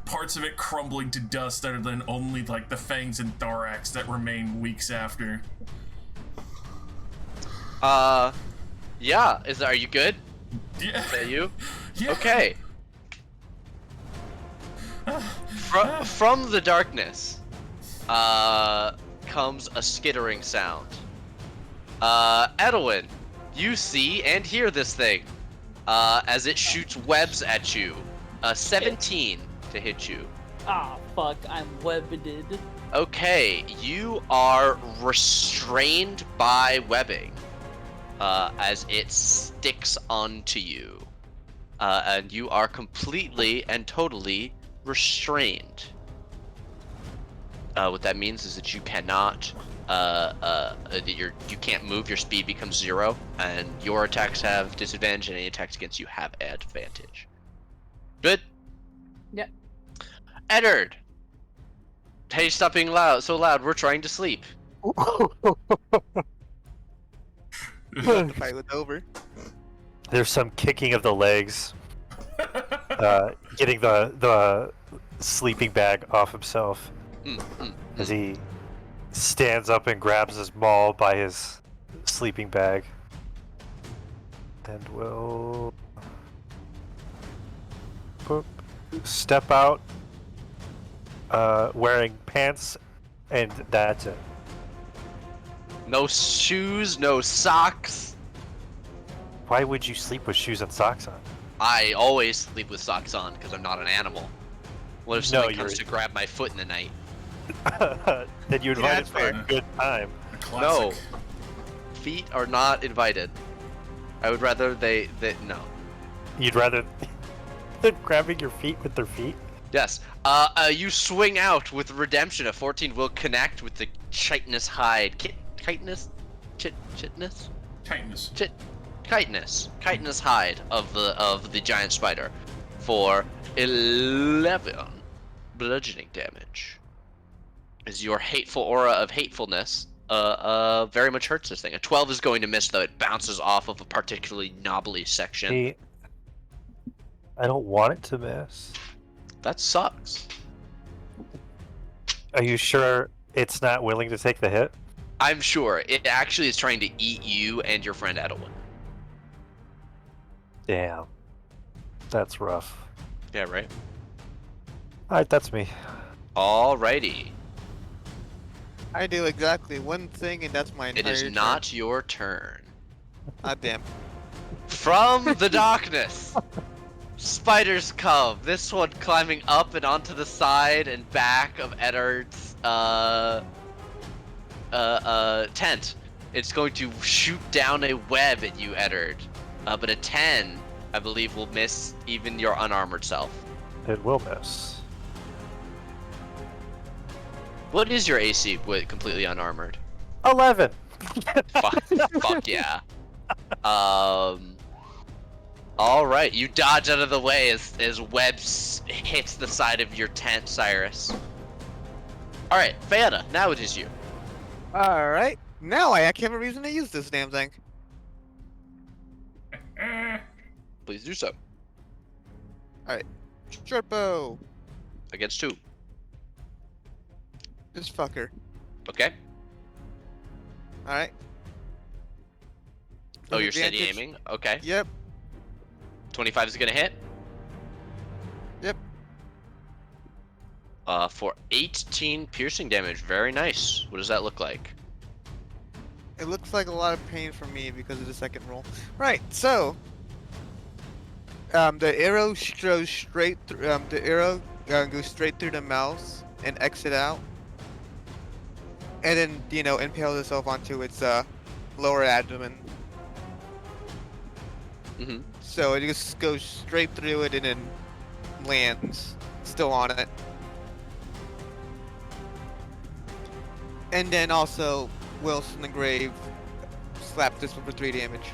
D: parts of it crumbling to dust other than only like the fangs and thorax that remain weeks after.
A: Yeah, are you good?
D: Yeah.
A: Is that you?
D: Yeah.
A: Okay. From the darkness, comes a skittering sound. Edwin, you see and hear this thing, as it shoots webs at you. 17 to hit you.
E: Ah, fuck, I'm webbed.
A: Okay, you are restrained by webbing, as it sticks onto you. And you are completely and totally restrained. What that means is that you cannot, you can't move, your speed becomes 0, and your attacks have disadvantage, and any attacks against you have advantage. Good?
E: Yep.
A: Eddard! Hey, stop being so loud, we're trying to sleep.
B: the fight was over.
F: There's some kicking of the legs, getting the sleeping bag off himself as he stands up and grabs his maul by his sleeping bag, and will step out wearing pants, and that's it.
A: No shoes, no socks.
F: Why would you sleep with shoes and socks on?
A: I always sleep with socks on because I'm not an animal. What if
F: No,
A: something comes
F: you're-
A: to grab my foot in the night?
F: Then you invited
B: that's
F: for
B: fair.
F: a good time.
D: A classic.
A: Feet are not invited. I would rather they no.
F: You'd rather than grabbing your feet with their feet?
A: Yes. You swing out with redemption. A 14 will connect with the chitinous hide. Chitinous hide of the giant spider for 11 bludgeoning damage. As your hateful aura of hatefulness very much hurts this thing. A 12 is going to miss, though. It bounces off of a particularly knobbly section.
F: I don't want it to miss.
A: That sucks.
F: Are you sure it's not willing to take the hit?
A: I'm sure it actually is trying to eat you and your friend Edelwin.
F: Damn. That's rough.
A: Yeah, right.
F: Alright, that's me.
A: Alrighty.
B: I do exactly one thing, and that's my
A: It
B: entire
A: is
B: turn.
A: not your turn.
B: Ah, damn.
A: From the darkness, spiders come. This one climbing up and onto the side and back of Eddard's tent. It's going to shoot down a web at you, Eddard. But a 10, I believe, will miss even your unarmored self.
F: It will miss.
A: What is your AC with completely unarmored?
F: 11!
A: Fuck yeah. Alright, you dodge out of the way as webs hits the side of your tent, Cyrus. Alright, Fana, now it is you.
B: Alright. Now I actually have a reason to use this damn thing.
A: Please do so.
B: Short bow.
A: Against 2.
B: This fucker.
A: Okay.
B: Alright.
A: Oh, you're steady
B: Advantage.
A: aiming? Okay.
B: Yep.
A: 25 is gonna hit.
B: Yep.
A: For 18 piercing damage. Very nice. What does that look like?
B: It looks like a lot of pain for me because of the second roll. Right, so the arrow goes straight through. The arrow goes straight through the mouse and exit out, and then impales itself onto its lower abdomen.
A: Mm-hmm.
B: So it just goes straight through it and then lands still on it. And then also Wilson the Grave slapped this one for 3 damage.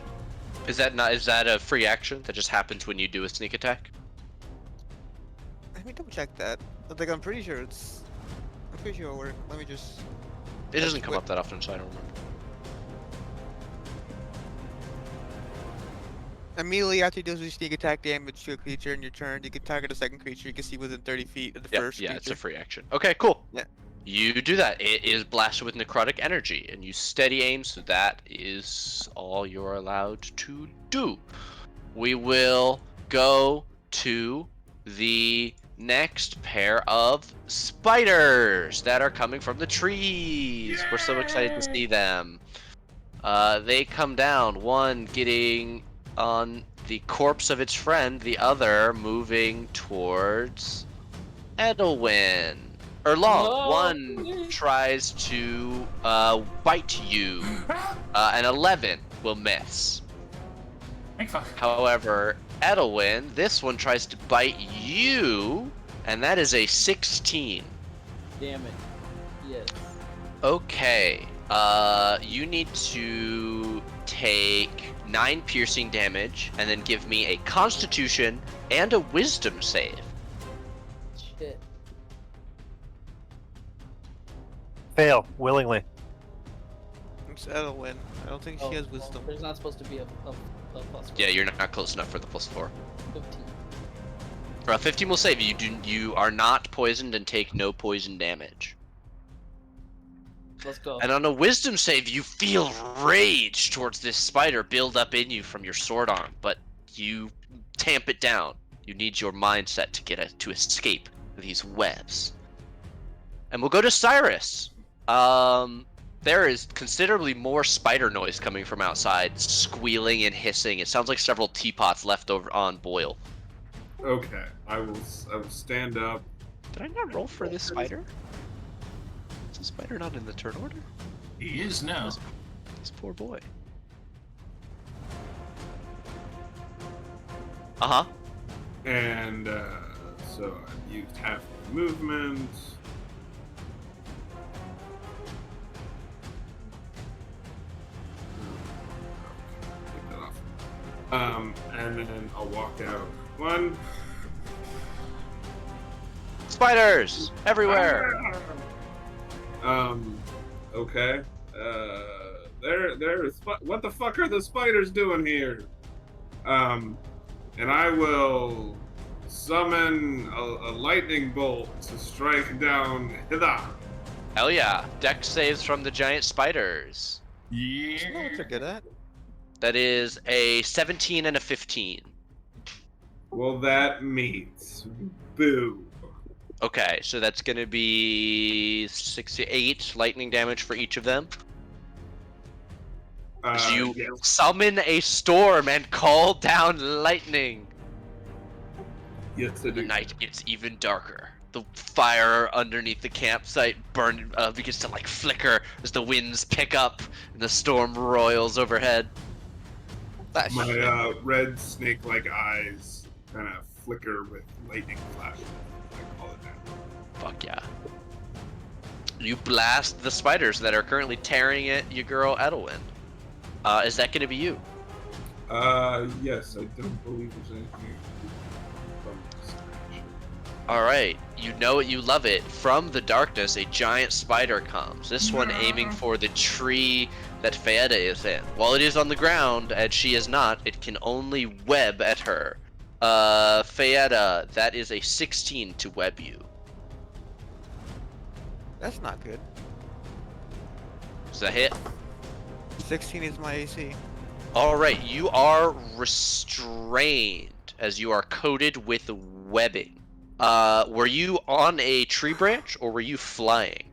A: Is that a free action that just happens when you do a sneak attack?
B: Let me double check that. Like I'm pretty sure it'll work. Let me just.
A: It doesn't come up that often, so I don't remember.
B: Immediately after you do a sneak attack damage to a creature in your turn, you can target a second creature you can see within 30 feet of the first
A: Yeah,
B: creature.
A: it's a free action. Okay, cool.
B: Yeah.
A: You do that. It is blasted with necrotic energy, and you steady aim, so that is all you're allowed to do. We will go to the next pair of spiders that are coming from the trees. We're so excited to see them. They come down, one getting on the corpse of its friend, the other moving towards Edelwin. Long,
E: No.
A: one tries to bite you. An 11 will miss.
D: Thank fuck.
A: However, Edelwin, this one tries to bite you, and that is a 16.
E: Damn it. Yes.
A: Okay. You need to take 9 piercing damage, and then give me a Constitution and a Wisdom save.
E: Shit.
F: Fail, willingly.
B: It's Edelwin. I don't think she has
E: well,
B: wisdom.
E: there's not supposed to be a plus.
A: Yeah, you're not close enough for the +4.
E: 15.
A: 15 will save you. You are not poisoned and take no poison damage.
E: Let's go.
A: And on a Wisdom save, you feel rage towards this spider build up in you from your sword arm, but you tamp it down. You need your mindset to escape these webs. And we'll go to Cyrus. There is considerably more spider noise coming from outside, squealing and hissing. It sounds like several teapots left over on boil.
C: Okay, I will stand up.
A: Did I not roll for this spider? Is the spider not in the turn order?
D: He is now.
A: This poor boy. Uh-huh.
C: And so I've used half my movement. Take that off. And then I'll walk out. 1.
A: Spiders! Everywhere!
C: Okay. What the fuck are the spiders doing here? And I will summon a lightning bolt to strike down hither.
A: Hell yeah. Dex saves from the giant spiders.
B: You know what
D: Yeah.
B: they're good at?
A: That is a 17 and a 15.
C: Well, that meets. Boo.
A: Okay, so that's going to be 68 lightning damage for each of them. As you
C: Yes.
A: summon a storm and call down lightning.
C: Yes, I
A: The
C: do.
A: night gets even darker. The fire underneath the campsite begins to like flicker as the winds pick up and the storm roils overhead.
B: That
C: My
B: shit.
C: red snake-like eyes kind of flicker with lightning flashes. I call it that.
A: Fuck yeah. You blast the spiders that are currently tearing at your girl Edelwyn. Is that going to be you?
C: Yes, I don't believe there's anything from this action.
A: Alright, you know it, you love it. From the darkness, a giant spider comes. This one aiming for the tree that Fayeda is in. While it is on the ground, and she is not, it can only web at her. Fayeda, that is a 16 to web you.
B: That's not good.
A: Is that hit?
B: 16 is my AC.
A: Alright, you are restrained as you are coated with webbing. Were you on a tree branch or were you flying?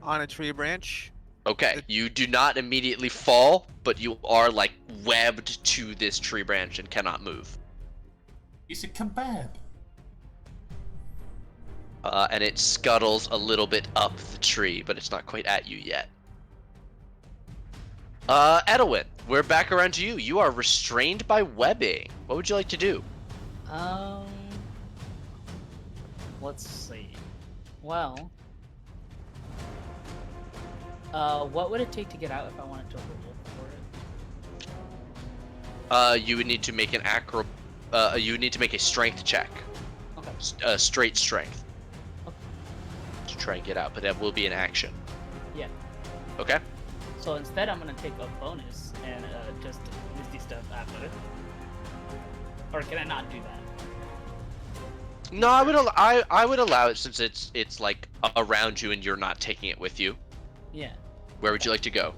B: On a tree branch.
A: Okay, you do not immediately fall, but you are like webbed to this tree branch and cannot move.
D: He's a kebab.
A: And it scuttles a little bit up the tree, but it's not quite at you yet. Edelwyn, we're back around to you. You are restrained by webbing. What would you like to do?
E: Let's see. Well, what would it take to get out if I wanted to roll for it?
A: You would need to make an you would need to make a strength check.
E: Okay.
A: Straight strength.
E: Okay.
A: To try and get out, but that will be an action.
E: Yeah.
A: Okay.
E: So instead, I'm gonna take a bonus and just misty stuff after it. Or can I not do that?
A: No, I would allow it since it's like around you and you're not taking it with you.
E: Yeah.
A: Where would you like to go?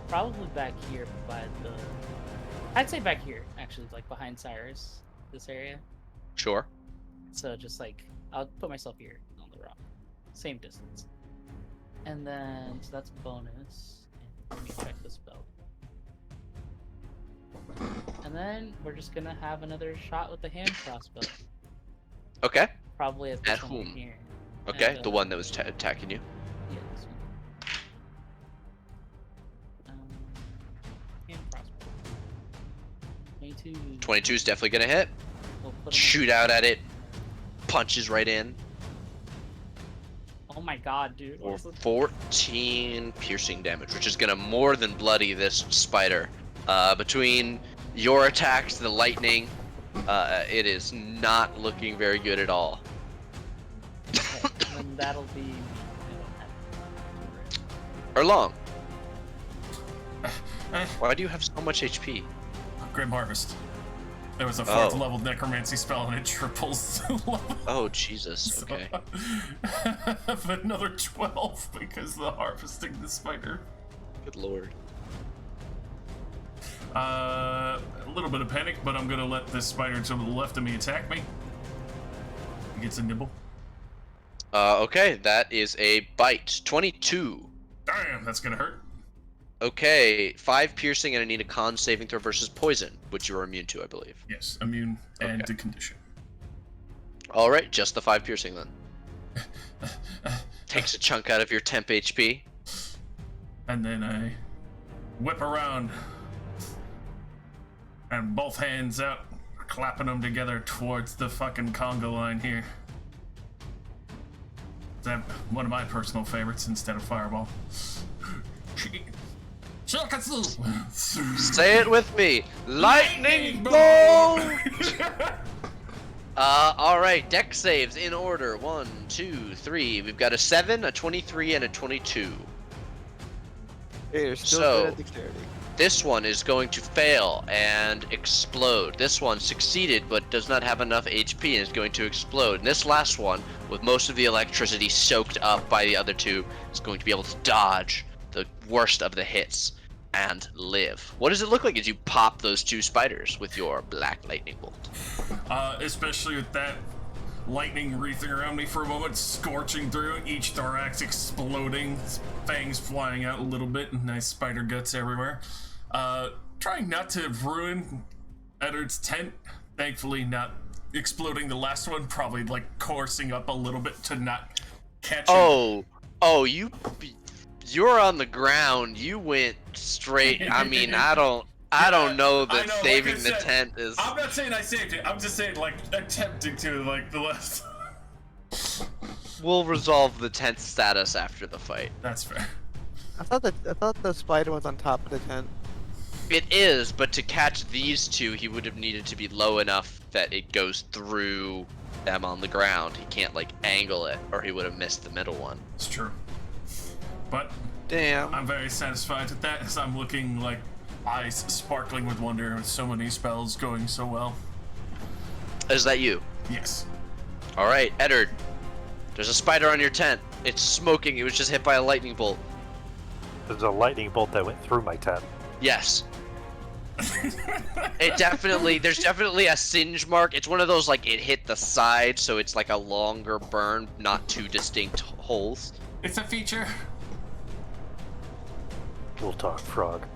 E: Probably back here by the. I'd say back here, actually, like behind Cyrus, this area.
A: Sure.
E: So just like I'll put myself here on the rock, same distance, and then so that's bonus. And let me check the spell. And then we're just gonna have another shot with the hand crossbow.
A: Okay.
E: Probably at this
A: At
E: one right
A: whom?
E: here.
A: Okay.
E: And,
A: The one that was attacking you.
E: Yeah, this one. Hand crossbow. 22.
A: 22 is definitely gonna hit.
E: We'll put 'em in-
A: Shoot out at it. Punches right in.
E: Oh my god, dude.
A: Or
E: What is it?
A: 14 piercing damage, which is gonna more than bloody this spider. Between your attacks, the lightning, it is not looking very good at all.
E: Okay, and then that'll be me. I don't have
A: Or long.
D: Eh,
A: Why do you have so much HP?
D: Grim Harvest. It was a 4th
A: Oh.
D: level necromancy spell and it triples the level.
A: Oh Jesus. Okay.
D: I have another 12 because of the harvesting the spider.
A: Good lord.
D: A little bit of panic, but I'm gonna let this spider to the left of me attack me. He gets a nibble.
A: Okay, that is a bite. 22.
D: Damn, that's gonna hurt.
A: Okay, 5 piercing, and I need a con saving throw versus poison, which you are immune to, I believe.
D: Yes, immune and
A: Okay.
D: the condition.
A: All right, just the 5 piercing then. Takes a chunk out of your temp HP.
D: And then I whip around and both hands out, clapping them together towards the fucking conga line here. That one of my personal favorites instead of Fireball. Shakatsu!
A: Say it with me. Lightning bolt! Alright, deck saves in order. 1, 2, 3. We've got a 7, a 23, and a 22.
B: Hey, you're still
A: So-
B: good at dexterity.
A: this one is going to fail and explode. This one succeeded but does not have enough HP and is going to explode. And this last one, with most of the electricity soaked up by the other two, is going to be able to dodge the worst of the hits and live. What does it look like as you pop those two spiders with your black lightning bolt?
D: Especially with that lightning wreathing around me for a moment, scorching through, each thorax exploding, fangs flying out a little bit, and nice spider guts everywhere. Trying not to ruin Edward's tent, thankfully not exploding the last one, probably like coursing up a little bit to not catch it.
A: You're on the ground. You went straight. I mean, I don't know that saving the tent is.
D: I'm not saying I saved it. I'm just saying, like, attempting to, like, the last.
A: We'll resolve the tent status after the fight.
D: That's fair.
B: I thought the spider was on top of the tent.
A: It is, but to catch these two, he would have needed to be low enough that it goes through them on the ground. He can't, like, angle it, or he would have missed the middle one.
D: It's true. But
B: Damn.
D: I'm very satisfied with that, as I'm looking like eyes sparkling with wonder with so many spells going so well.
A: Is that you?
D: Yes.
A: Alright, Eddard. There's a spider on your tent. It's smoking. It was just hit by a lightning bolt.
F: There's a lightning bolt that went through my tent.
A: Yes. There's definitely a singe mark. It's one of those, like, it hit the side, so it's like a longer burn, not two distinct holes.
D: It's a feature.
F: We'll talk, frog.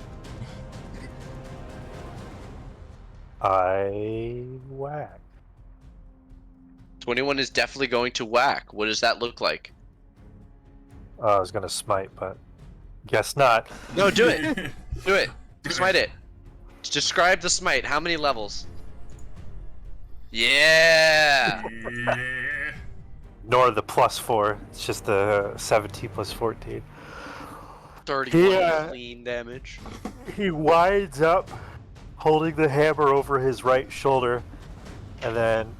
F: I whack.
A: 21 is definitely going to whack. What does that look like?
F: I was gonna smite, but guess not.
A: No, do it. Do it. Smite it. Describe the smite. How many levels? Yeah.
D: Yeah.
F: Nor the +4. It's just the 17 plus 14.
A: 31
F: Yeah.
A: clean damage.
F: He winds up, holding the hammer over his right shoulder, and then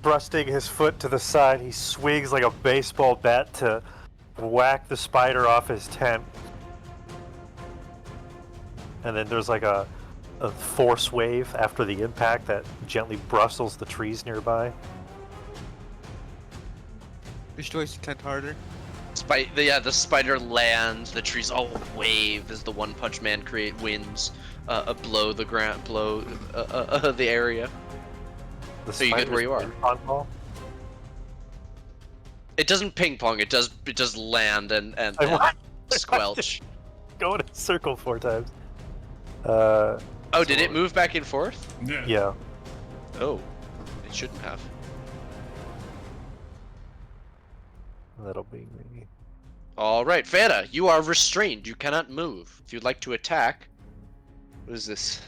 F: thrusting his foot to the side, he swings like a baseball bat to whack the spider off his tent. And then there's like a force wave after the impact that gently brustles the trees nearby.
B: Destroys the tent harder.
A: The spider lands. The trees all wave as the One Punch Man winds blow the ground, blow the area. So you get where you are.
F: Ping-pong ball?
A: It doesn't ping pong. It does land and squelch.
F: Go in a circle 4 times.
A: Oh, did it move back and forth?
D: Yeah.
F: Yeah.
A: Oh, it shouldn't have.
F: That'll be me.
A: All right, Fanta, you are restrained. You cannot move. If you'd like to attack, what is this?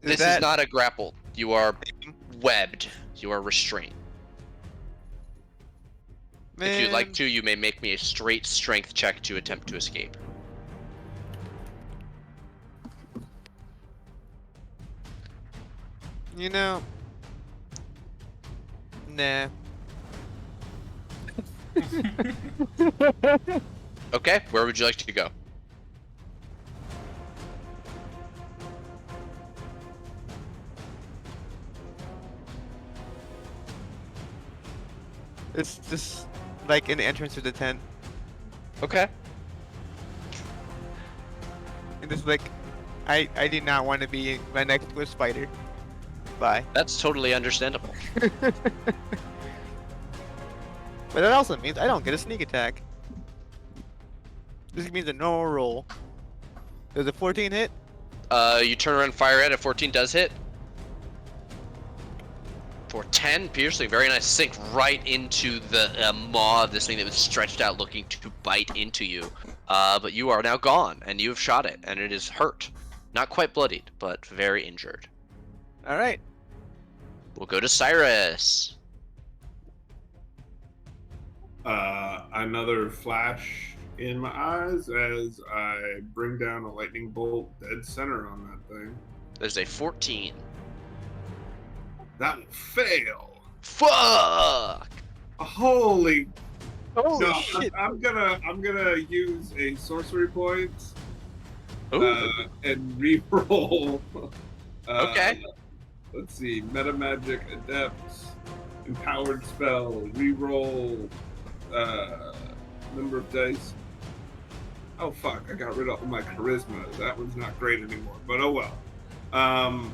A: This is not a grapple. You are webbed. You are restrained. If you'd like to, you may make me a straight strength check to attempt to escape.
B: You know. Nah.
A: Okay, where would you like to go?
B: It's just like in the entrance of the tent.
A: Okay.
B: And just like, I did not want to be right next to a spider. Bye.
A: That's totally understandable.
B: But that also means I don't get a sneak attack. This means a normal roll. Does a 14 hit?
A: You turn around, fire at it. 14 does hit. For 10 piercing, very nice. Sink right into the maw of this thing that was stretched out, looking to bite into you. But you are now gone, and you have shot it, and it is hurt. Not quite bloodied, but very injured.
B: All right.
A: We'll go to Cyrus.
C: Another flash in my eyes as I bring down a lightning bolt dead center on that thing.
A: There's a 14.
C: That will fail.
A: Fuck!
C: Holy
B: Holy
C: No,
B: shit!
C: I'm gonna use a sorcery point
A: Ooh.
C: and re-roll.
A: Okay.
C: Let's see, meta magic, adept, empowered spell, re-roll, number of dice. Oh fuck! I got rid of all my charisma. That one's not great anymore. But oh well.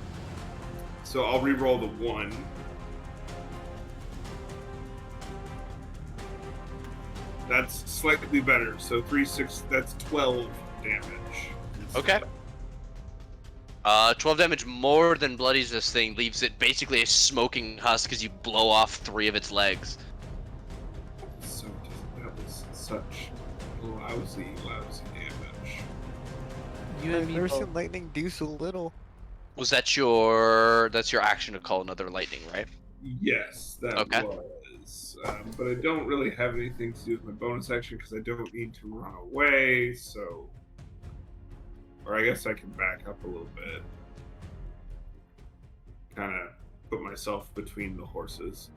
C: So I'll re-roll the 1. That's slightly better. So 3, 6. That's 12 damage.
A: Okay. 12 damage more than bloodies this thing, leaves it basically a smoking husk as you blow off 3 of its legs.
C: So that was such lousy damage.
E: You and
B: I've
E: me
B: never
E: both.
B: seen lightning do so little.
A: Was that's your action to call another lightning, right?
C: Yes, that
A: Okay.
C: was. But I don't really have anything to do with my bonus action because I don't need to run away. So, or I guess I can back up a little bit. Kind of put myself between the horses.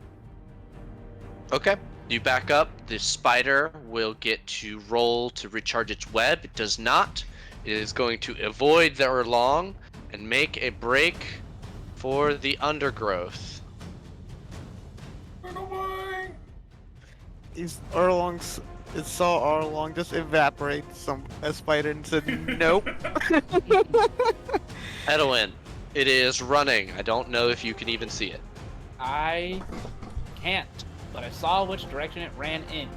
A: Okay. You back up. The spider will get to roll to recharge its web. It does not. It is going to avoid the Erlong and make a break for the undergrowth.
D: Run away!
B: These Arlongs, it saw Arlong just evaporate a spider and said, "Nope."
A: Edwin, it is running. I don't know if you can even see it.
E: I can't, but I saw which direction it ran in.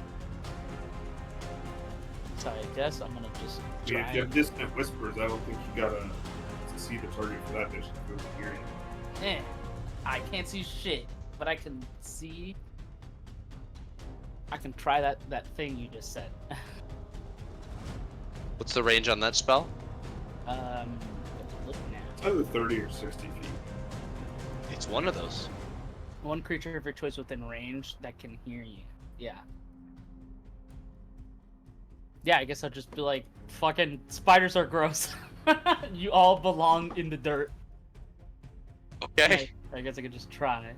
E: So I guess I'm gonna just
C: I mean, if
E: try.
C: you have distant whispers, I don't think you gotta to see the target for that distance to hear you.
E: I can't see shit, but I can see. I can try that thing you just said.
A: What's the range on that spell?
E: Look now.
C: It's either 30 or 60 feet.
A: It's one of those.
E: One creature of your choice within range that can hear you. Yeah. Yeah, I guess I'll just be like, fucking spiders are gross. You all belong in the dirt.
A: Okay.
E: I guess I could just try.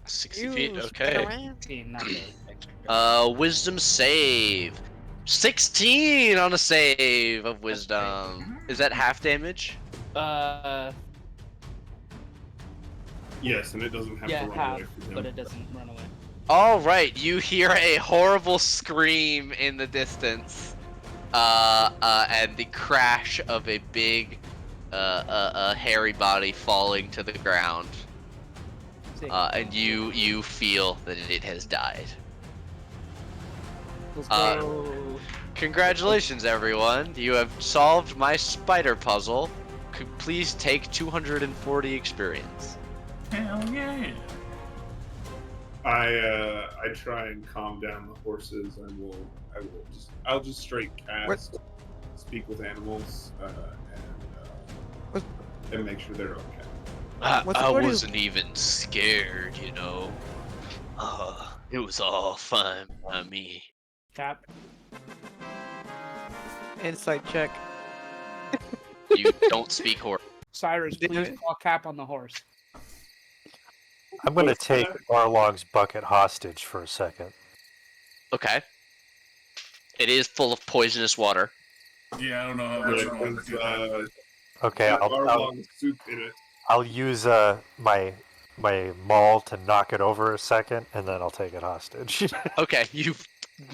A: 60 feet,
B: Ew,
A: okay.
B: Spider-Man.
E: See, not the extra.
A: Wisdom save. 16 on a save of wisdom. Is that half damage?
C: Yes, and it doesn't have
E: Yeah,
C: to run
E: half,
C: away from him.
E: but it doesn't run away.
A: All right, you hear a horrible scream in the distance, and the crash of a big, hairy body falling to the ground,
E: Sick.
A: and you feel that it has died.
E: Let's
A: uh,
E: go.
A: Congratulations, everyone! You have solved my spider puzzle. Could please take 240 experience.
D: Hell yeah!
C: I try and calm down the horses. I'll just straight cast speak with animals and make sure they're okay.
B: What's
A: I
B: the word
A: wasn't even scared, you know. It was all fine by me.
E: Cap.
B: Insight check.
A: You don't speak horse.
E: Cyrus,
B: Damn
E: please
B: it.
E: call Cap on the horse.
F: I'm gonna take Arlong's bucket hostage for a second.
A: Okay. It is full of poisonous water.
D: Yeah, I don't know how much
C: Yeah,
D: you want to do that.
F: Okay, I'll
C: soup in it.
F: I'll use my maul to knock it over a second, and then I'll take it hostage.
A: Okay, you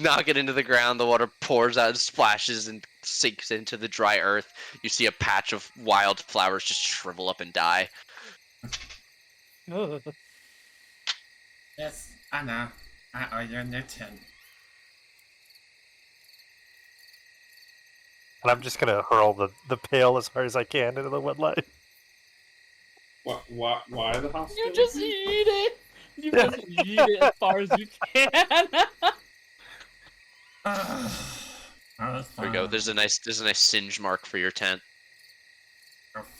A: knock it into the ground, the water pours out and splashes and sinks into the dry earth. You see a patch of wild flowers just shrivel up and die.
D: Yes, Anna, I owe you a tent.
F: And I'm just gonna hurl the pail as hard as I can into the woodline.
C: Why the hospital?
E: You just eat it. You just eat it as far as you can.
A: There we go. There's a nice singe mark for your tent.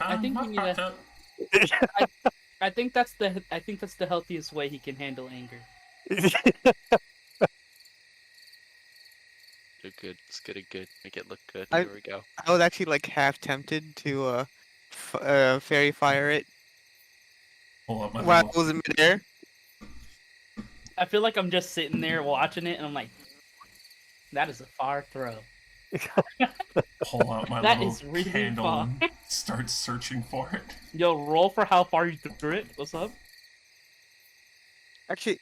E: I think we need a- I think that's the healthiest way he can handle anger.
A: Good. It's good. Make it look good.
B: I-
A: Here we go.
B: I was actually like half tempted to fairy fire it
D: Pull up my
B: while
D: little,
B: it was in midair.
E: I feel like I'm just sitting there watching it, and I'm like, that is a far throw.
D: Pull out my
E: That
D: little
E: is really
D: candle
E: far.
D: and start searching for it.
E: Yo, roll for how far you threw it. What's up?
B: Actually,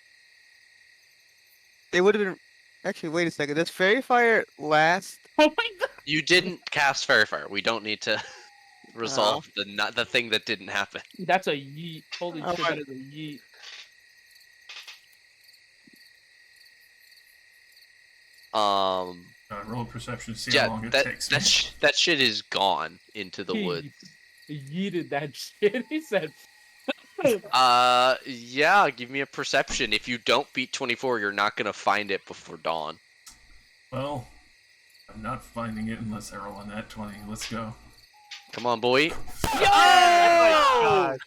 B: it would have been. Actually, wait a second. Does Fairy Fire last?
E: Oh my god!
A: You didn't cast Fairy Fire. We don't need to resolve the thing that didn't happen.
E: That's a yeet. Holy
B: Oh
E: shit,
B: my-
E: that is a yeet.
D: Roll a perception to see
A: Yeah,
D: how long it
A: that
D: takes
A: that
D: me.
A: that shit is gone into the woods.
E: He yeeted that shit. He said,
A: Yeah, give me a perception. If you don't beat 24, you're not gonna find it before dawn.
D: Well, I'm not finding it unless I roll on that 20. Let's go.
A: Come on, boy.
F: God.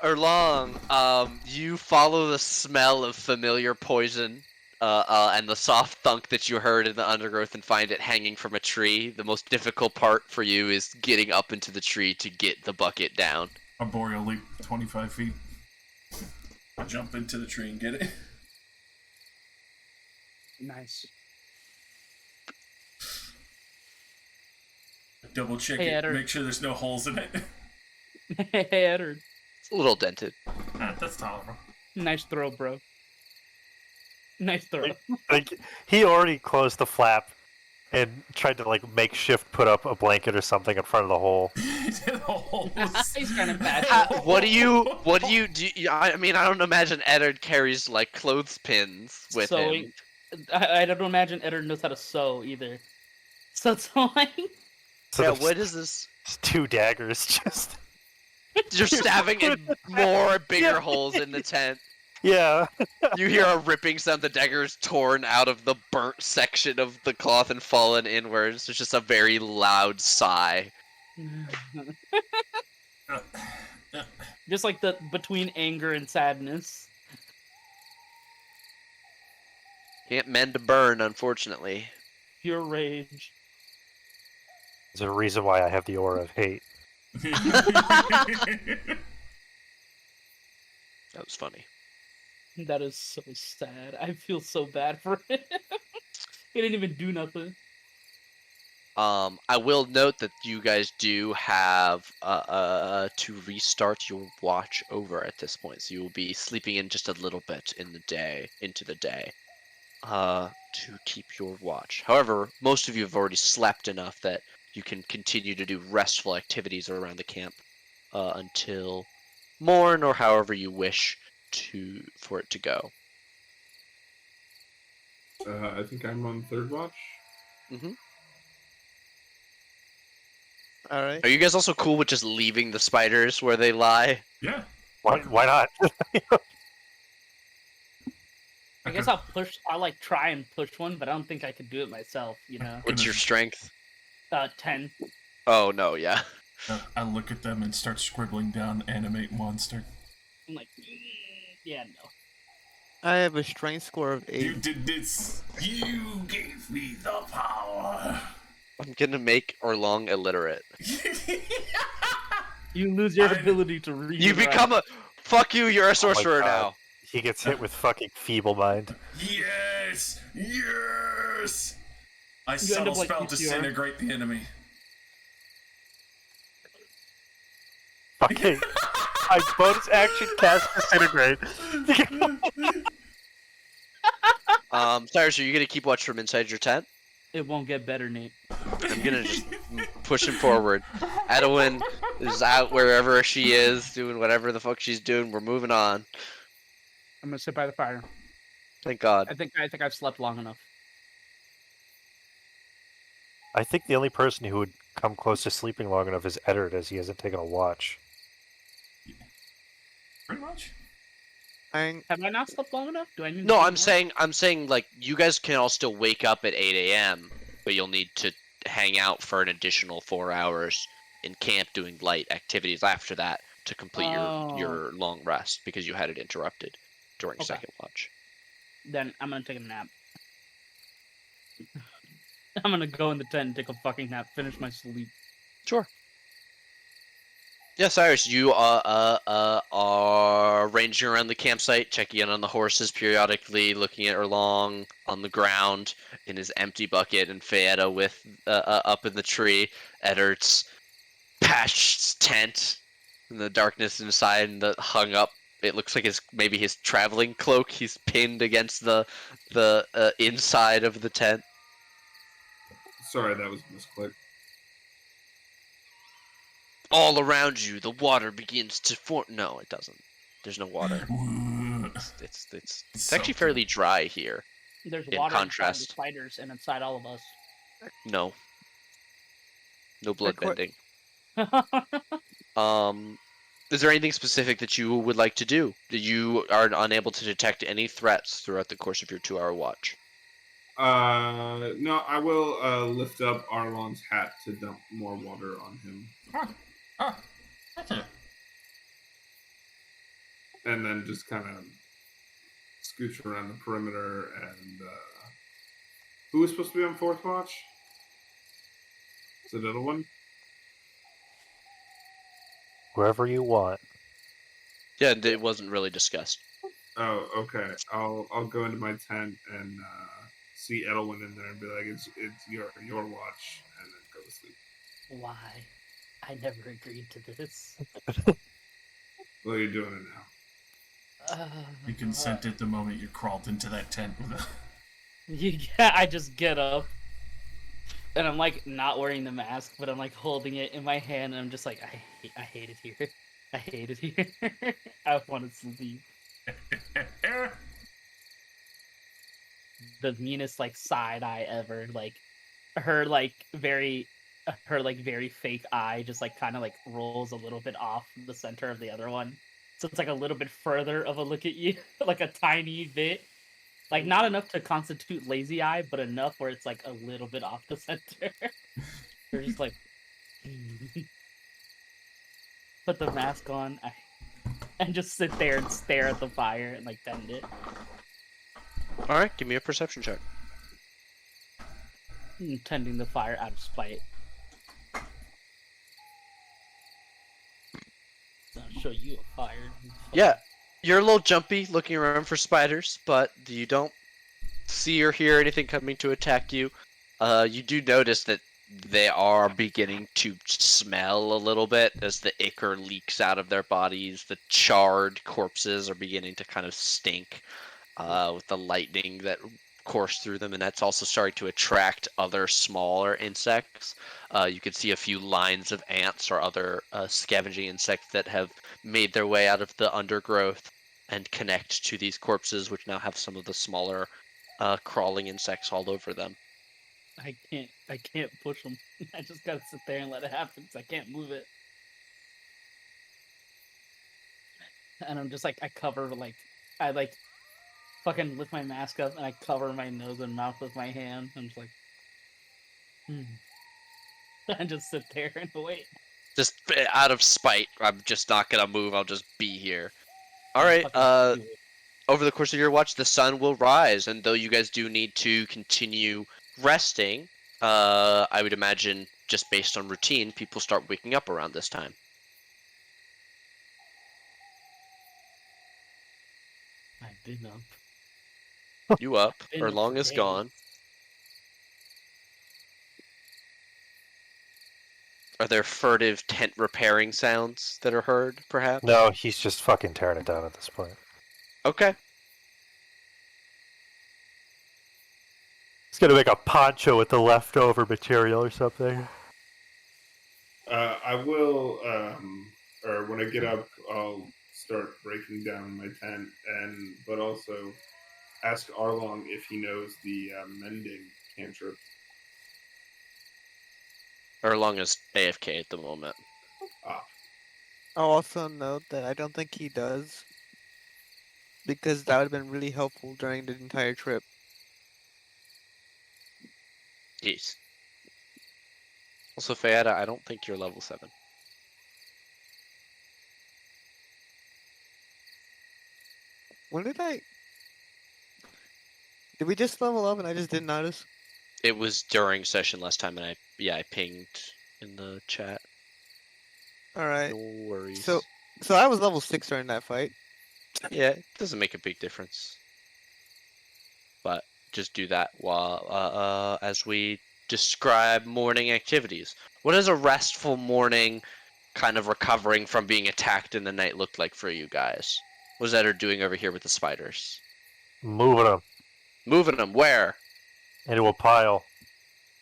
A: Erlong, you follow the smell of familiar poison, and the soft thunk that you heard in the undergrowth and find it hanging from a tree. The most difficult part for you is getting up into the tree to get the bucket down.
D: Arboreal leap 25 feet. I jump into the tree and get it.
E: nice.
D: Double check
E: Hey,
D: it,
E: Edward.
D: make sure there's no holes in it.
E: Hey, Edward.
A: It's a little dented.
D: That's tolerable.
E: Nice throw, bro. Nice throw.
F: Like, he already closed the flap and tried to like makeshift put up a blanket or something in front of the hole.
E: He's kind of bad.
A: What do you do? I mean, I don't imagine Eddard carries like clothespins with
E: Sewing.
A: him.
E: I don't imagine Edward knows how to sew either. So it's like,
F: So
A: Yeah,
F: there's
A: what is this?
F: two daggers just.
A: You're stabbing in more bigger holes in the tent.
F: Yeah.
A: You hear a ripping sound. The dagger is torn out of the burnt section of the cloth and fallen inwards. There's just a very loud sigh.
E: just like the between anger and sadness.
A: Can't mend a burn, unfortunately.
E: Pure rage.
F: There's a reason why I have the aura of hate.
A: That was funny.
E: That is so sad. I feel so bad for him. He didn't even do nothing.
A: I will note that you guys do have to restart your watch over at this point, so you will be sleeping in just a little bit into the day, to keep your watch. However, most of you have already slept enough that you can continue to do restful activities around the camp until morn, or however you wish for it to go.
C: I think I'm on third watch.
B: All right.
A: Are you guys also cool with just leaving the spiders where they lie?
D: Yeah.
F: Why not?
E: I guess I'll like try and push one, but I don't think I could do it myself, you know?
A: What's your strength?
E: 10.
A: Oh no, yeah.
D: I look at them and start scribbling down animate monster.
E: I'm like, yeah, no.
B: I have a strength score of 8.
D: You did this. You gave me the power.
A: I'm gonna make Orlong illiterate.
E: You lose your ability to read.
A: You
E: and write.
A: become a fuck you. You're a sorcerer
F: God.
A: now.
F: He gets hit with fucking feeble mind.
D: Yes! Yes! I
E: You end
D: subtle
E: up like
D: spell
E: PTR.
D: disintegrate the enemy.
F: Fucking. I bonus action cast disintegrate.
A: Cyrus, are you gonna keep watch from inside your tent?
E: It won't get better, Nate.
A: I'm gonna just push him forward. Adwin is out wherever she is, doing whatever the fuck she's doing. We're moving on.
E: I'm gonna sit by the fire.
A: Thank God.
E: I think I've slept long enough.
F: I think the only person who would come close to sleeping long enough is Eddard, as he hasn't taken a watch.
D: Pretty much.
E: Have I not slept long enough? Do I need?
A: No,
E: to
A: I'm
E: sleep
A: saying like you guys can all still wake up at 8 a.m., but you'll need to hang out for an additional 4 hours in camp doing light activities after that to complete your long rest because you had it interrupted during
E: Okay.
A: second watch.
E: more? Then I'm gonna take a nap. I'm gonna go in the tent and take a fucking nap. Finish my sleep.
A: Sure. Yeah, Cyrus, you are ranging around the campsite, checking in on the horses periodically, looking at Erlong on the ground in his empty bucket, and Fayetta with up in the tree. Eddart's patched tent in the darkness inside and the hung up. It looks like maybe his traveling cloak. He's pinned against the inside of the tent.
C: Sorry, that was a misclick.
A: All around you, the water begins to form. No, it doesn't. There's no water. It's actually fairly dry here.
E: There's
A: In
E: water inside the
A: contrast.
E: spiders and inside all of us.
A: No. No blood
B: Good que-
A: bending. Is there anything specific that you would like to do? That you are unable to detect any threats throughout the course of your 2-hour watch?
C: No, I will lift up Arlon's hat to dump more water on him.
D: Thank you.
C: And then just kind of scooch around the perimeter and who was supposed to be on fourth watch? Is it another one?
F: Wherever you want.
A: Yeah, it wasn't really discussed.
C: Oh, okay. I'll go into my tent and see Edelwin in there and be like, it's your watch, and then go to sleep.
E: Why? I never agreed to this.
C: Well, you're doing it now.
D: You consented the moment you crawled into that tent with a...
E: Yeah, I just get up. And I'm like not wearing the mask, but I'm like holding it in my hand and I'm just like, I hate it here. I hate it here. I want to sleep. The meanest like side eye ever. Like her very fake eye just like kind of like rolls a little bit off the center of the other one. So it's like a little bit further of a look at you, like a tiny bit. Like not enough to constitute lazy eye, but enough where it's like a little bit off the center. They're just like put the mask on and just sit there and stare at the fire and like tend it.
A: Alright, give me a perception check.
E: Tending the fire out of spite. I'll show you a fire.
A: Yeah, you're a little jumpy looking around for spiders, but you don't see or hear anything coming to attack you. You do notice that they are beginning to smell a little bit as the ichor leaks out of their bodies. The charred corpses are beginning to kind of stink with the lightning that coursed through them, and that's also starting to attract other smaller insects. You can see a few lines of ants or other scavenging insects that have made their way out of the undergrowth and connect to these corpses, which now have some of the smaller crawling insects all over them.
E: I can't push them. I just gotta sit there and let it happen because I can't move it. And I'm just like, I fucking lift my mask up and I cover my nose and mouth with my hand. I'm just like, I just sit there and wait.
A: Just out of spite, I'm just not gonna move. I'll just be here. All right.
E: Fucking do it.
A: Over the course of your watch, the sun will rise, and though you guys do need to continue resting, I would imagine just based on routine, people start waking up around this time.
E: I've been up.
A: You up?
E: Been up
A: Erlong
E: for
A: is
E: days.
A: gone. Are there furtive tent repairing sounds that are heard, perhaps?
F: No, he's just fucking tearing it down at this point.
A: Okay.
F: He's gonna make a poncho with the leftover material or something.
C: I will, or when I get up, I'll start breaking down my tent, but also ask Arlong if he knows the mending cantrip.
A: Erlong is AFK at the moment.
B: I'll also note that I don't think he does, because that would have been really helpful during the entire trip.
A: Yes. Also, Fayetta, I don't think you're level 7.
B: When did I? Did we just level up and I just didn't notice?
A: It was during session last time, and I pinged in the chat.
B: All right.
A: No worries.
B: So I was level 6 during that fight.
A: Yeah, it doesn't make a big difference. But just do that while as we describe morning activities. What does a restful morning, kind of recovering from being attacked in the night, look like for you guys? What is that are doing over here with the spiders?
F: Moving them
A: Moving them where?
F: into a pile,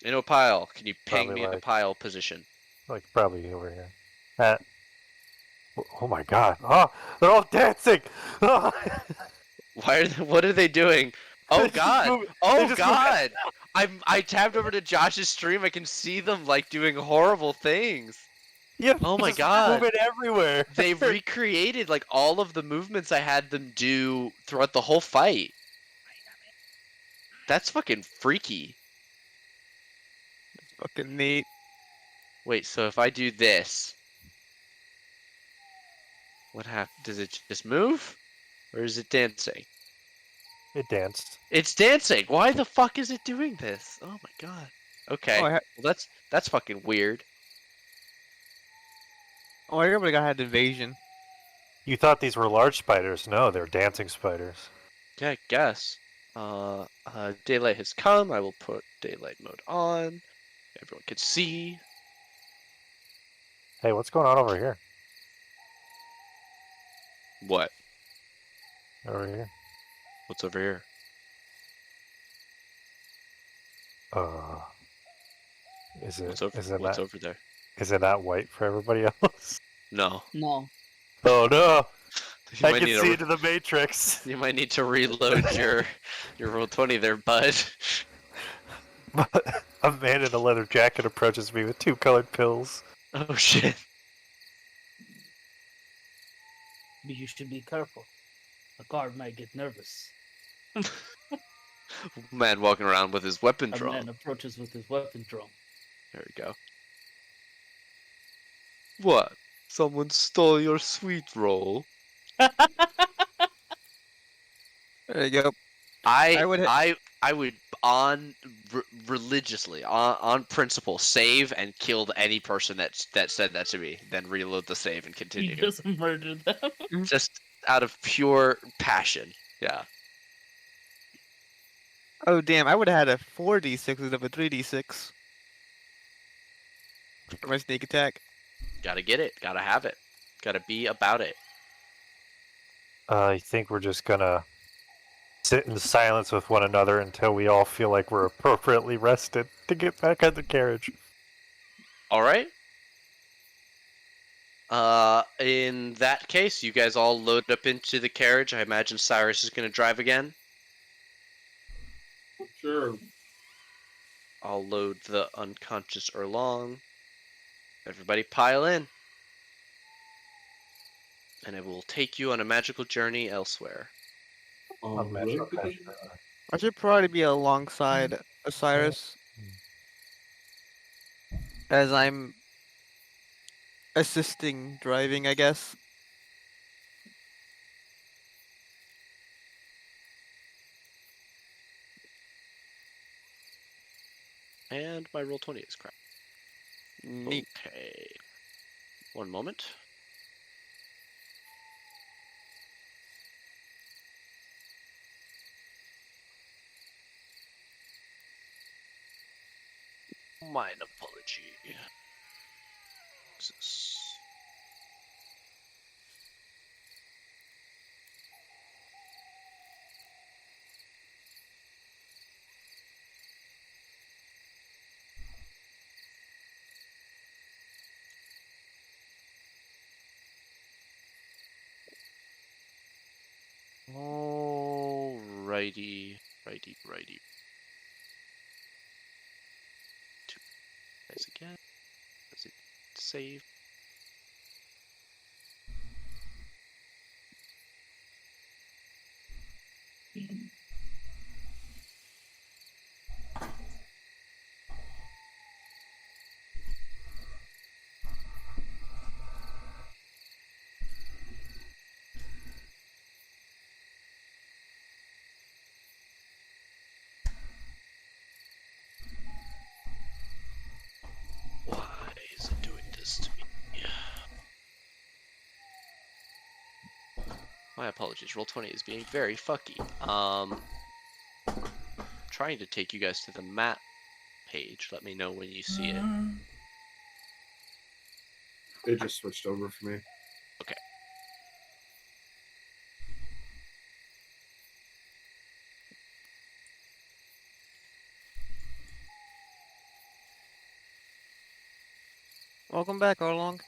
A: Into a pile. Can you ping
F: Probably
A: me the
F: like-
A: pile position?
F: like probably over here. Oh my god! Oh, they're all dancing! Oh.
A: Why are they, what are they doing? Oh
F: They're just
A: god!
F: moving-
A: Oh
F: they're just moving.
A: god! I tabbed over to Josh's stream. I can see them like doing horrible things.
F: Yeah,
A: Oh my
F: just
A: god.
F: moving everywhere.
A: They recreated like all of the movements I had them do throughout the whole fight. That's fucking freaky.
B: Fucking neat.
A: Wait, so if I do this, what happens? Does it just move, or is it dancing?
F: It danced.
A: It's dancing. Why the fuck is it doing this? Oh my god. Okay.
B: Oh,
A: Well, that's fucking weird.
B: I remember I had invasion.
F: You thought these were large spiders? No, they're dancing spiders.
A: Yeah, I guess. Daylight has come. I will put daylight mode on. Everyone can see.
F: Hey, what's going on over here?
A: What?
F: Over here.
A: What's over here?
F: Is it?
A: What's over?
F: Is it
A: What's
F: not?
A: over there?
F: Is it not white for everybody else?
A: No.
E: No.
F: Oh no!
A: You
F: I
A: might
F: can
A: need
F: see
A: to
F: into the matrix.
A: you might need to reload your roll 20 there, bud.
F: A man in a leather jacket approaches me with 2 colored pills.
A: Oh shit.
E: But you should be careful. A guard might get nervous.
A: Man walking around with his weapon
E: A
A: drawn.
E: man approaches with his weapon drawn.
A: There we go. What? Someone stole your sweet roll?
B: There you go.
A: I
B: would
A: would religiously on principle save and killed any person that said that to me, then reload the save and
E: You
A: continue.
E: just murdered them.
A: Just out of pure passion. Yeah.
B: Oh damn! I would have had a 4d6 instead of a 3d6 for my sneak attack.
A: Gotta get it. Gotta have it. Gotta be about it.
F: I think we're just gonna sit in silence with one another until we all feel like we're appropriately rested to get back on the carriage.
A: All right. In that case, you guys all load up into the carriage. I imagine Cyrus is gonna drive again.
C: Sure.
A: I'll load the unconscious Erlong. Everybody pile in. And it will take you on a magical journey elsewhere.
B: I should probably be alongside Osiris, as I'm assisting driving, I guess.
A: And my roll 20 is crap.
B: Neat.
A: Okay. One moment. Mine apology. Jesus. Alrighty, righty. Two guys again. Does it save? Why is it doing this to me? My apologies. Roll20 is being very fucky. Trying to take you guys to the map page. Let me know when you see it.
C: It just switched over for me.
A: Okay.
B: Welcome back, Arlong.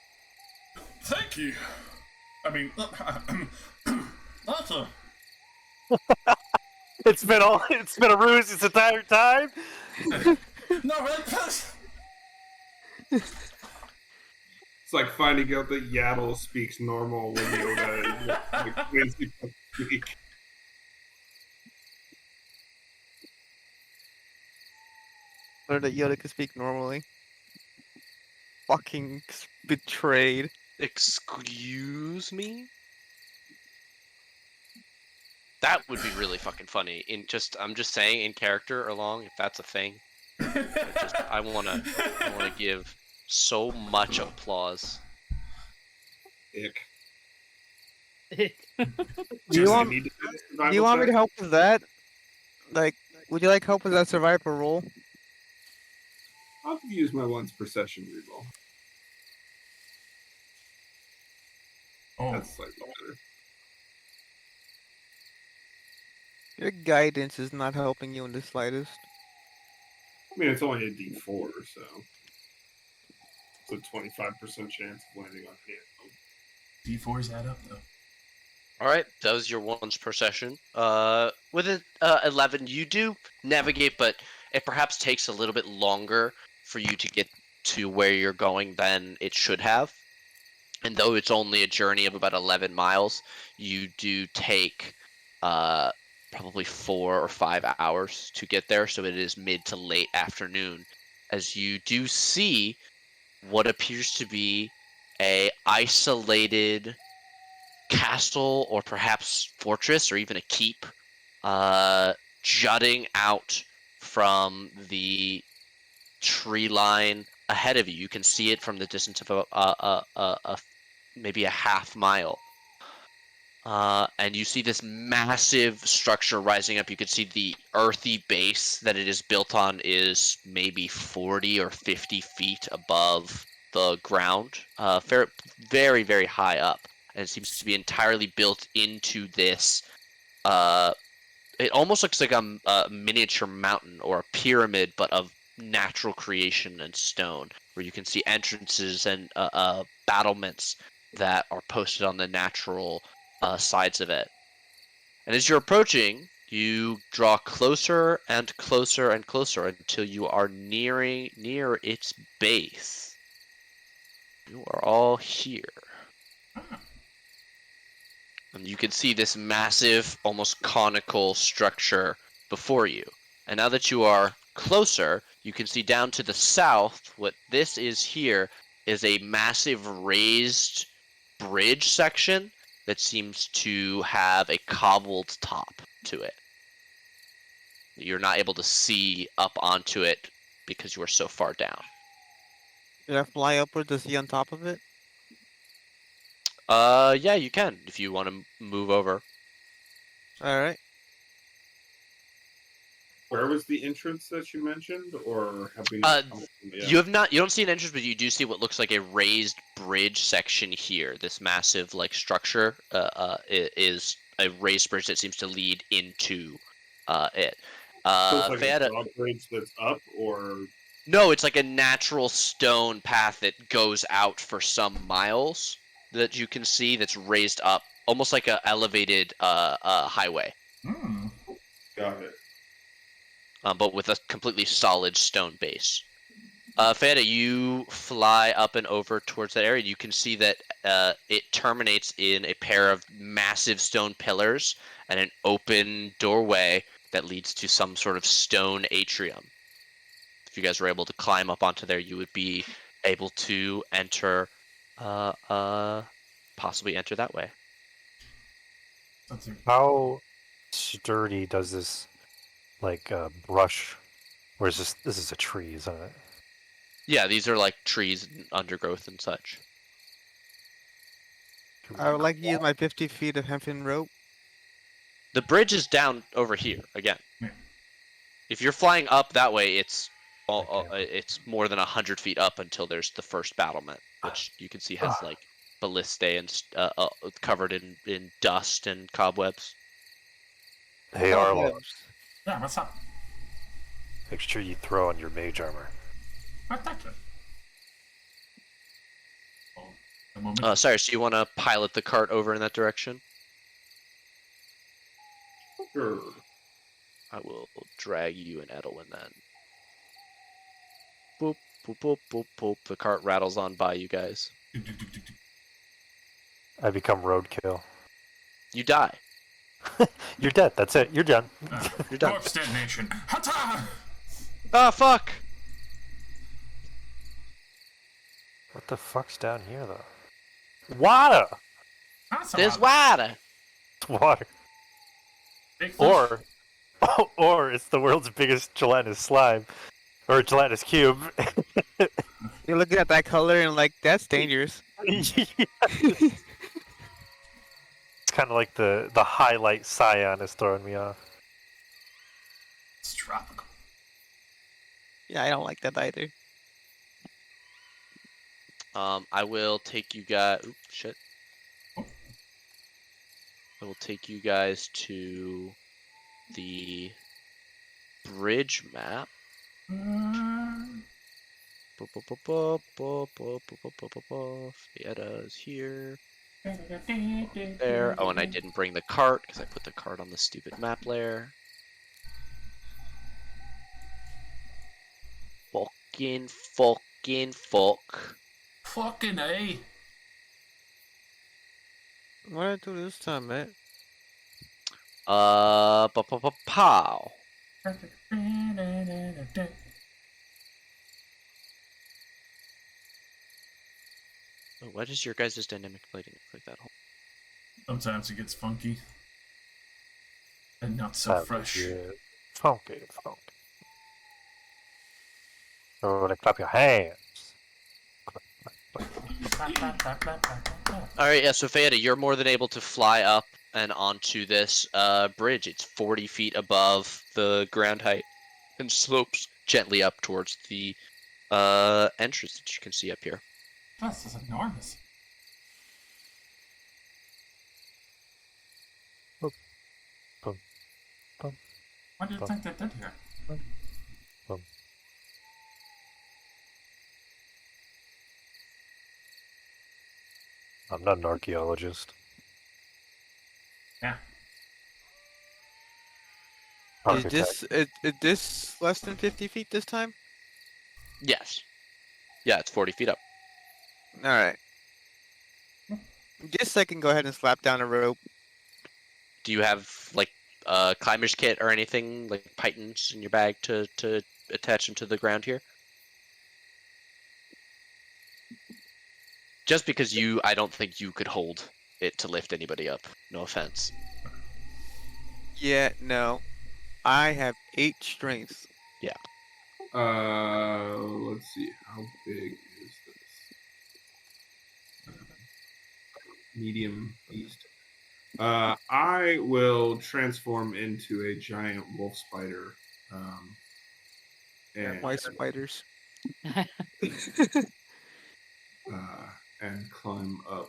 D: Thank you. I mean, that's a.
F: It's been a ruse this entire time.
D: No, really, please.
C: It's like finding out that Yaddle speaks normal when Yoda is like crazy to speak.
B: Learned that Yoda could speak normally. Fucking betrayed.
A: Excuse me? That would be really fucking funny. I'm just saying, in character along, if that's a thing. I wanna give so much applause.
C: Ick.
B: Do
C: Do
B: you want
C: need to do a
B: Do
C: survival
B: you want me to
C: check?
B: help with that? Like, would you like help with that survivor roll?
C: I'll use my once per session reroll.
D: Oh,
C: That's slightly better.
B: Your guidance is not helping you in the slightest.
C: I mean, it's only a D4, so it's a 25% chance of landing on hand.
D: D4s add up though.
A: All right, that was your once per session. With an 11, you do navigate, but it perhaps takes a little bit longer for you to get to where you're going than it should have. And though it's only a journey of about 11 miles, you do take probably 4 or 5 hours to get there. So it is mid to late afternoon, as you do see what appears to be a isolated castle, or perhaps fortress, or even a keep, jutting out from the tree line ahead of you. You can see it from the distance of maybe a half mile. And you see this massive structure rising up. You can see the earthy base that it is built on is maybe 40 or 50 feet above the ground. Very, very high up. And it seems to be entirely built into this. It almost looks like a miniature mountain or a pyramid, but of natural creation and stone, where you can see entrances and battlements that are posted on the natural sides of it. And as you're approaching, you draw closer and closer and closer until you are near its base. You are all here. And you can see this massive, almost conical structure before you. And now that you are closer, you can see down to the south, what this is here is a massive raised bridge section that seems to have a cobbled top to it. You're not able to see up onto it because you are so far down.
B: Did I fly upward to see on top of it?
A: Yeah, you can if you want to move over.
B: Alright.
C: Where was the entrance that you mentioned, or have we?
A: You don't see an entrance, but you do see what looks like a raised bridge section here. This massive structure is a raised bridge that seems to lead into it.
C: So it's like
A: Feyada,
C: a drawbridge that's up, or
A: no, it's like a natural stone path that goes out for some miles that you can see that's raised up, almost like an elevated highway.
C: got it.
A: But with a completely solid stone base. Feyada, you fly up and over towards that area. You can see that it terminates in a pair of massive stone pillars and an open doorway that leads to some sort of stone atrium. If you guys were able to climb up onto there, you would be able to enter, possibly enter that way.
F: How sturdy does this brush? Or is this is a tree, isn't it?
A: Yeah, these are like trees and undergrowth and such.
B: I would like to use my 50 feet of hempen rope.
A: The bridge is down over here again.
D: Yeah.
A: If you're flying up that way, it's
F: Okay.
A: it's more than 100 feet up until there's the first battlement, which you can see has like ballistae and covered in dust and cobwebs.
F: Hey,
B: Oh,
F: Arlo,
B: webs.
D: Yeah, what's up?
F: make sure you throw on your mage armor.
D: Oh, thank you. Oh, a moment.
A: Sorry, so you want to pilot the cart over in that direction?
C: Sure.
A: I will drag you and Edelwyn then. Boop, boop, boop, boop, boop. The cart rattles on by you guys.
F: I become roadkill.
A: You die.
F: You're dead. That's it. You're done.
A: You're done.
D: Corpse detonation. Hata!
A: Ah, fuck!
F: What the fuck's down here, though? Water!
D: That's a
A: There's
D: lot.
A: water!
F: It's water.
D: Big fish.
F: Or it's the world's biggest gelatinous slime. Or gelatinous cube.
B: You're looking at that color and like, that's dangerous.
F: It's kind of like the highlight cyan is throwing me off.
D: It's tropical.
B: Yeah, I don't like that either.
A: I will take you guys. Oops, shit. I will take you guys to the bridge map. Fietta is here. There. Oh, and I didn't bring the cart because I put the cart on the stupid map layer. Fucking fuck.
D: Fucking A.
B: What did I do this time, man?
A: Pow. Oh, what is your guys' dynamic lighting like that?
D: Sometimes it gets funky. And not so fresh.
F: Yeah. Funky. Everybody clap your hands.
A: Alright, yeah, so Fietta, you're more than able to fly up and onto this bridge. It's 40 feet above the ground height and slopes gently up towards the entrance that you can see up here.
D: This is enormous. What do you think they did here?
F: I'm not an archaeologist.
D: Yeah.
B: Is this less than 50 feet this time?
A: Yes. Yeah, it's 40 feet up.
B: Alright. Guess I can go ahead and slap down a rope.
A: Do you have, like, a climber's kit or anything, like pythons in your bag to attach them to the ground here? Just because I don't think you could hold it to lift anybody up. No offense.
B: Yeah, no. I have 8 strength.
C: Let's see. How big is this? Medium beast. I will transform into a giant wolf spider. And
B: Why spiders?
C: and climb up.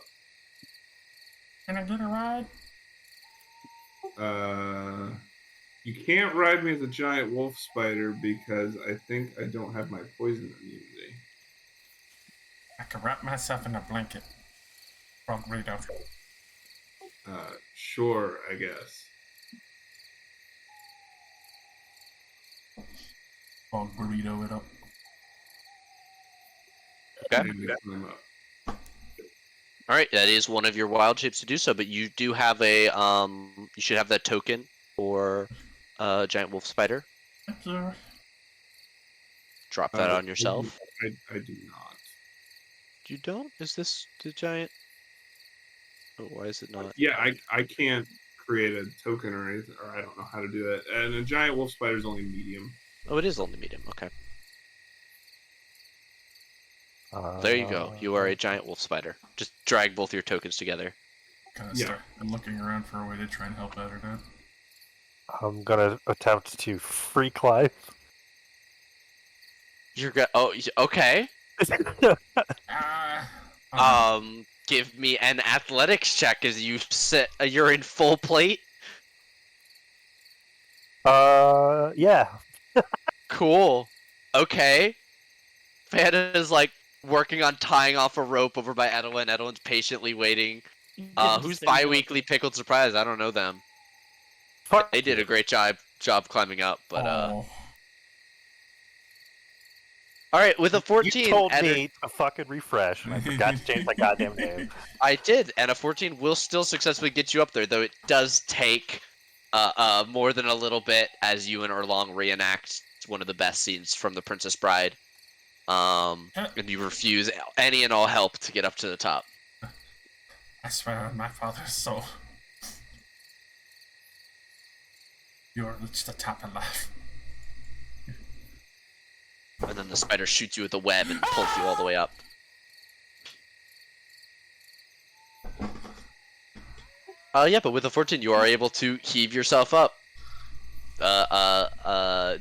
D: Can I get a ride?
C: You can't ride me as a giant wolf spider because I think I don't have my poison immunity.
D: I can wrap myself in a blanket. Frog burrito.
C: Sure, I guess.
D: Frog burrito it up.
A: Okay.
C: And I climb up.
A: Alright, that is one of your wild shapes to do so, but you do have a, you should have that token for giant wolf spider.
D: Sure.
A: Drop that on yourself.
C: I do not.
A: You don't? Is this the giant? Oh, why is it not?
C: Yeah, I can't create a token or anything, or I don't know how to do it. And a giant wolf spider is only medium.
A: Oh, it is only medium. Okay. There you go. You are a giant wolf spider. Just drag both your tokens together.
D: kind of
C: Yeah.
D: start and looking around for a way to try and help out or not.
F: I'm gonna attempt to free climb.
A: You're good. Oh, okay. Give me an athletics check as you sit. You're in full plate.
F: Yeah.
A: Cool. Okay. Fanta's like working on tying off a rope over by Edwin. Edwin's patiently waiting. Who's bi-weekly pickled surprise? I don't know them.
F: Fuck
A: They did a great job climbing up, but
D: Oh,
A: all right, with a 14,
F: You told
A: Eder-
F: me to fucking refresh, and I forgot to change my goddamn name.
A: I did, and a 14 will still successfully get you up there, though it does take more than a little bit as you and Erlong reenact one of the best scenes from The Princess Bride. And you refuse any and all help to get up to the top.
D: I swear on my father's soul. You are reached the top alive.
A: And then the spider shoots you with a web and pulls you all the way up. Yeah, but with a 14, you are able to heave yourself up.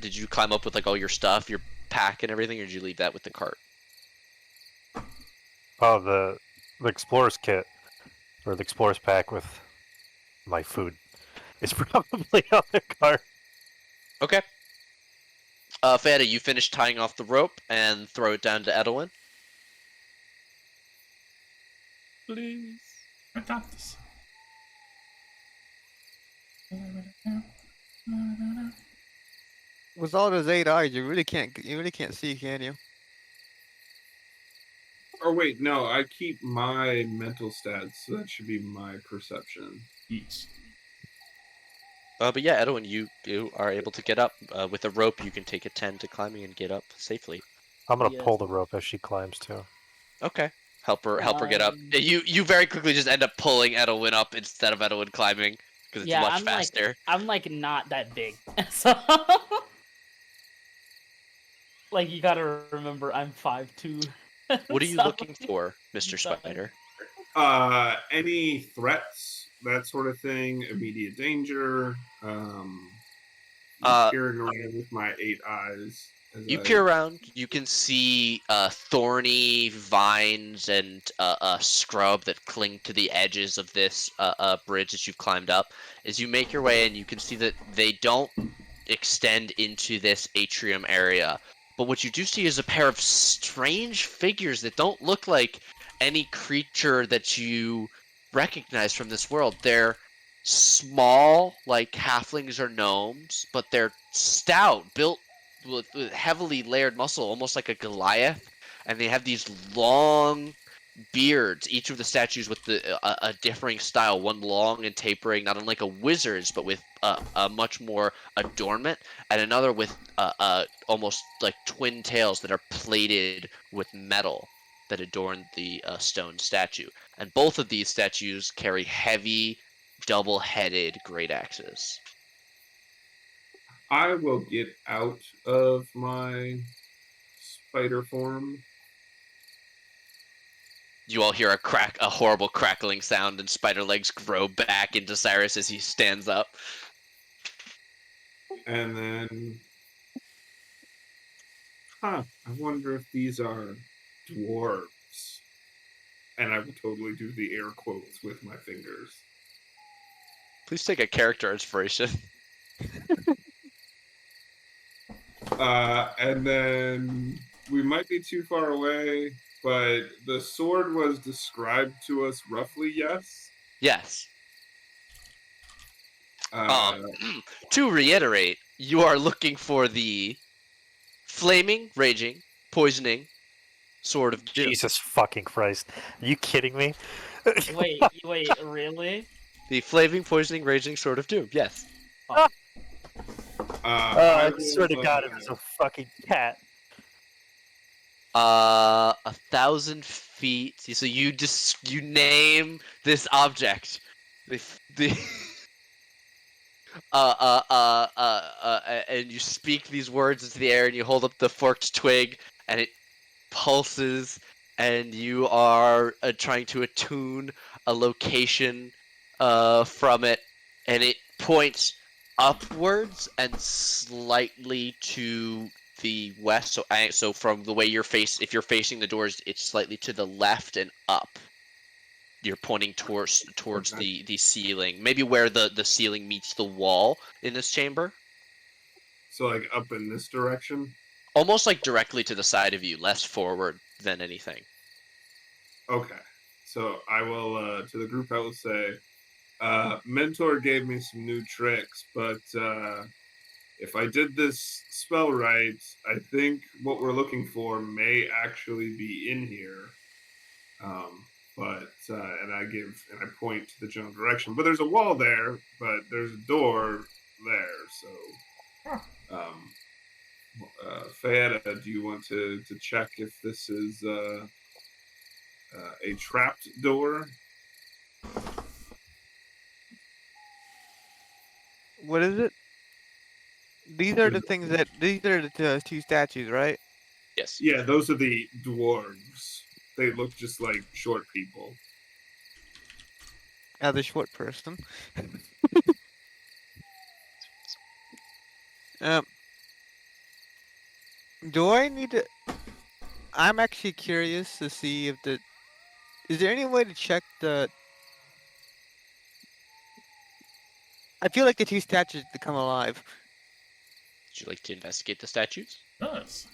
A: Did you climb up with like all your stuff, your pack and everything, or did you leave that with the cart?
F: Oh, the explorer's kit, or the explorer's pack with my food, is probably on the cart.
A: Okay. Fanta, you finish tying off the rope and throw it down to Edwin.
E: Please.
D: I got this.
B: With all those 8 eyes, you really can't see, can you?
C: Or wait, no, I keep my mental stats, so that should be my perception.
D: Each.
A: But yeah, Edwin, you are able to get up. With a rope, you can take a 10 to climbing and get up safely.
F: I'm gonna
E: Yes.
F: pull the rope as she climbs too.
A: Okay. Help her get up. You very quickly just end up pulling Edwin up instead of Edwin climbing because it's
E: Yeah,
A: much
E: I'm
A: faster.
E: I'm like not that big, so like you gotta remember I'm 5'2".
A: What are you
E: so-
A: looking for, Mr.
E: Sorry.
A: Spider?
C: Any threats, that sort of thing, immediate danger. Peering around with my 8 eyes.
A: You peer around. You can see thorny vines and scrub that cling to the edges of this bridge that you've climbed up. As you make your way in, you can see that they don't extend into this atrium area. But what you do see is a pair of strange figures that don't look like any creature that you recognize from this world. They're small, like halflings or gnomes, but they're stout, built with heavily layered muscle, almost like a Goliath. And they have these long beards, each of the statues with a differing style, one long and tapering, not unlike a wizard's, but with a much more adornment, and another with almost like twin tails that are plated with metal that adorn the stone statue. And both of these statues carry heavy, double-headed great axes.
C: I will get out of my spider form.
A: You all hear a horrible crackling sound, and spider legs grow back into Cyrus as he stands up.
C: And then, I wonder if these are dwarves. And I will totally do the air quotes with my fingers.
A: Please take a character inspiration.
C: And then we might be too far away, but the sword was described to us roughly, yes?
A: Yes.
C: Uh,
A: To reiterate, you are looking for the flaming, raging, poisoning sword of doom.
F: Jesus fucking Christ! Are you kidding me?
E: Wait, really?
A: The flaming, poisoning, raging sword of doom. Yes.
F: I swear to God, it was a fucking cat.
A: 1,000 feet. So you name this object. And you speak these words into the air, and you hold up the forked twig, and it pulses, and you are trying to attune a location from it, and it points upwards and slightly to the west. So from the way if you're facing the doors, it's slightly to the left and up. You're pointing towards
C: Okay.
A: the ceiling, maybe where the ceiling meets the wall in this chamber.
C: So like up in this direction.
A: Almost like directly to the side of you, less forward than anything.
C: Okay. So I will to the group. I will say, mentor gave me some new tricks, but if I did this spell right, I think what we're looking for may actually be in here. But and I point to the general direction. But there's a wall there, but there's a door there. So, Fayetta, do you want to check if this is a trapped door?
B: What is it? These are the things that these are the two statues, right?
A: Yes.
C: Yeah, those are the dwarves. They look just like short people.
B: The short person. um, do I need to? I'm actually curious to see if the. Is there any way to check the? I feel like the two statues to come alive.
A: Would you like to investigate the statues?
D: Yes.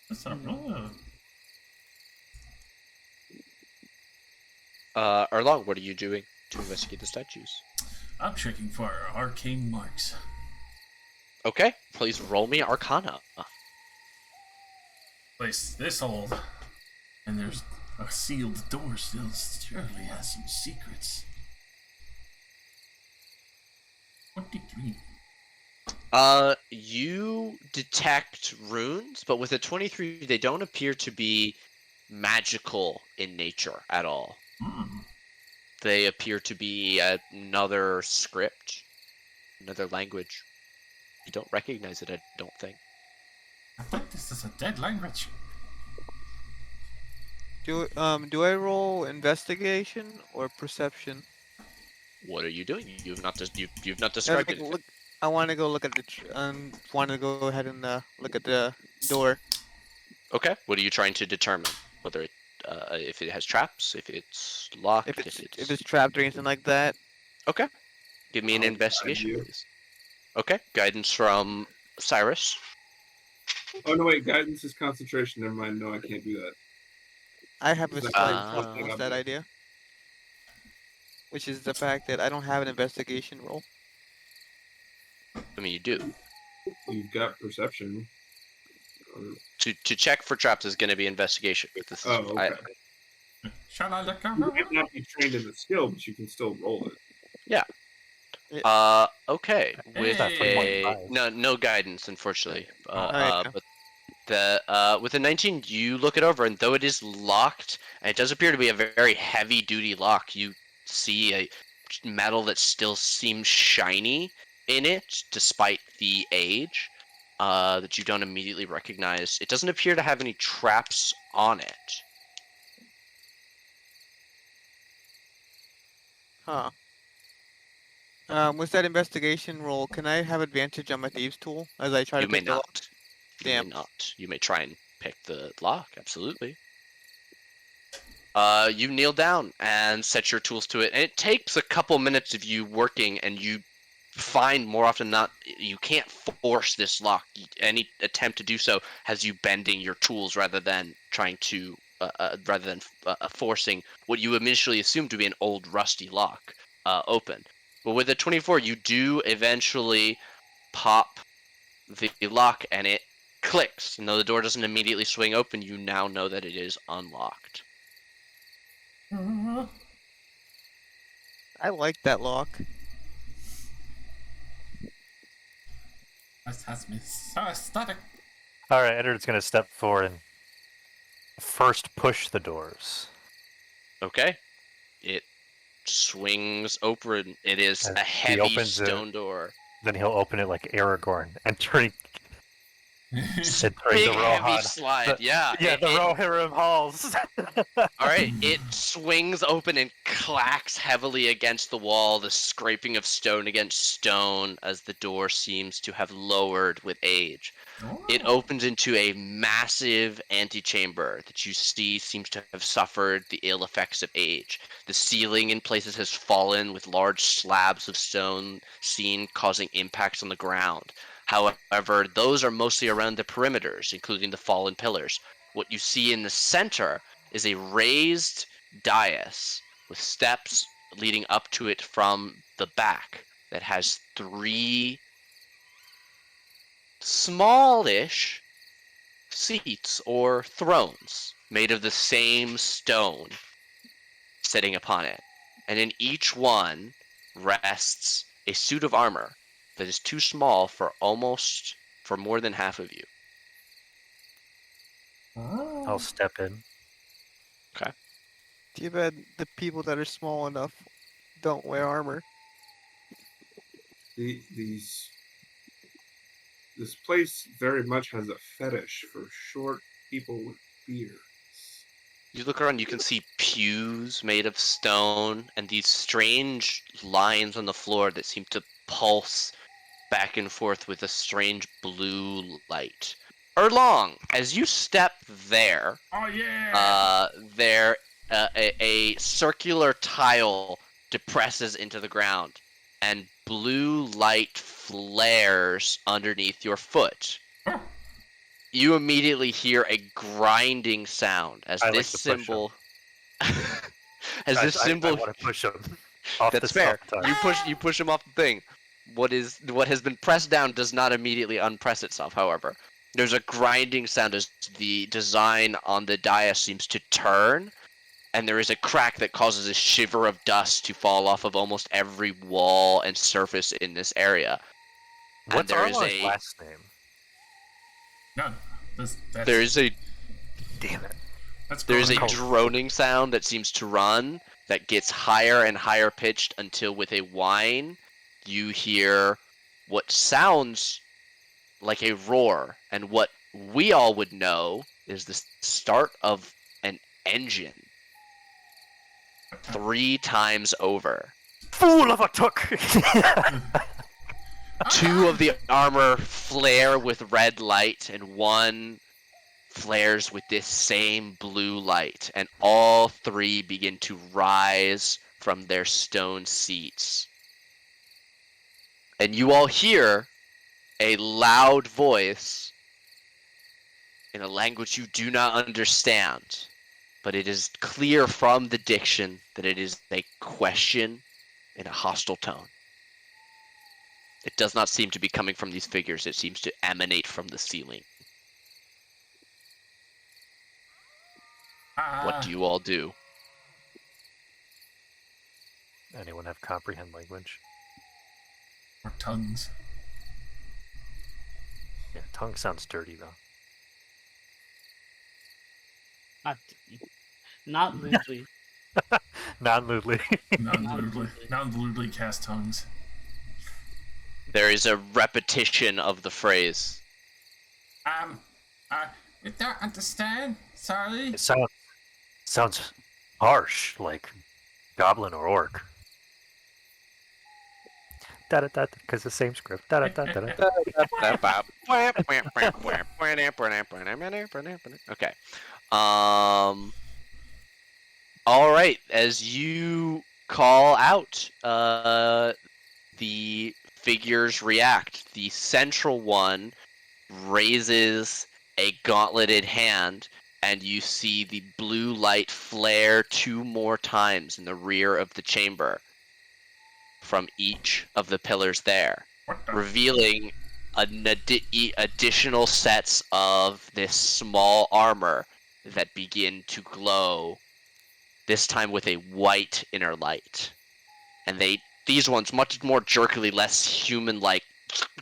D: That's not wrong.
A: Erlong, what are you doing to investigate the statues?
D: I'm checking for arcane marks.
A: Okay, please roll me Arcana.
D: Place this old, and there's a sealed door still. Surely has some secrets. 23.
A: You detect runes, but with a 23, they don't appear to be magical in nature at all.
D: Hmm.
A: They appear to be another script, another language. You don't recognize it, I don't think.
D: I think this is a dead language.
B: Do I roll investigation or perception?
A: What are you doing? You've not you've not
B: I
A: described
B: think
A: it.
B: look. I want to go look at the. Want to go ahead and look at the door.
A: Okay. What are you trying to determine? Whether it, if it has traps, if it's locked,
B: If it's trapped or anything like that.
A: Okay. Give me an
C: I'll guide
A: investigation,
C: you.
A: please. Okay. Guidance from Cyrus.
C: Oh no, wait! Guidance is concentration. Never mind. No, I can't do that.
B: I have a
C: Is that
B: slight
A: Ah.
B: problem
C: something
B: with
C: up
B: that
C: there?
B: idea, which is the fact that I don't have an investigation roll.
A: I mean, you do.
C: You've got perception.
A: To check for traps is going to be investigation. This is,
C: Oh, okay.
D: Shall I look
C: You
D: over?
C: might not be trained in the skill, but you can still roll it.
A: Okay. With
D: Hey.
A: a no guidance, unfortunately.
B: Alright,
A: But the with a 19, you look it over, and though it is locked, and it does appear to be a very heavy duty lock, you see a metal that still seems shiny in it, despite the age. That you don't immediately recognize. It doesn't appear to have any traps on it.
B: huh. With that investigation roll, can I have advantage on my thieves tool as I try
A: You
B: to
A: may
B: pick the lock?
A: not. You may
B: Damn.
A: not. You may try and pick the lock. Absolutely. You kneel down and set your tools to it, and it takes a couple minutes of you working, and you find more often than not you can't force this lock. Any attempt to do so has you bending your tools rather than trying to forcing what you initially assumed to be an old rusty lock open. But with a 24, you do eventually pop the lock, and it clicks. And though the door doesn't immediately swing open, you now know that it is unlocked.
B: I like that lock.
D: This has me so ecstatic.
F: All right, Edward's gonna step forward and first push the doors.
A: Okay. It swings open. It is
F: And
A: a
F: he
A: heavy
F: opens it.
A: stone door.
F: Then he'll open it like Aragorn, entering Centering
A: Big
F: the
A: heavy
F: Rohan.
A: slide. Yeah.
F: The Rohirrim halls.
A: All right, it swings open and clacks heavily against the wall, the scraping of stone against stone as the door seems to have lowered with age. It opens into a massive antechamber that you see seems to have suffered the ill effects of age. The ceiling in places has fallen with large slabs of stone seen causing impacts on the ground. However, those are mostly around the perimeters, including the fallen pillars. What you see in the center is a raised dais with steps leading up to it from the back that has 3 smallish seats or thrones made of the same stone sitting upon it. And in each one rests a suit of armor that is too small for more than half of you.
F: I'll step in.
B: Too bad the people that are small enough don't wear armor.
C: This place very much has a fetish for short people with beards.
A: You look around, you can see pews made of stone and these strange lines on the floor that seem to pulse back and forth with a strange blue light. Erlong, as you step there,
D: Oh yeah!
A: a circular tile depresses into the ground, and blue light flares underneath your foot.
D: Oh.
A: You immediately hear a grinding sound as
F: I
A: this
F: like to push
A: symbol.
F: I want to push him off
A: That's
F: the
A: fair.
F: stop time.
A: You push him off the thing. What has been pressed down does not immediately unpress itself, however. There's a grinding sound as the design on the dais seems to turn, and there is a crack that causes a shiver of dust to fall off of almost every wall and surface in this area.
F: What's
A: there is
F: Arlong's last name?
D: No,
A: There is a
F: Damn it.
A: There is a
F: Cold.
A: droning sound that seems to run that gets higher and higher pitched until with a whine you hear what sounds like a roar, and what we all would know is the start of an engine 3 times over.
F: Fool of a took!
A: 2 of the armor flare with red light, and 1 flares with this same blue light, and all 3 begin to rise from their stone seats. And you all hear a loud voice in a language you do not understand, but it is clear from the diction that it is a question in a hostile tone. It does not seem to be coming from these figures, it seems to emanate from the ceiling. What do you all do?
F: Anyone have comprehend language?
D: Or tongues.
F: Yeah, tongue sounds dirty though.
E: Not lewdly.
F: Non-lewdly.
D: Non-lewdly cast tongues.
A: There is a repetition of the phrase.
D: We don't understand. Sorry.
F: It sounds harsh, like goblin or orc. Da-da-da, because the same script. Da-da-da-da-da.
A: Okay. All right. As you call out, the figures react. The central one raises a gauntleted hand, and you see the blue light flare 2 more times in the rear of the chamber from each of the pillars there, revealing additional sets of this small armor that begin to glow, this time with a white inner light. And these ones, much more jerkily, less human-like,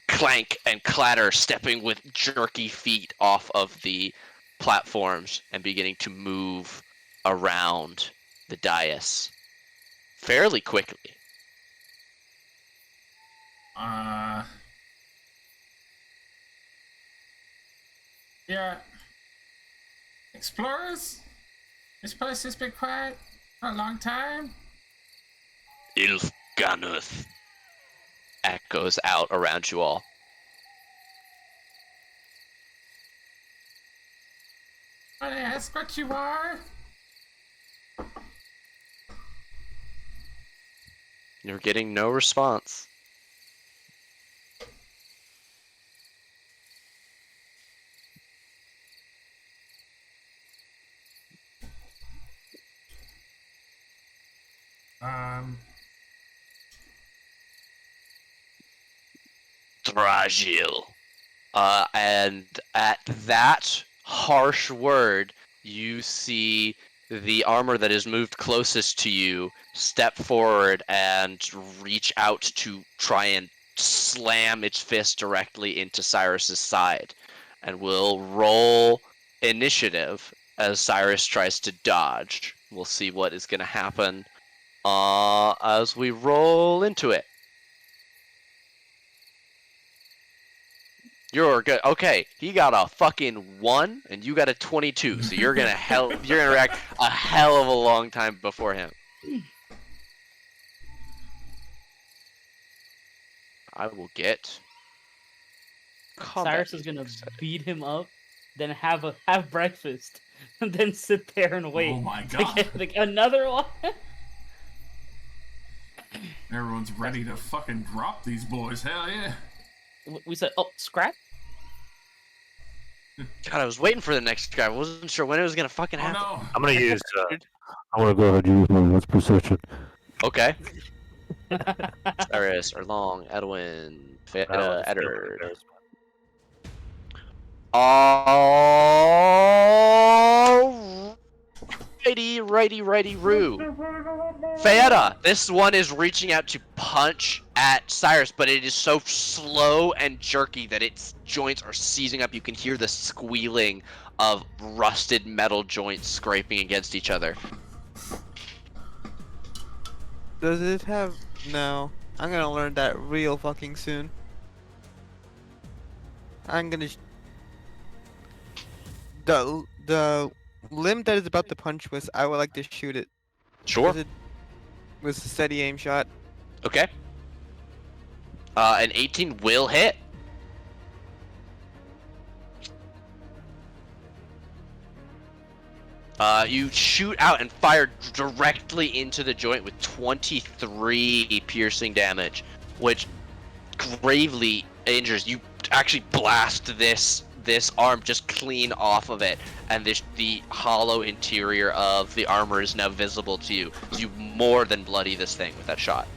A: clank and clatter, stepping with jerky feet off of the platforms and beginning to move around the dais fairly quickly.
D: Yeah. Explorers? This place has been quiet for a long time.
A: Ilfganuth echoes out around you all.
D: May I ask what you are?
A: You're getting no response. Thragil. And at that harsh word, you see the armor that is moved closest to you step forward and reach out to try and slam its fist directly into Cyrus's side. And will roll initiative as Cyrus tries to dodge. We'll see what is going to happen as we roll into it. You're good. Okay, he got a fucking 1, and you got a 22. So you're gonna react a hell of a long time before him. I will get.
E: Cyrus is gonna beat him up, then have breakfast, and then sit there and wait.
D: Oh my
E: to
D: god.
E: get, like, another one.
D: Everyone's ready to fucking drop these boys. Hell yeah.
E: We said, oh, scrap.
A: God, I was waiting for the next guy. I wasn't sure when it was gonna fucking
D: Oh
A: happen.
D: no.
F: I'm gonna use. I'm gonna go ahead and use my last perception.
A: Okay. Cyrus, Erlong, Edwin, Eder. Righty, Roo. Fayetta, this one is reaching out to punch at Cyrus, but it is so slow and jerky that its joints are seizing up. You can hear the squealing of rusted metal joints scraping against each other.
B: Does it have... No. I'm gonna learn that real fucking soon. I'm gonna... The limb that is about to punch was... I would like to shoot it.
A: Sure.
B: It was a steady aim shot.
A: Okay. An 18 will hit. You shoot out and fire directly into the joint with 23 piercing damage, which gravely injures. You actually blast this arm just clean off of it, and the hollow interior of the armor is now visible to you. So you more than bloody this thing with that shot.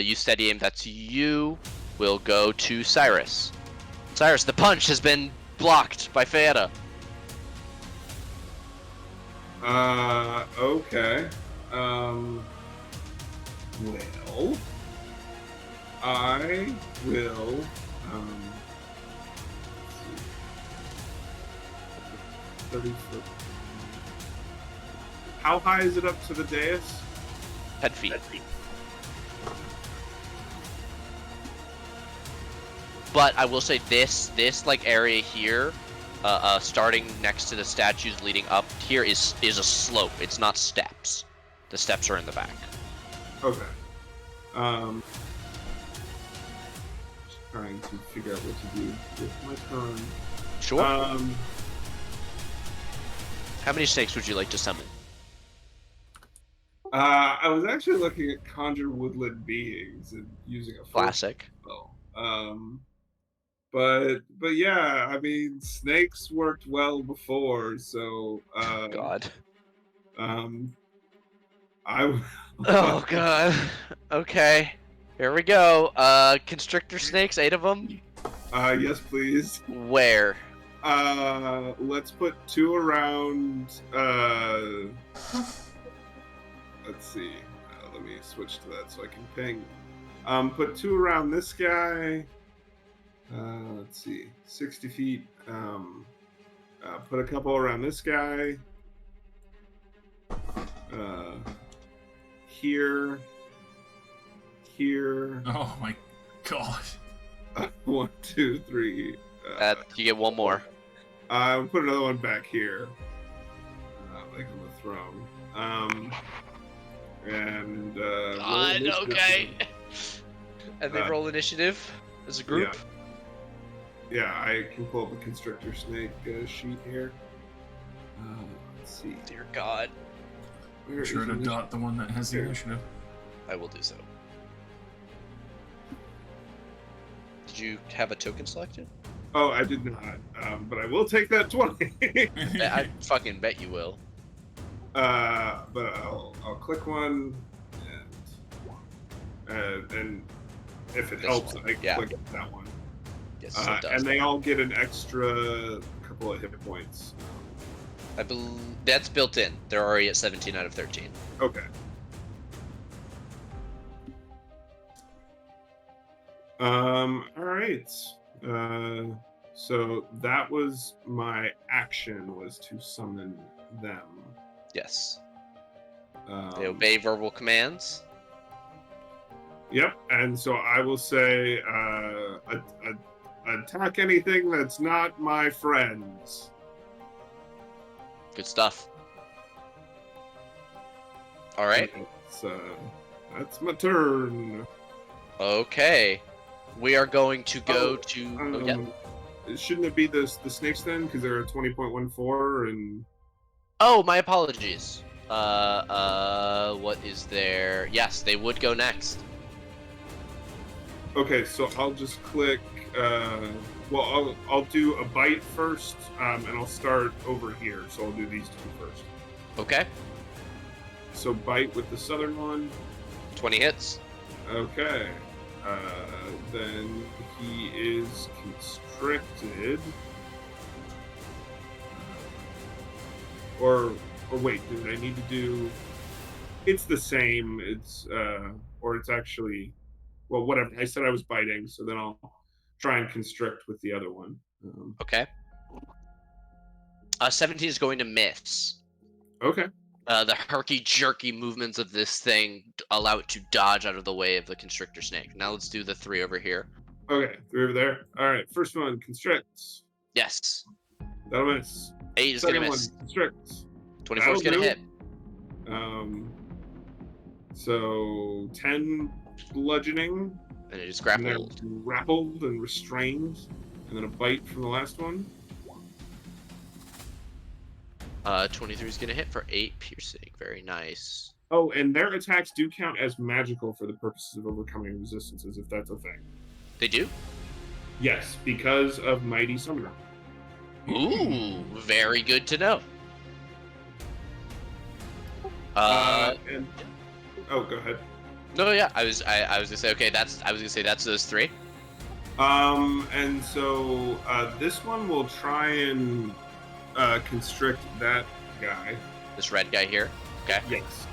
A: You steady aim. That's you. Will go to Cyrus. Cyrus, the punch has been blocked by Fayetta.
C: Okay. Well, I will, let's see. 30 foot. How high is it up to the dais?
A: 10 feet. But I will say this like area here, starting next to the statues leading up here is a slope. It's not steps. The steps are in the back.
C: Okay. Just trying to figure out what to do with my turn.
A: Sure. How many snakes would you like to summon?
C: I was actually looking at conjure woodland beings and using a
A: Classic.
C: spell. But yeah, I mean, snakes worked well before, so
A: God.
C: I.
A: Oh God. Okay. Here we go. Constrictor snakes, 8 of them.
C: Yes, please.
A: Where?
C: Let's put 2 around. Let's see. Let me switch to that so I can ping. Put 2 around this guy. Let's see. 60 feet. Put a couple around this guy. Here. here.
D: Oh my god.
C: 1, 2, 3.
A: You get one more.
C: I'll put another one back here, like on the throne. And roll initiative.
A: Okay. And they roll initiative as a group.
C: Yeah, I can pull up a constrictor snake sheet here. Let's see.
A: Dear God.
C: Where
D: Be sure
C: is
D: to
C: initiative?
D: dot the one that has the
C: Here.
D: initiative.
A: I will do so. Did you have a token selected?
C: Oh, I did not. But I will take that 20.
A: I fucking bet you will.
C: But I'll click one, and if it
A: This
C: helps,
A: one,
C: I
A: yeah.
C: click that one.
A: Yes, it does.
C: And they all get an extra couple of hit points.
A: I believe that's built in. They're already at 17 out of 13.
C: Okay. All right. So that was my action, was to summon them.
A: Yes. They
C: Um,
A: obey verbal commands.
C: Yep. And so I will say, attack anything that's not my friends.
A: Good stuff. All right.
C: That's my turn.
A: Okay. We are going to go to. Oh, yeah.
C: Shouldn't it be the snakes then? Because they're 20.14 and.
A: Oh, my apologies. What is there? Yes, they would go next.
C: Okay, so I'll just click. Well, I'll do a bite first, and I'll start over here. So I'll do these two first.
A: Okay.
C: So bite with the southern one.
A: 20 hits.
C: Okay. Then he is constricted. Or wait, did I need to do? It's the same. It's or it's actually, well, whatever. I said I was biting, so then I'll try and constrict with the other one.
A: Okay. 17 is going to miss.
C: Okay.
A: The herky-jerky movements of this thing allow it to dodge out of the way of the constrictor snake. Now let's do the 3 over here.
C: Okay, 3 over there. All right, first one constricts.
A: Yes.
C: That'll miss.
A: 8 is going to
C: Second
A: miss.
C: one constricts.
A: 24 is going to hit.
C: So 10 bludgeoning.
A: And it is
C: And they're
A: grappled.
C: grappled and restrained. And then a bite from the last one.
A: 23 is going to hit for 8 piercing. Very nice.
C: Oh, and their attacks do count as magical for the purposes of overcoming resistances, if that's a thing.
A: They do?
C: Yes, because of Mighty Summoner.
A: Ooh, very good to know.
C: And oh, go ahead.
A: No, yeah, I was gonna say, okay, that's those 3.
C: And so this one will try and constrict that guy.
A: This red guy here. Okay.
C: Yes.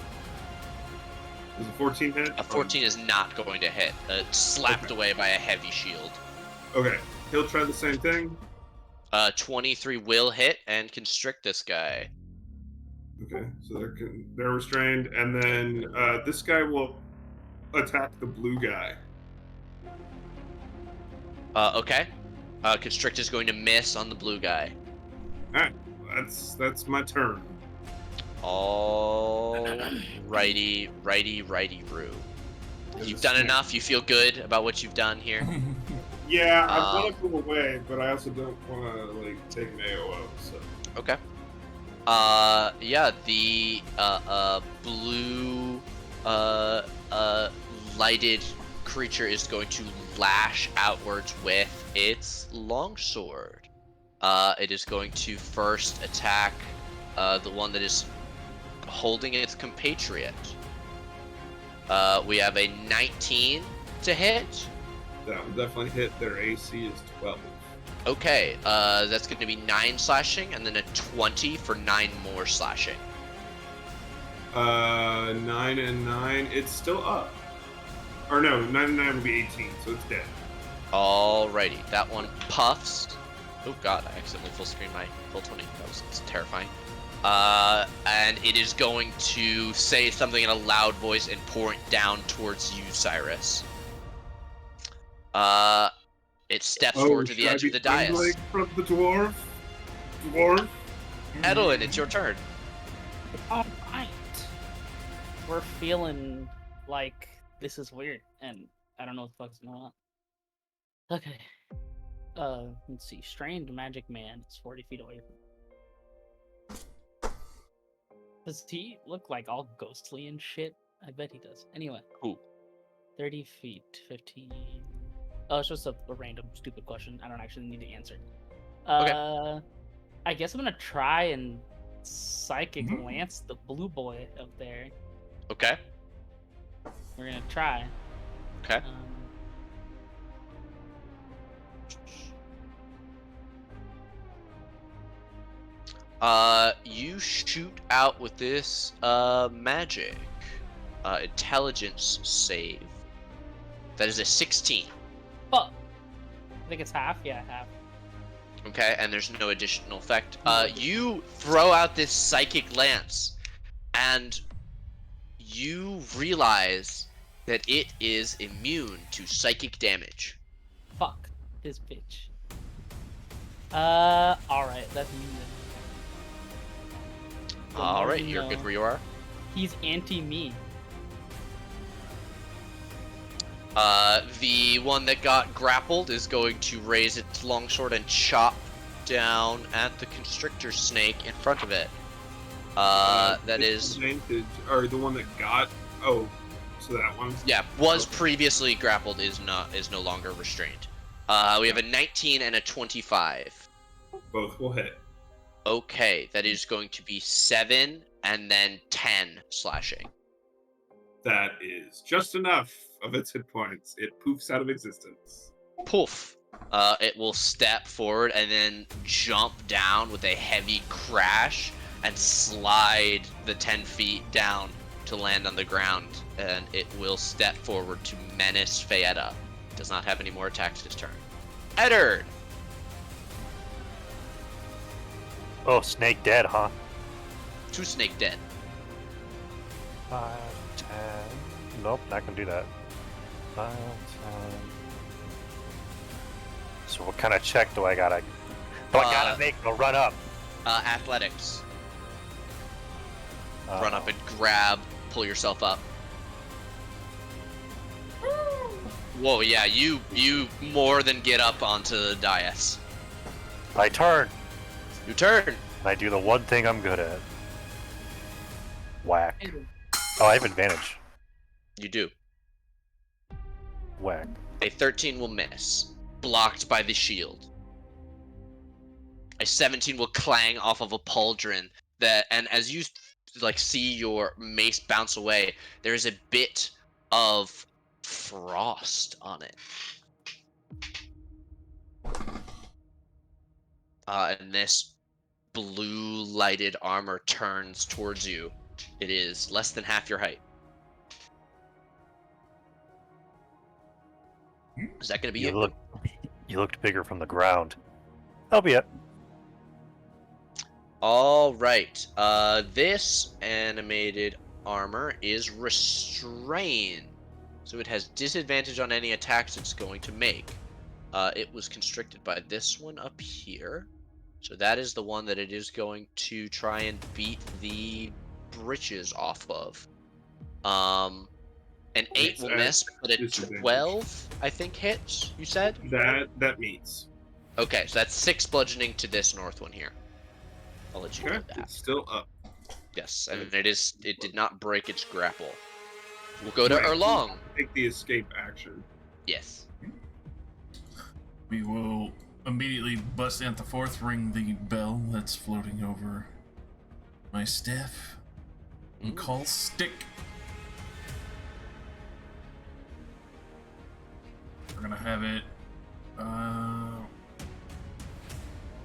C: Is a 14 hit?
A: A 14 is not going to hit. Slapped away by a heavy shield.
C: Okay. He'll try the same thing.
A: 23 will hit and constrict this guy.
C: Okay, so they're restrained, and then this guy will attack the blue guy.
A: Okay. Constrict is going to miss on the blue guy.
C: All right, that's my turn.
A: All righty, Roo. You've done enough. You feel good about what you've done here.
C: Yeah, I want to move away, but I also don't want to take an AOO. So.
A: Okay. Yeah, the blue lighted creature is going to lash outwards with its longsword. It is going to first attack the one that is holding its compatriot. We have a 19 to hit.
C: That will definitely hit. Their AC is 12.
A: Okay, that's going to be 9 slashing, and then a 20 for 9 more slashing.
C: 9 and 9. It's still up. Or no, 9 and 9 would be 18, so it's dead.
A: Alrighty, that one puffs. Oh god, I accidentally full screen my full 20. That was terrifying. And it is going to say something in a loud voice and pour it down towards you, Cyrus. It steps forward to the edge of the dais.
C: From the dwarf? Dwarf?
A: Edelyn, it's your turn.
E: All right. We're feeling like this is weird, and I don't know what the fuck's going on. Okay. Let's see. Strange magic man is 40 feet away from. Does he look like all ghostly and shit? I bet he does. Anyway.
A: Who?
E: 30 feet, 15. Oh, it's just a random stupid question. I don't actually need to answer.
A: Okay.
E: I guess I'm gonna try and psychic lance the blue boy up there.
A: Okay.
E: We're gonna try.
A: Okay. You shoot out with this magic intelligence save. That is a 16.
E: Fuck. I think it's half. Yeah, half.
A: Okay, and there's no additional effect. You throw out this psychic lance, and you realize that it is immune to psychic damage.
E: Fuck this bitch. Alright, that's me then.
A: Alright, you're good where you are.
E: He's anti-me.
A: The one that got grappled is going to raise its longsword and chop down at the constrictor snake in front of it. That is...
C: Advantage, or the one that got... Oh, so that one?
A: Yeah, was previously grappled, is no longer restrained. We have a 19 and a 25.
C: Both will hit.
A: Okay, that is going to be 7 and then 10 slashing.
C: That is just enough of its hit points. It poofs out of existence.
A: Poof. It will step forward and then jump down with a heavy crash and slide the 10 feet down to land on the ground. And it will step forward to menace Fayetta. Does not have any more attacks this turn. Eddard!
F: Oh, snake dead, huh?
A: 2 snake dead.
F: 5, 10. Nope, not gonna do that. 5, 10. So what kind of check do I gotta make to run up?
A: Athletics. Run up and grab, pull yourself up. Whoa, yeah, you more than get up onto the dais.
F: I turn.
A: Your turn.
F: And I do the one thing I'm good at. Whack. Oh, I have advantage.
A: You do.
F: Whack.
A: A 13 will miss, blocked by the shield. A 17 will clang off of a pauldron and as you see your mace bounce away, there is a bit of frost on it. And this blue lighted armor turns towards you. It is less than half your height. Is that going to be it?
F: You looked bigger from the ground. That'll be it.
A: All right. This animated armor is restrained, so it has disadvantage on any attacks it's going to make. It was constricted by this one up here, so that is the one that it is going to try and beat the britches off of. An 8 will miss, but a 12, I think, hits, you said?
C: That meets.
A: Okay, so that's 6 bludgeoning to this north one here. I'll let you know that.
C: It's still up.
A: Yes, and it did not break its grapple. We'll go to Erlong.
C: Take the escape action.
A: Yes.
D: We will immediately bust out the fourth, ring the bell that's floating over my staff, and call stick. We're gonna have it.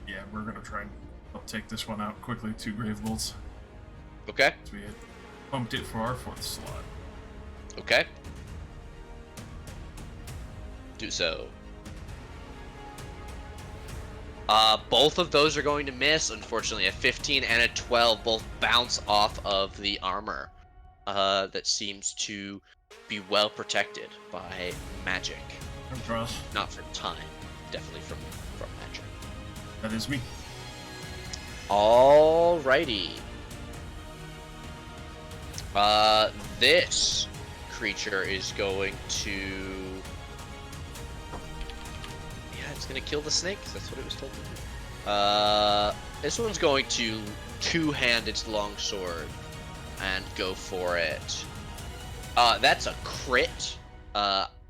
D: Yeah, we're gonna try and take this one out quickly. 2 grave bolts.
A: Okay.
D: So we had bumped it for our 4th slot.
A: Okay. Do so. Both of those are going to miss, unfortunately. A 15 and a 12 both bounce off of the armor. That seems to be well protected by magic.
D: From trust.
A: Not from time, definitely from magic.
D: That is me.
A: Alrighty. This creature is going to... Yeah, it's going to kill the snake, 'cause that's what it was told to do. This one's going to two-hand its longsword and go for it. That's a crit.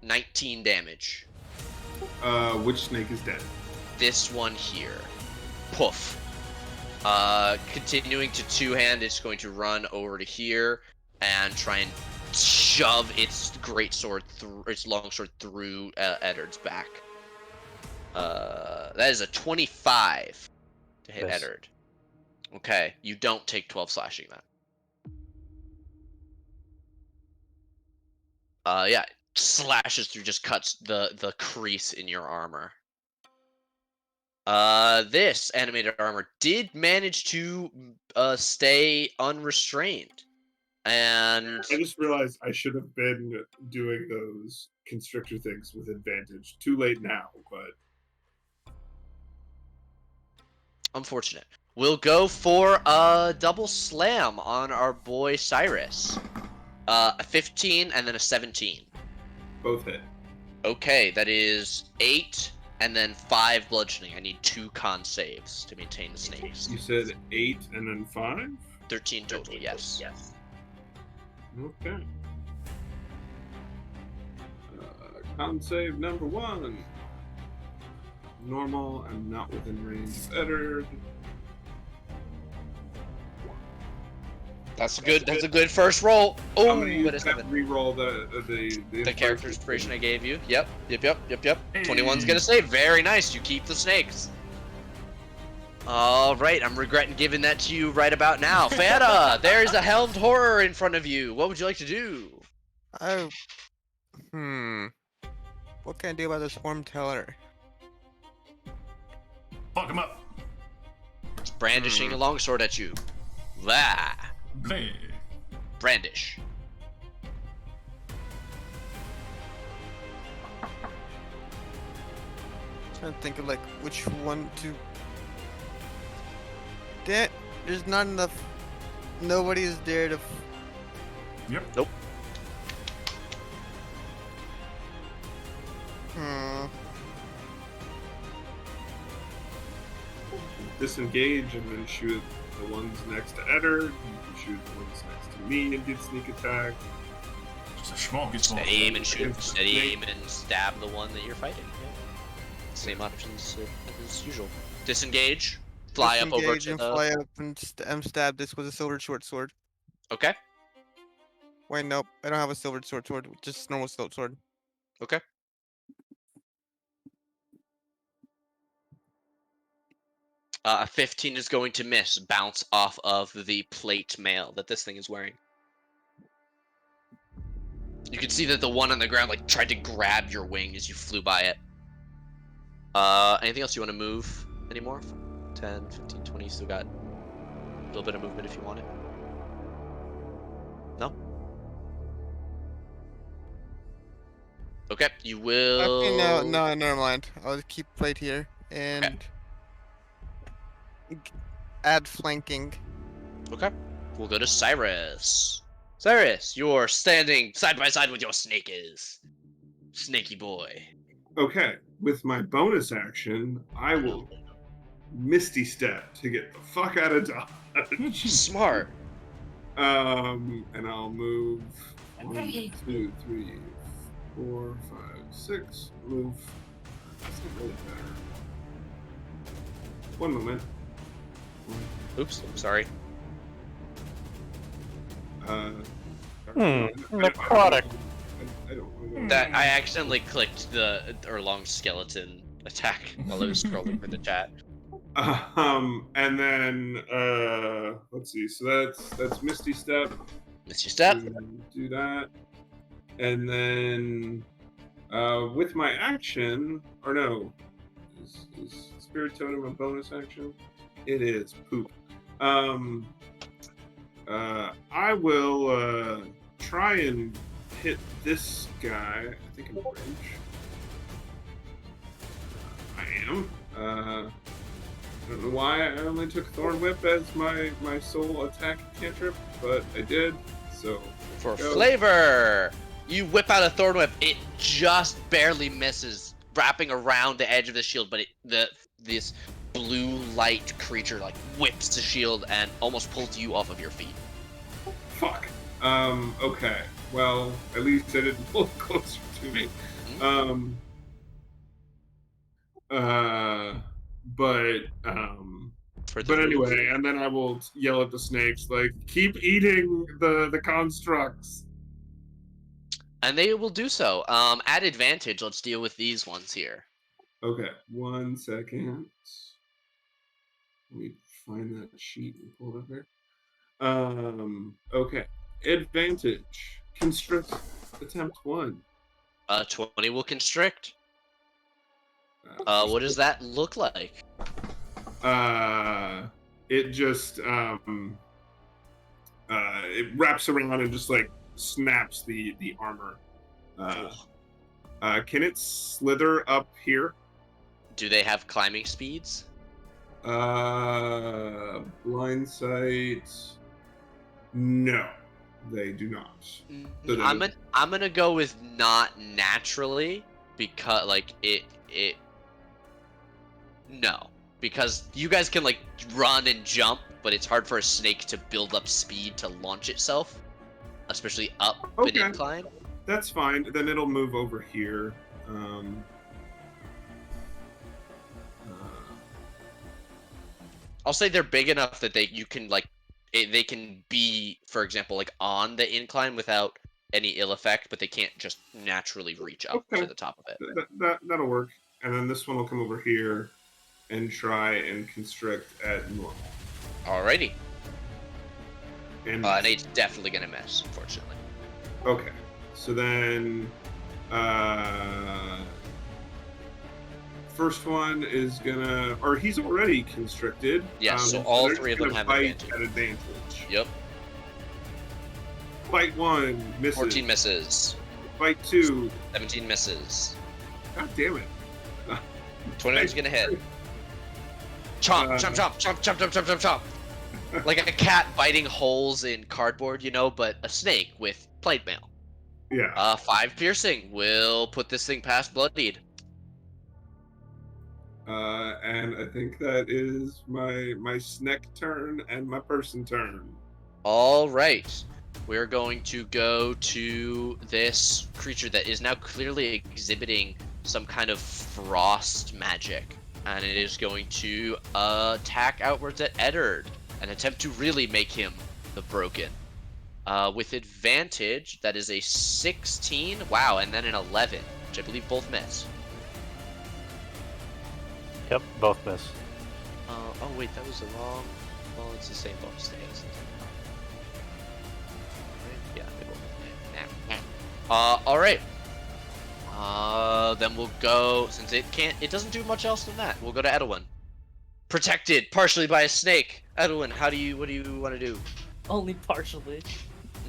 A: 19 damage.
C: Which snake is dead?
A: This one here. Poof. Continuing to two-hand, it's going to run over to here and try and shove its its longsword through Eddard's back. That is a 25 to hit
F: Nice.
A: Eddard. Okay, you don't take 12 slashing then. Yeah, slashes through, just cuts the crease in your armor. This animated armor did manage to stay unrestrained, and
C: I just realized I should have been doing those constrictor things with advantage. Too late now, but
A: unfortunate. We'll go for a double slam on our boy Cyrus. A 15 and then a 17.
C: both hit.
A: Okay, that is 8 and then 5 bludgeoning. I need 2 con saves to maintain the snakes.
C: You said 8 and then 5?
A: 13 total, yes.
C: Okay. Con save number 1. Normal, I'm not within range of Eddard.
A: That's a good first roll.
C: I'm
A: Oh,
C: gonna use
A: but it's
C: that
A: 7.
C: re-roll the
A: Character inspiration I gave you. Yep.
D: Hey.
A: 21's gonna save. Very nice. You keep the snakes. All right. I'm regretting giving that to you right about now. Fanta, there's a helmed horror in front of you. What would you like to do?
B: Oh. What can I do about this form teller?
D: Fuck him up.
A: It's brandishing a longsword at you. Blah.
D: Bleh.
A: Brandish.
B: Trying to think of like which one to. There's not enough. Nobody is there to.
D: Yep.
A: Nope.
C: Disengage and then shoot the ones next to Eddard. You can shoot the ones next to me and get sneak attack.
D: Just a smorgasbord.
A: Steady aim and shoot. Steady aim and stab the one that you're fighting. Yeah. Same options as usual. Disengage. Fly up over
B: Disengage
A: to
B: and
A: the...
B: fly up and stab this with a silver short sword.
A: Okay.
B: Wait, nope. I don't have a silver short sword. Just normal short sword.
A: Okay. A 15 is going to miss. Bounce off of the plate mail that this thing is wearing. You can see that the one on the ground like tried to grab your wing as you flew by it. Anything else you want to move anymore? 10, 15, 20, still got a little bit of movement if you want it. No? Okay, you will...
B: Okay, no, never mind. I'll keep plate here and add flanking.
A: Okay. We'll go to Cyrus. Cyrus, you're standing side by side with your snake is. Snaky boy.
C: Okay, with my bonus action, I will Misty Step to get the fuck out of Dodge.
A: Smart.
C: And I'll move 1, 2, 3, 4, 5, 6. Move. That's not really better. One moment.
A: Oops, I'm sorry.
F: Necrotic.
C: I don't.
A: That I accidentally clicked the Erlong skeleton attack while I was scrolling for the chat.
C: And then let's see. So that's Misty Step.
A: Misty Step.
C: Do that, and then with my action, or no, Is Spirit Totem a bonus action? It is. Poop. I will try and hit this guy. I think I'm range. I am. I don't know why I only took Thorn Whip as my sole attack cantrip, but I did. So
A: For
C: go.
A: flavor, you whip out a Thorn Whip. It just barely misses, wrapping around the edge of the shield, but this blue light creature like whips the shield and almost pulls you off of your feet.
C: Fuck. Okay. Well, at least I didn't pull it closer to me. But anyway, and then I will yell at the snakes, like, keep eating the constructs.
A: And they will do so. At advantage, let's deal with these ones here.
C: Okay, 1 second. Let me find that sheet and pull it up here. Okay. Advantage. Constrict attempt 1.
A: 20 will constrict. What does that look like?
C: It just it wraps around and just like snaps the armor. Can it slither up here?
A: Do they have climbing speeds?
C: Blind sight. No, they do not. So
A: I'm gonna go with not naturally because like it. No, because you guys can like run and jump, but it's hard for a snake to build up speed to launch itself, especially up an incline.
C: That's fine. Then it'll move over here.
A: I'll say they're big enough that they can be, for example, like on the incline without any ill effect, but they can't just naturally reach up to the top of it.
C: That'll work. And then this one will come over here and try and constrict at normal.
A: Alrighty.
C: And
A: it's definitely gonna miss, unfortunately.
C: Okay. So then first one is gonna, or he's already constricted.
A: Yeah, so all three of them have
C: advantage.
A: advantage.
C: At advantage.
A: Yep.
C: Fight 1 misses.
A: 14 misses.
C: Fight 2.
A: 17 misses.
C: God damn it.
A: 29's gonna hit. Chomp, chomp, chomp, chomp, chomp, chomp, chomp, chomp, chomp. Like a cat biting holes in cardboard, but a snake with plate mail.
C: Yeah.
A: 5 piercing will put this thing past bloodied.
C: And I think that is my snack turn and my person turn.
A: All right. We're going to go to this creature that is now clearly exhibiting some kind of frost magic. And it is going to attack outwards at Eddard and attempt to really make him the broken. With advantage, that is a 16. Wow, and then an 11, which I believe both miss.
F: Yep, both miss.
A: Oh wait, that was the wrong. Well, it's the same bonus to haste. Yeah, they both. All right. Then we'll go, since it doesn't do much else than that. We'll go to Edwin. Protected partially by a snake. Edwin, what do you want to do?
E: Only partially.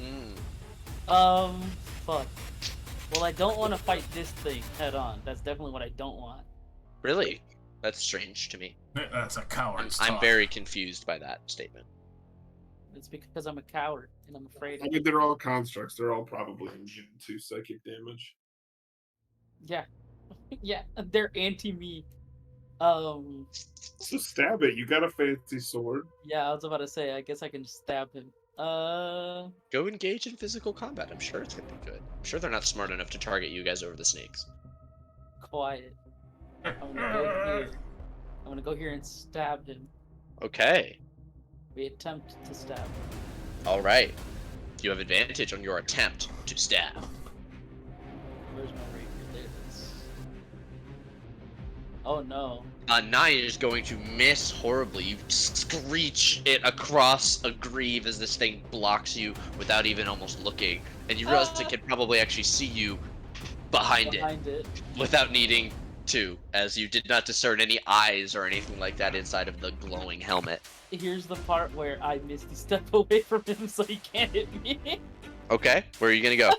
A: Mm.
E: Fuck. Well, I don't want to fight this thing head on. That's definitely what I don't want.
A: Really? That's strange to me.
D: That's a coward's
A: I'm
D: talk.
A: very confused by that statement.
E: It's because I'm a coward and I'm afraid.
C: I mean, they're all constructs. They're all probably immune to psychic damage.
E: Yeah. Yeah, they're anti-me.
C: So stab it. You got a fancy sword.
E: Yeah, I was about to say, I guess I can just stab him.
A: Go engage in physical combat. I'm sure it's gonna be good. I'm sure they're not smart enough to target you guys over the snakes.
E: Quiet. I'm gonna go here. I'm gonna go here and stab him.
A: Okay.
E: We attempt to stab him.
A: All right. You have advantage on your attempt to stab.
E: Where's my rapier? There it is. Oh no.
A: 9 is going to miss horribly. You screech it across a greave as this thing blocks you without even almost looking. And you realize it can probably actually see you behind it
E: Behind it.
A: without needing to, as you did not discern any eyes or anything like that inside of the glowing helmet.
E: Here's the part where I misty step away from him so he can't hit me.
A: Okay, where are you gonna go?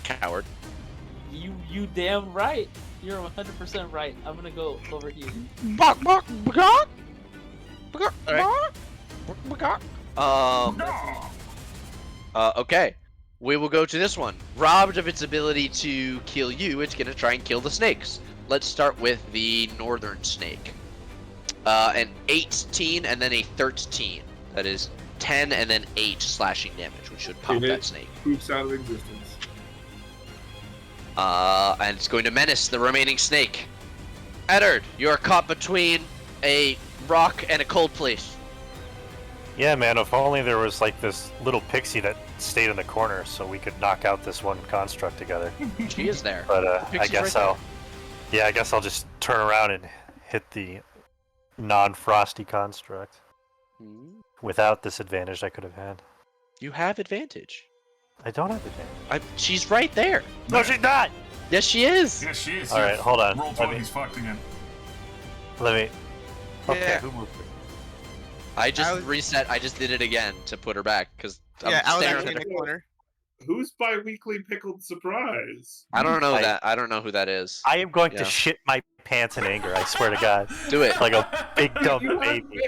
A: Coward.
E: You damn right. You're 100% right. I'm gonna go over here.
A: Okay. We will go to this one. Robbed of its ability to kill you, it's gonna try and kill the snakes. Let's start with the northern snake. An 18 and then a 13. That is 10 and then 8 slashing damage, which should pop that snake.
C: Poops out of existence.
A: And it's going to menace the remaining snake. Eddard, you are caught between a rock and a cold place.
F: Yeah, man, if only there was like this little pixie that stayed in the corner so we could knock out this one construct together.
A: She is there.
F: But I
A: right
F: guess
A: there.
F: I guess I'll just turn around and hit the non-frosty construct. Without this advantage I could have had.
A: You have advantage.
F: I don't have advantage.
A: She's right there.
F: No, she's not!
A: Yes, she is.
D: Yes, she is.
F: Alright, hold on.
D: Roll 20, he's fucked again.
F: Let me... Okay,
B: Yeah.
F: who moved it?
A: I just reset. I just did it again to put her back because I'm
B: Yeah, I was
A: staring
B: actually
A: at
B: in
A: her.
B: the corner.
C: Who's bi-weekly pickled surprise?
A: I don't know that. I don't know who that is.
F: I am going
A: Yeah.
F: to shit my pants in anger, I swear to God.
A: Do it.
F: Like a big dumb baby.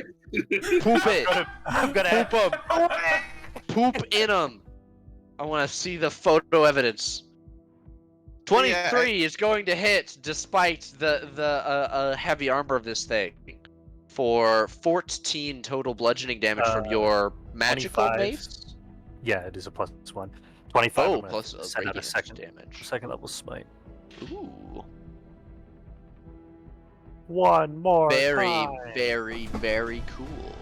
A: Poop it.
F: I'm gonna
A: Poop 'em. Poop in them. I want to see the photo evidence. 23 is going to hit despite the heavy armor of this thing for 14 total bludgeoning damage from your magical
F: 25.
A: base.
F: Yeah, it is a +1. 25.
A: Oh,
F: I'm gonna
A: plus
F: send out a
A: radiant damage.
F: second level smite.
A: Ooh.
F: One more
A: Very,
F: time.
A: very, very cool.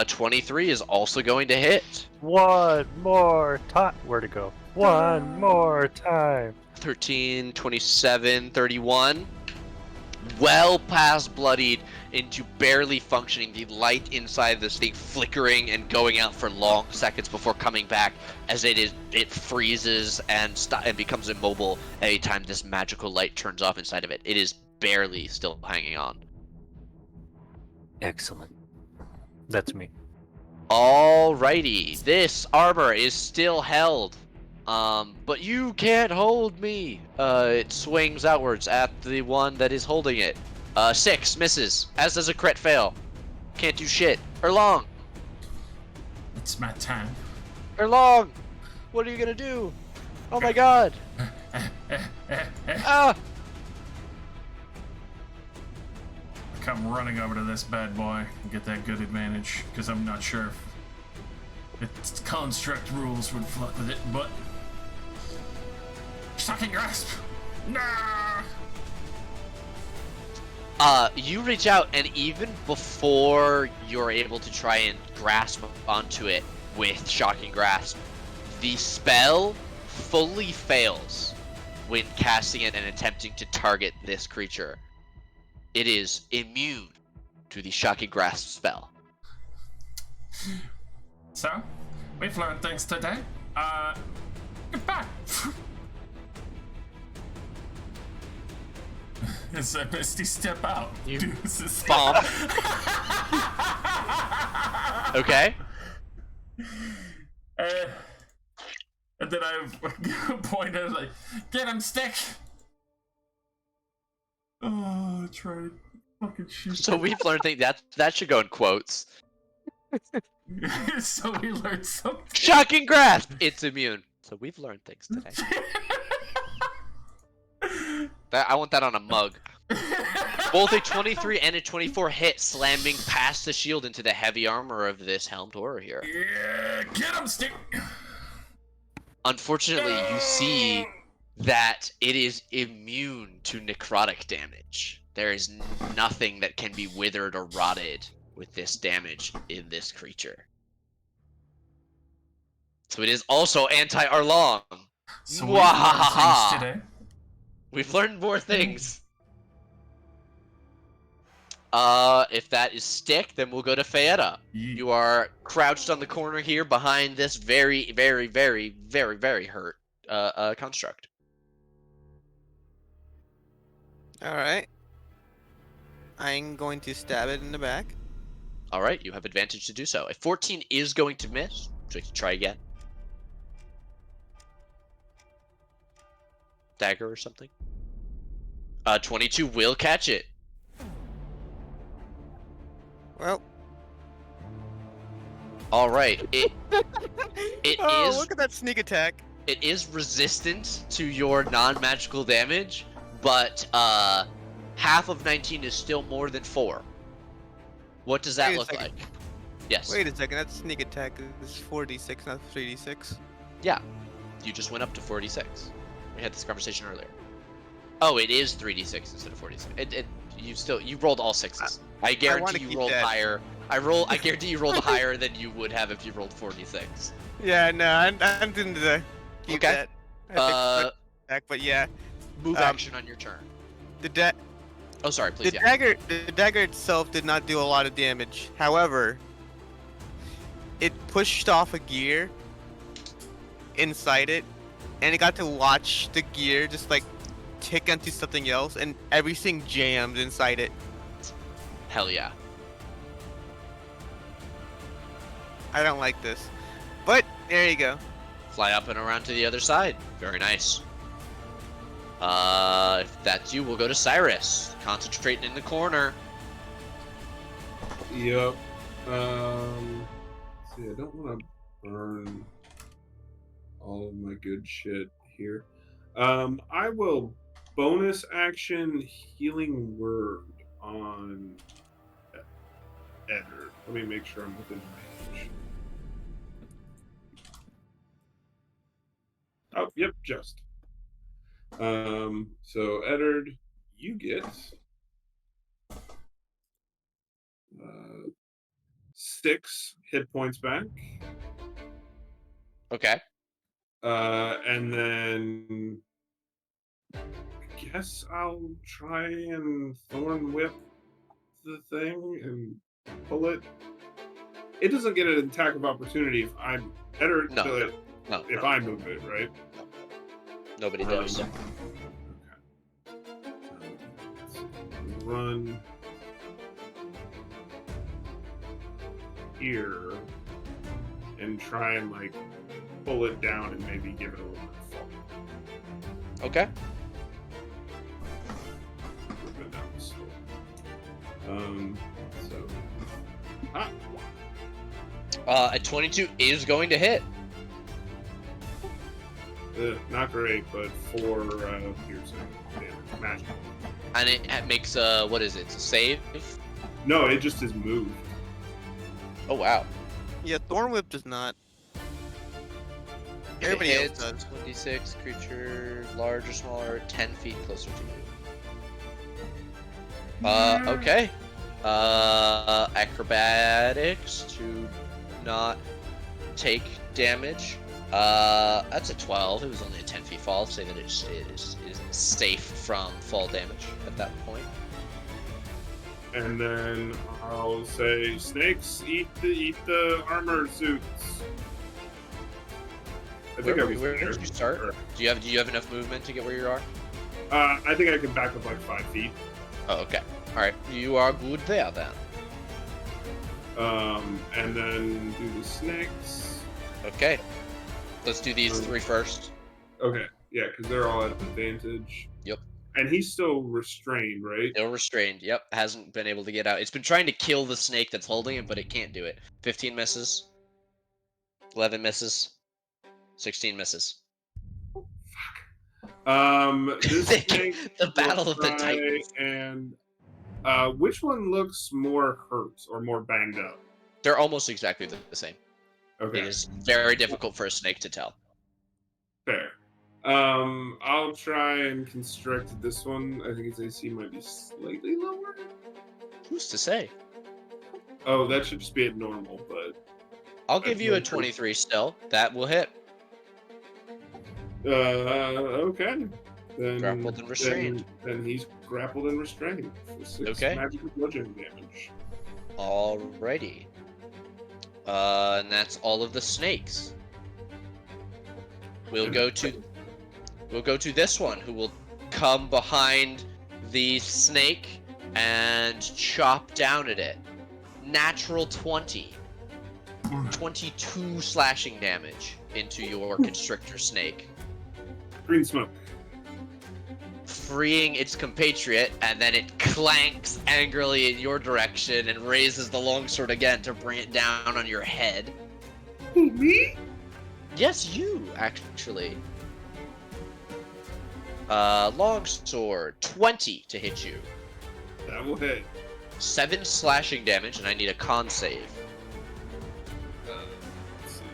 A: 23 is also going to hit.
F: One more time. Where to go? One more time.
A: 13, 27, 31. Well past bloodied into barely functioning. The light inside this thing flickering and going out for long seconds before coming back as it freezes and becomes immobile every time this magical light turns off inside of it. It is barely still hanging on.
F: Excellent. That's me.
A: Alrighty, this armor is still held. But you can't hold me. It swings outwards at the one that is holding it. 6 misses, as does a crit fail. Can't do shit. Erlong!
D: It's my time.
A: Erlong! What are you gonna do? Oh my god! Ah!
D: Come running over to this bad boy and get that good advantage, because I'm not sure if its construct rules would fuck with it, but... Shocking grasp! Nah!
A: You reach out, and even before you're able to try and grasp onto it with Shocking Grasp, the spell fully fails when casting it and attempting to target this creature. It is immune to the Shocking Grasp spell.
D: So, we've learned things today. Goodbye! It's a misty step out. Deuces.
A: Bomb. Okay.
D: And then I pointed like, get him, stick! Oh, try to fucking shoot.
A: So we've learned things that should go in quotes.
D: So we learned something.
A: Shocking Grasp! It's immune. So we've learned things today. I want that on a mug. Both a 23 and a 24 hit, slamming past the shield into the heavy armor of this helmed horror here.
D: Yeah, get him, stick!
A: Unfortunately, you see that it is immune to necrotic damage. There is nothing that can be withered or rotted with this damage in this creature. So it is also anti-Arlong.
D: So we learned things today.
A: We've learned more things. If that is stick, then we'll go to Fayetta. You are crouched on the corner here behind this very, very, very, very, very hurt construct.
B: All right. I'm going to stab it in the back.
A: All right, you have advantage to do so. A 14 is going to miss. So you can try again. Dagger or something. 22 will catch it.
B: Well.
A: All right. It
B: oh,
A: is-
B: look at that sneak attack.
A: It is resistant to your non-magical damage, but half of 19 is still more than 4. What does that
B: Wait a
A: look
B: second.
A: like? Yes.
B: Wait a second, that sneak attack is 4d6, not 3d6.
A: Yeah. You just went up to 46. We had this conversation earlier. Oh, it is 3d6 instead of 46. You rolled all 6s. I guarantee you
B: keep
A: rolled
B: that.
A: higher. I guarantee you rolled higher than you would have if you rolled 46.
B: Yeah, no, I'm doing the keep
A: Okay.
B: that. I think attack, but yeah,
A: Move action on your turn.
B: the
A: Oh, sorry, please.
B: the
A: Yeah.
B: dagger itself did not do a lot of damage. However, it pushed off a gear inside it, and it got to watch the gear just like tick onto something else, and everything jammed inside it.
A: Hell yeah.
B: I don't like this, but there you go.
A: Fly up and around to the other side. Very nice. If that's you, we'll go to Cyrus. Concentrating in the corner.
C: Yep. See, I don't want to burn all of my good shit here. I will bonus action healing word on Edward. Let me make sure I'm within range. Oh, yep, just. So Eddard, you get 6 hit points back.
A: Okay.
C: And then I guess I'll try and thorn whip the thing and pull it. It doesn't get an attack of opportunity if I'm Eddard.
A: No.
C: If I move it, right?
A: Nobody does.
C: Okay. Run here and try and like pull it down and maybe give it a little bit of fall.
A: Okay.
C: Moving down the slope.
A: A 22 is going to hit.
C: Not great, but 4 piercing damage, magical.
A: And it makes what is it? It's a save?
C: No, it just is moved.
A: Oh wow.
B: Yeah, Thorn Whip does not.
A: If
B: Everybody
A: it
B: else
A: hits,
B: does.
A: 26 creature, large or smaller, 10 feet closer to you. Okay. Acrobatics to not take damage. That's a 12. It was only a 10 feet fall. Say that it is safe from fall damage at that point.
C: And then I'll say, snakes eat the armor suits. I think
A: Where
C: I was
A: did
C: there.
A: you start?
C: Or-
A: Do you have enough movement to get where you are?
C: I think I can back up like 5 feet.
A: Oh, okay. All right, you are good there then.
C: And then do the snakes.
A: Okay. Let's do these 3 first.
C: Okay, yeah, because they're all at advantage.
A: Yep.
C: And he's still restrained, right?
A: Still restrained. Yep. Hasn't been able to get out. It's been trying to kill the snake that's holding it, but it can't do it. 15 misses. 11 misses. 16 misses.
C: This snake
A: The battle
C: will
A: of the
C: try
A: titans.
C: And which one looks more hurt or more banged up?
A: They're almost exactly the same.
C: Okay,
A: It is very difficult for a snake to tell.
C: fair. I'll try and constrict this one. I think its AC might be slightly lower.
A: Who's to say?
C: Oh, that should just be at normal, but
A: I'll give you a 23 still. That will hit.
C: okay. Then
A: Grappled and restrained.
C: Then he's grappled and restrained for 6
A: Okay.
C: magical bludgeoning damage.
A: Alrighty. And that's all of the snakes. We'll go to We'll go to this one, who will come behind the snake and chop down at it. Natural 20. 22 slashing damage into your constrictor snake.
C: Green smoke.
A: Freeing its compatriot, and then it clanks angrily in your direction and raises the longsword again to bring it down on your head.
C: Who, me?
A: Yes, you, actually. Longsword, 20 to hit you.
C: That will hit.
A: 7 slashing damage, and I need a con save.
C: Let's see.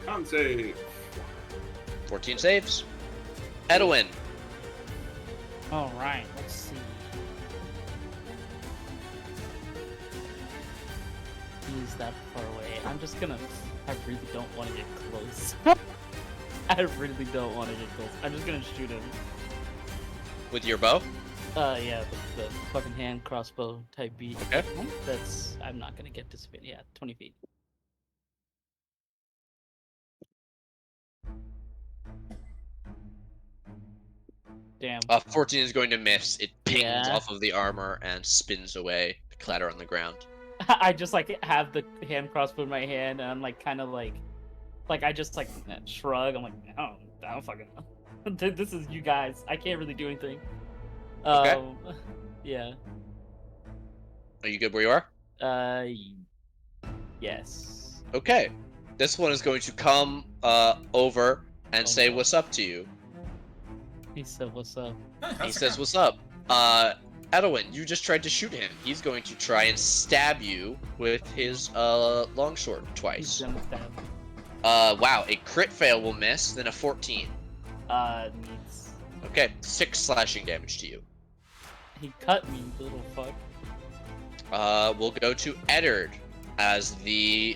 C: Con save.
A: 14 saves. Edwin.
E: All right, let's see. He's that far away. I'm just gonna. I really don't want to get close. I really don't want to get close. I'm just gonna shoot him.
A: With your bow?
E: Yeah, the fucking hand crossbow type beat.
A: Okay.
E: That's. I'm not gonna get this. Yeah, 20 feet. Damn.
A: 14 is going to miss. It pings
E: Yeah.
A: off of the armor and spins away to clatter on the ground.
E: I just like have the hand crossbow in my hand, and I'm like kind of like I just like shrug. I'm like, I don't fucking know. This is you guys. I can't really do anything.
A: Okay.
E: Yeah.
A: Are you good where you are?
E: Yes.
A: Okay. This one is going to come over and
E: Oh,
A: say
E: no.
A: what's up to you.
E: He said, "What's up?"
A: He says, "What's up?" Edwin, you just tried to shoot him. He's going to try and stab you with his longsword
E: He's
A: twice.
E: gonna stab.
A: Wow, a crit fail will miss, then a 14.
E: Needs.
A: Okay, 6 slashing damage to you.
E: He cut me, little fuck.
A: We'll go to Eddard, as the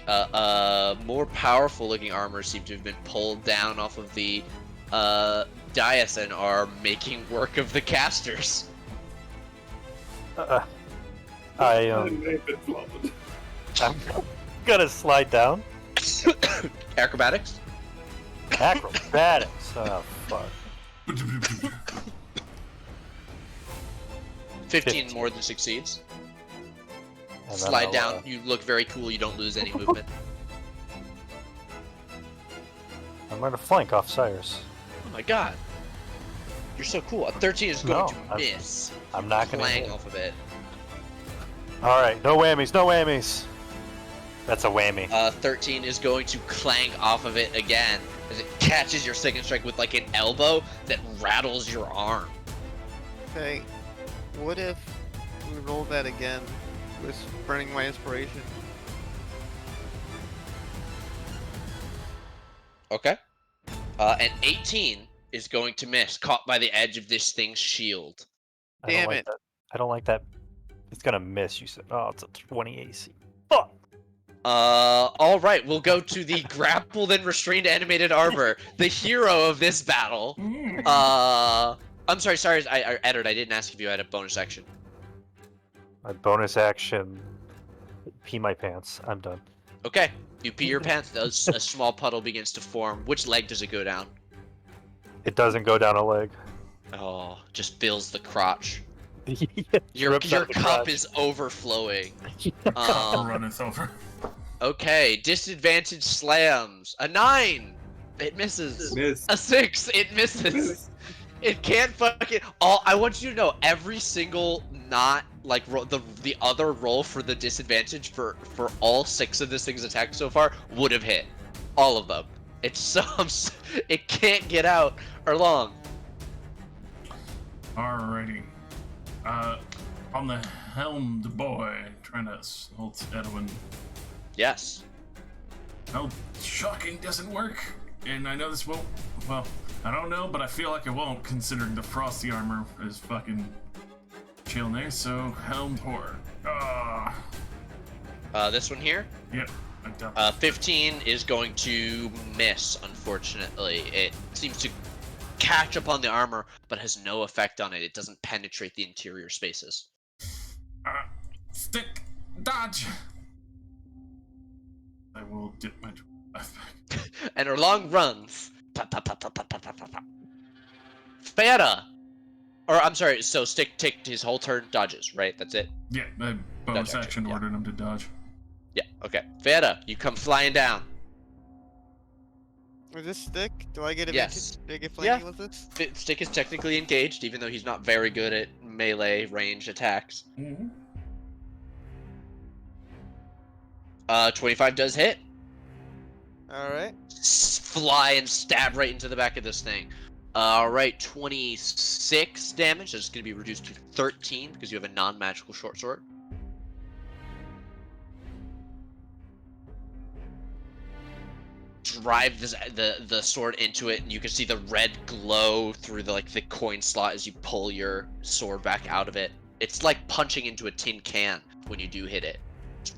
A: more powerful looking armor seem to have been pulled down off of the dais and are making work of the casters.
F: I'm gonna slide down.
A: Acrobatics?
F: Acrobatics. Oh fuck.
A: 15 more than succeeds.
F: And then
A: Slide
F: I'll,
A: down. You look very cool. You don't lose any movement.
F: I'm gonna flank off Cyrus.
A: Oh my god. You're so cool. A 13 is going
F: No,
A: to
F: I'm-
A: miss.
F: I'm not gonna
A: Clang
F: hit.
A: off of it.
F: All right, no whammies, no whammies. That's a whammy.
A: 13 is going to clang off of it again as it catches your second strike with like an elbow that rattles your arm.
B: Okay, what if we roll that again with burning my inspiration?
A: Okay. An 18 is going to miss, caught by the edge of this thing's shield.
F: I don't
B: Damn
F: like
B: it.
F: that. I don't like that. It's gonna miss. You said, oh, it's a 20 AC. Fuck.
A: All right, we'll go to the grappled and restrained animated armor, the hero of this battle. I'm sorry, Eddard, I didn't ask if you had a bonus action.
F: My bonus action. Pee my pants. I'm done.
A: Okay, you pee your pants, a small puddle begins to form. Which leg does it go down?
F: It doesn't go down a leg.
A: Oh, just fills the crotch. Your
F: Drips out the
A: cup
F: crotch.
A: is overflowing.
D: Runneth over.
A: Okay, disadvantage slams. A 9! It misses.
C: Miss.
A: A 6! It misses. It can't fucking. I want you to know every single not like the other roll for the disadvantage for all 6 of this thing's attacks so far would have hit. All of them. It's some. It can't get out or long.
D: Alrighty. On the helmed boy, trying to hold Edwin.
A: Yes.
D: No, shocking doesn't work. And I know this won't. Well, I don't know, but I feel like it won't, considering the frosty armor is fucking chilling there. So, helmed horror.
A: This one here.
D: Yep. I doubt
A: 15 is going to miss, unfortunately. It seems to catch upon the armor, but has no effect on it. It doesn't penetrate the interior spaces.
D: Stick. Dodge. I will dip my 25 back.
A: And her long runs. Feta! Or, I'm sorry, so Stick take his whole turn, dodges, right? That's it?
D: Yeah, I bonus
A: Dodge
D: action
A: yeah.
D: ordered him to dodge.
A: Yeah, okay. Feta, you come flying down.
B: Is this Stick? Do I get
A: Yes.
B: advantage? Do I get flanking
A: Yeah.
B: with this?
A: Stick is technically engaged, even though he's not very good at melee range attacks.
D: Mm-hmm.
A: 25 does hit.
B: Alright.
A: Fly and stab right into the back of this thing. Alright, 26 damage. That's going to be reduced to 13 because you have a non-magical short sword. Drive the sword into it, and you can see the red glow through the coin slot as you pull your sword back out of it. It's like punching into a tin can when you do hit it.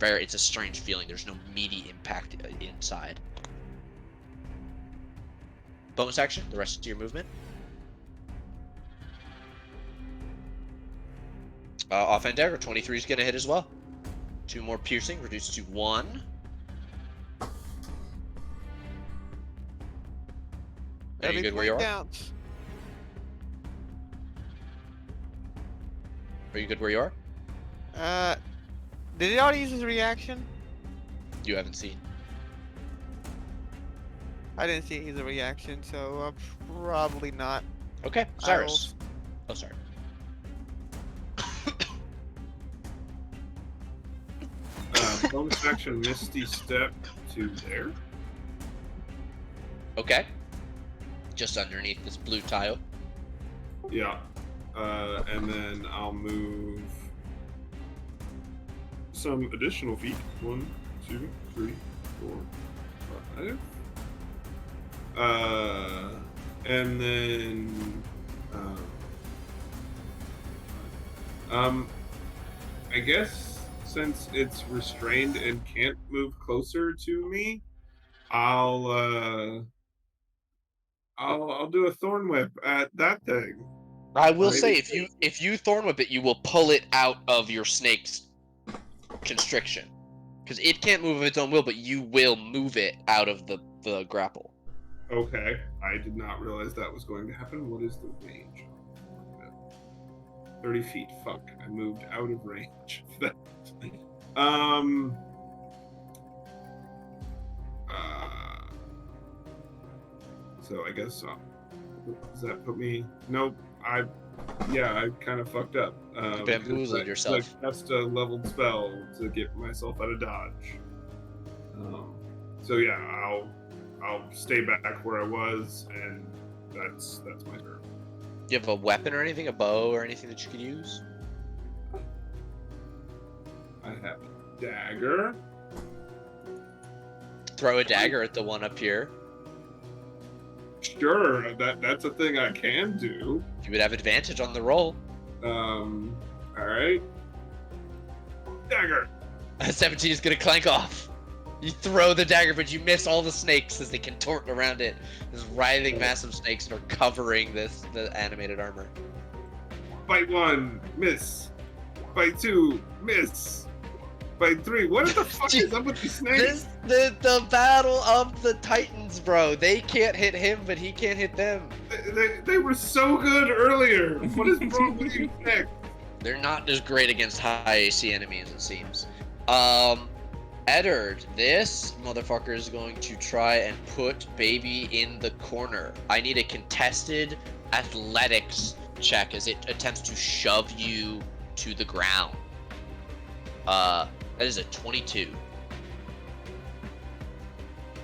A: It's a strange feeling. There's no meaty impact inside. Bonus action, the rest of your movement. Offhand dagger, 23 is going to hit as well. 2 more piercing, reduced to 1. Are you good where you are?
B: Counts.
A: Are you good where you are?
B: Did he already use his reaction?
A: You haven't seen.
B: I didn't see his reaction, so probably not.
A: Okay, Cyrus. Oh, sorry.
C: Bonus action Misty Step to there.
A: Okay. Just underneath this blue tile.
C: Yeah. And then I'll move some additional feet. 1, 2, 3, 4, 5. And then I guess since it's restrained and can't move closer to me, I'll do a thorn whip at that thing.
A: I will
C: Maybe.
A: say, if you thorn whip it, you will pull it out of your snake's constriction, because it can't move of its own will, but you will move it out of the grapple.
C: Okay, I did not realize that was going to happen. What is the range? 30 feet. Fuck, I moved out of range. So I guess does that put me? Nope. I kind of fucked up.
A: You bamboozled yourself.
C: Like cast a leveled spell to get myself out of dodge. So yeah, I'll stay back where I was, and that's my turn.
A: Do you have a weapon or anything, a bow or anything that you could use?
C: I have a dagger.
A: Throw a dagger at the one up here.
C: Sure, that's a thing I can do.
A: You would have advantage on the roll.
C: All right. Dagger.
A: 17 is gonna clank off. You throw the dagger, but you miss all the snakes as they contort around it. These writhing, massive snakes that are covering the animated armor.
C: Bite 1, miss. Bite 2, miss. Bite 3. What the fuck is up with these snakes?
A: The battle of the Titans, bro. They can't hit him, but he can't hit them.
C: They were so good earlier. What is wrong with you, Nick?
A: They're not as great against high AC enemies, it seems. Eddard, this motherfucker is going to try and put baby in the corner. I need a contested athletics check as it attempts to shove you to the ground. That is a 22.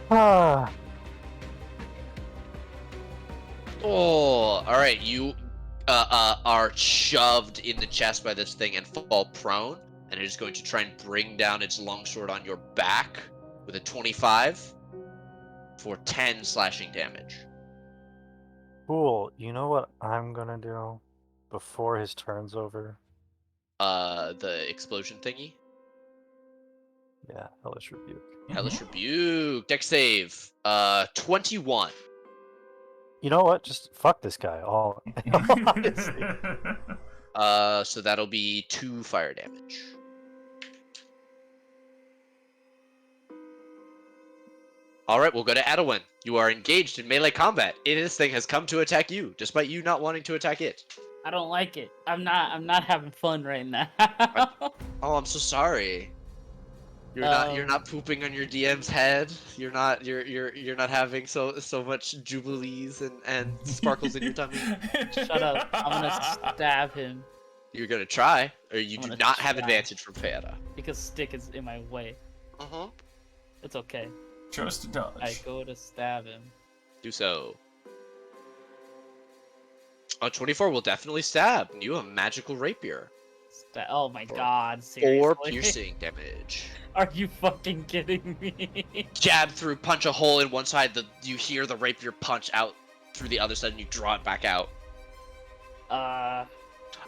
F: Ah,
A: Oh, alright, you are shoved in the chest by this thing and fall prone, and it is going to try and bring down its longsword on your back with a 25 for 10 slashing damage.
F: cool. You know what I'm gonna do before his turn's over?
A: The explosion thingy.
F: Yeah, Hellish Rebuke.
A: Hellish Rebuke. Dex save. 21.
F: You know what? Just fuck this guy. Honestly.
A: So that'll be 2 fire damage. All right, we'll go to Adowin. You are engaged in melee combat. This thing has come to attack you, despite you not wanting to attack it.
E: I don't like it. I'm not having fun right now.
A: Oh, I'm so sorry. You're not pooping on your DM's head. You're not having so much jubilees and sparkles in your tummy.
E: Shut up. I'm gonna stab him
A: You're gonna try, or you
E: I'm
A: do
E: gonna
A: not have
E: try.
A: advantage from Feyada.
E: because stick is in my way.
A: Uh-huh.
E: It's okay.
D: Chose to dodge.
E: I go to stab him.
A: Do so. 24 will definitely stab. You have a magical rapier.
E: Oh my
A: For
E: god,
A: 4
E: seriously?
A: piercing damage.
E: Are you fucking kidding me?
A: Jab through, punch a hole in one side. You hear the rapier punch out through the other side, and you draw it back out.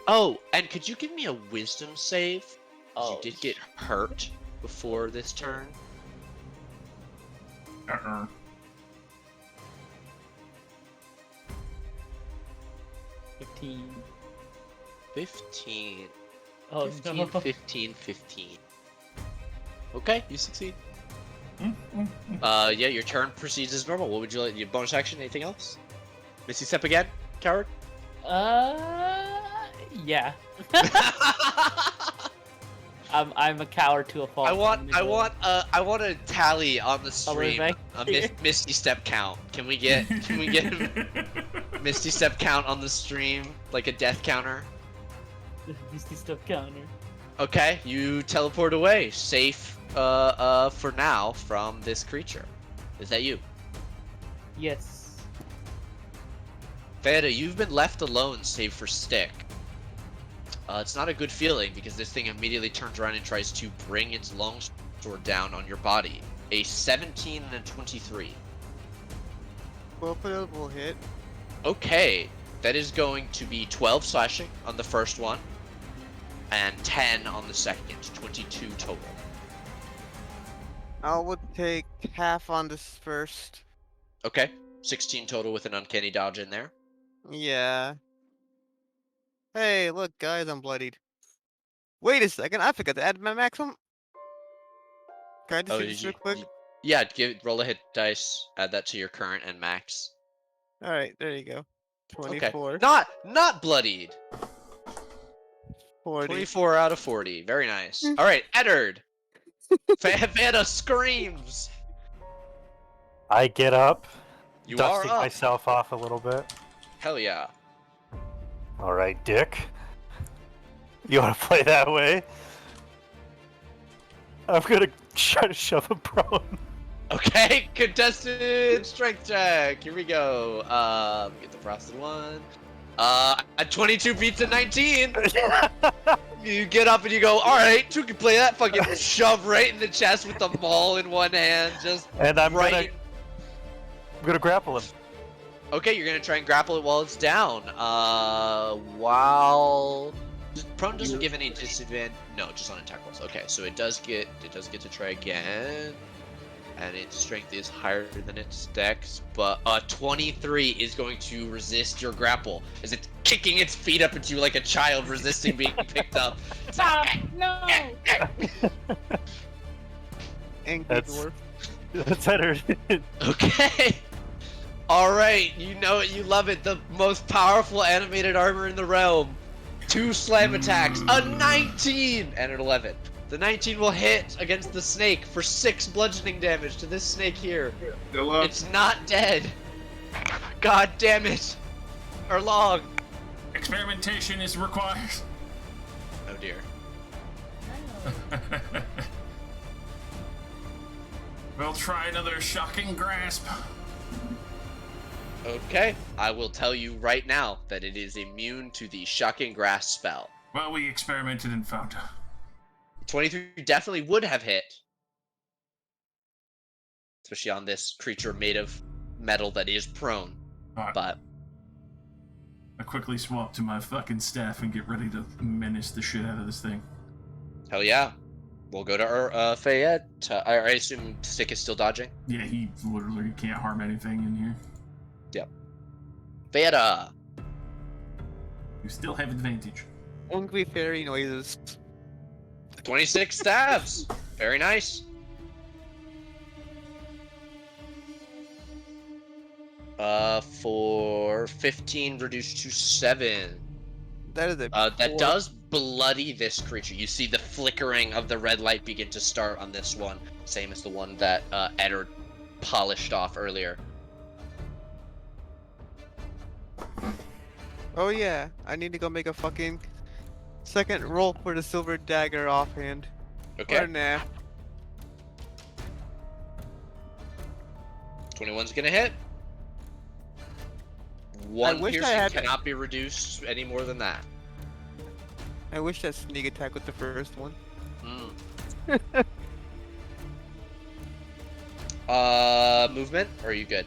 A: Oh, and could you give me a wisdom save? 'Cause
E: Oh,
A: you did get hurt before this turn.
E: 15.
A: 15.
E: Oh
A: 15,
E: no.
A: 15, 15. Okay, you succeed.
D: Mm.
A: Yeah, your turn proceeds as normal. What would you like? Your bonus action? Anything else? Misty step again, coward.
E: Yeah. I'm a coward to a fault.
A: I want a tally on the stream.
E: back
A: A
E: here.
A: Misty step count. Can we get Misty step count on the stream, like a death counter?
E: Misty step counter.
A: Okay, you teleport away, safe for now from this creature. Is that you?
E: Yes.
A: Feyada, you've been left alone save for Stick. It's not a good feeling because this thing immediately turns around and tries to bring its longsword down on your body. A 17 and a 23.
B: Both of those will hit.
A: Okay, that is going to be 12 slashing on the first one, and 10 on the second. 22 total.
B: I would take half on this first.
A: Okay, 16 total with an uncanny dodge in there.
B: Yeah. Hey, look, guys, I'm bloodied. Wait a second, I forgot to add my maximum. Can I just do this real quick?
A: Yeah, roll a hit dice. Add that to your current and max.
B: All right, there you go. 24,
A: Okay. Not bloodied.
B: 40.
A: 24 out of 40. Very nice. All right, Eddard. Vanna screams.
F: I get up,
A: You
F: dusting
A: are up.
F: myself off a little bit.
A: Hell yeah.
F: All right, Dick. You want to play that way? I'm gonna try to shove him prone.
A: Okay, contested strength check. Here we go. Get the frosted one. A 22 beats a 19. You get up and you go, all right, you can play that. Fucking shove right in the chest with the maul in one hand, just
F: And I'm
A: right.
F: gonna grapple him.
A: Okay, you're gonna try and grapple it while it's down. While prone doesn't give any disadvantage. No, just on attack rolls. Okay, so it does get to try again, and its strength is higher than its dex. But 23 is going to resist your grapple as it's kicking its feet up at you like a child resisting being picked up.
E: Stop! No!
B: Angry
F: That's-
B: dwarf.
F: That's better.
A: Okay. All right, you know it, you love it. The most powerful animated armor in the realm. 2 slam attacks, a 19 and an 11. The 19 will hit against the snake for 6 bludgeoning damage to this snake here.
C: Still up.
A: It's not dead. God damn it. Erlong.
D: Experimentation is required.
A: Oh dear.
D: We'll try another shocking grasp.
A: Okay, I will tell you right now that it is immune to the shocking grasp spell.
D: Well, we experimented and found her.
A: 23 definitely would have hit. Especially on this creature made of metal that is prone.
D: Alright,
A: But
D: I quickly swap to my fucking staff and get ready to menace the shit out of this thing.
A: hell yeah. We'll go to Fayette. I assume Stick is still dodging.
D: Yeah, he literally can't harm anything in here.
A: Fayette.
D: You still have advantage.
B: Angry fairy noises.
A: 26 stabs. Very nice. For 15 reduced to 7.
B: That is a
A: That
B: poor-
A: does bloody this creature. You see the flickering of the red light begin to start on this one, same as the one that Eddard polished off earlier.
B: Oh yeah, I need to go make a fucking second roll for the silver dagger offhand.
A: Okay,
B: Or nah.
A: 21's gonna hit. One
B: wish I
A: piercing
B: had-
A: cannot be reduced any more than that.
B: I wish that sneak attack with the first one.
A: Movement? Or are you good?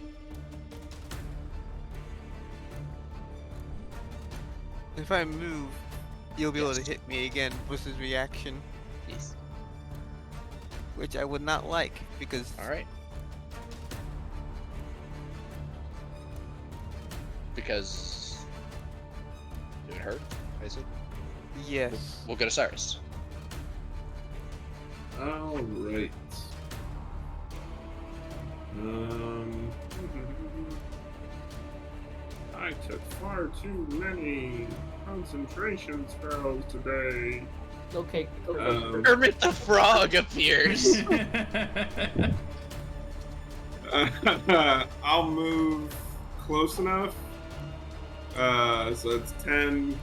B: If I move, you'll be able
A: Yes.
B: to hit me again with his reaction,
A: Yes.
B: which I would not like because
A: Alright. Because it hurt, is it?
B: yes.
A: We'll go to Cyrus.
C: All right. I took far too many concentration spells today.
E: Okay.
A: Kermit the Frog appears.
C: I'll move close enough. So it's 10.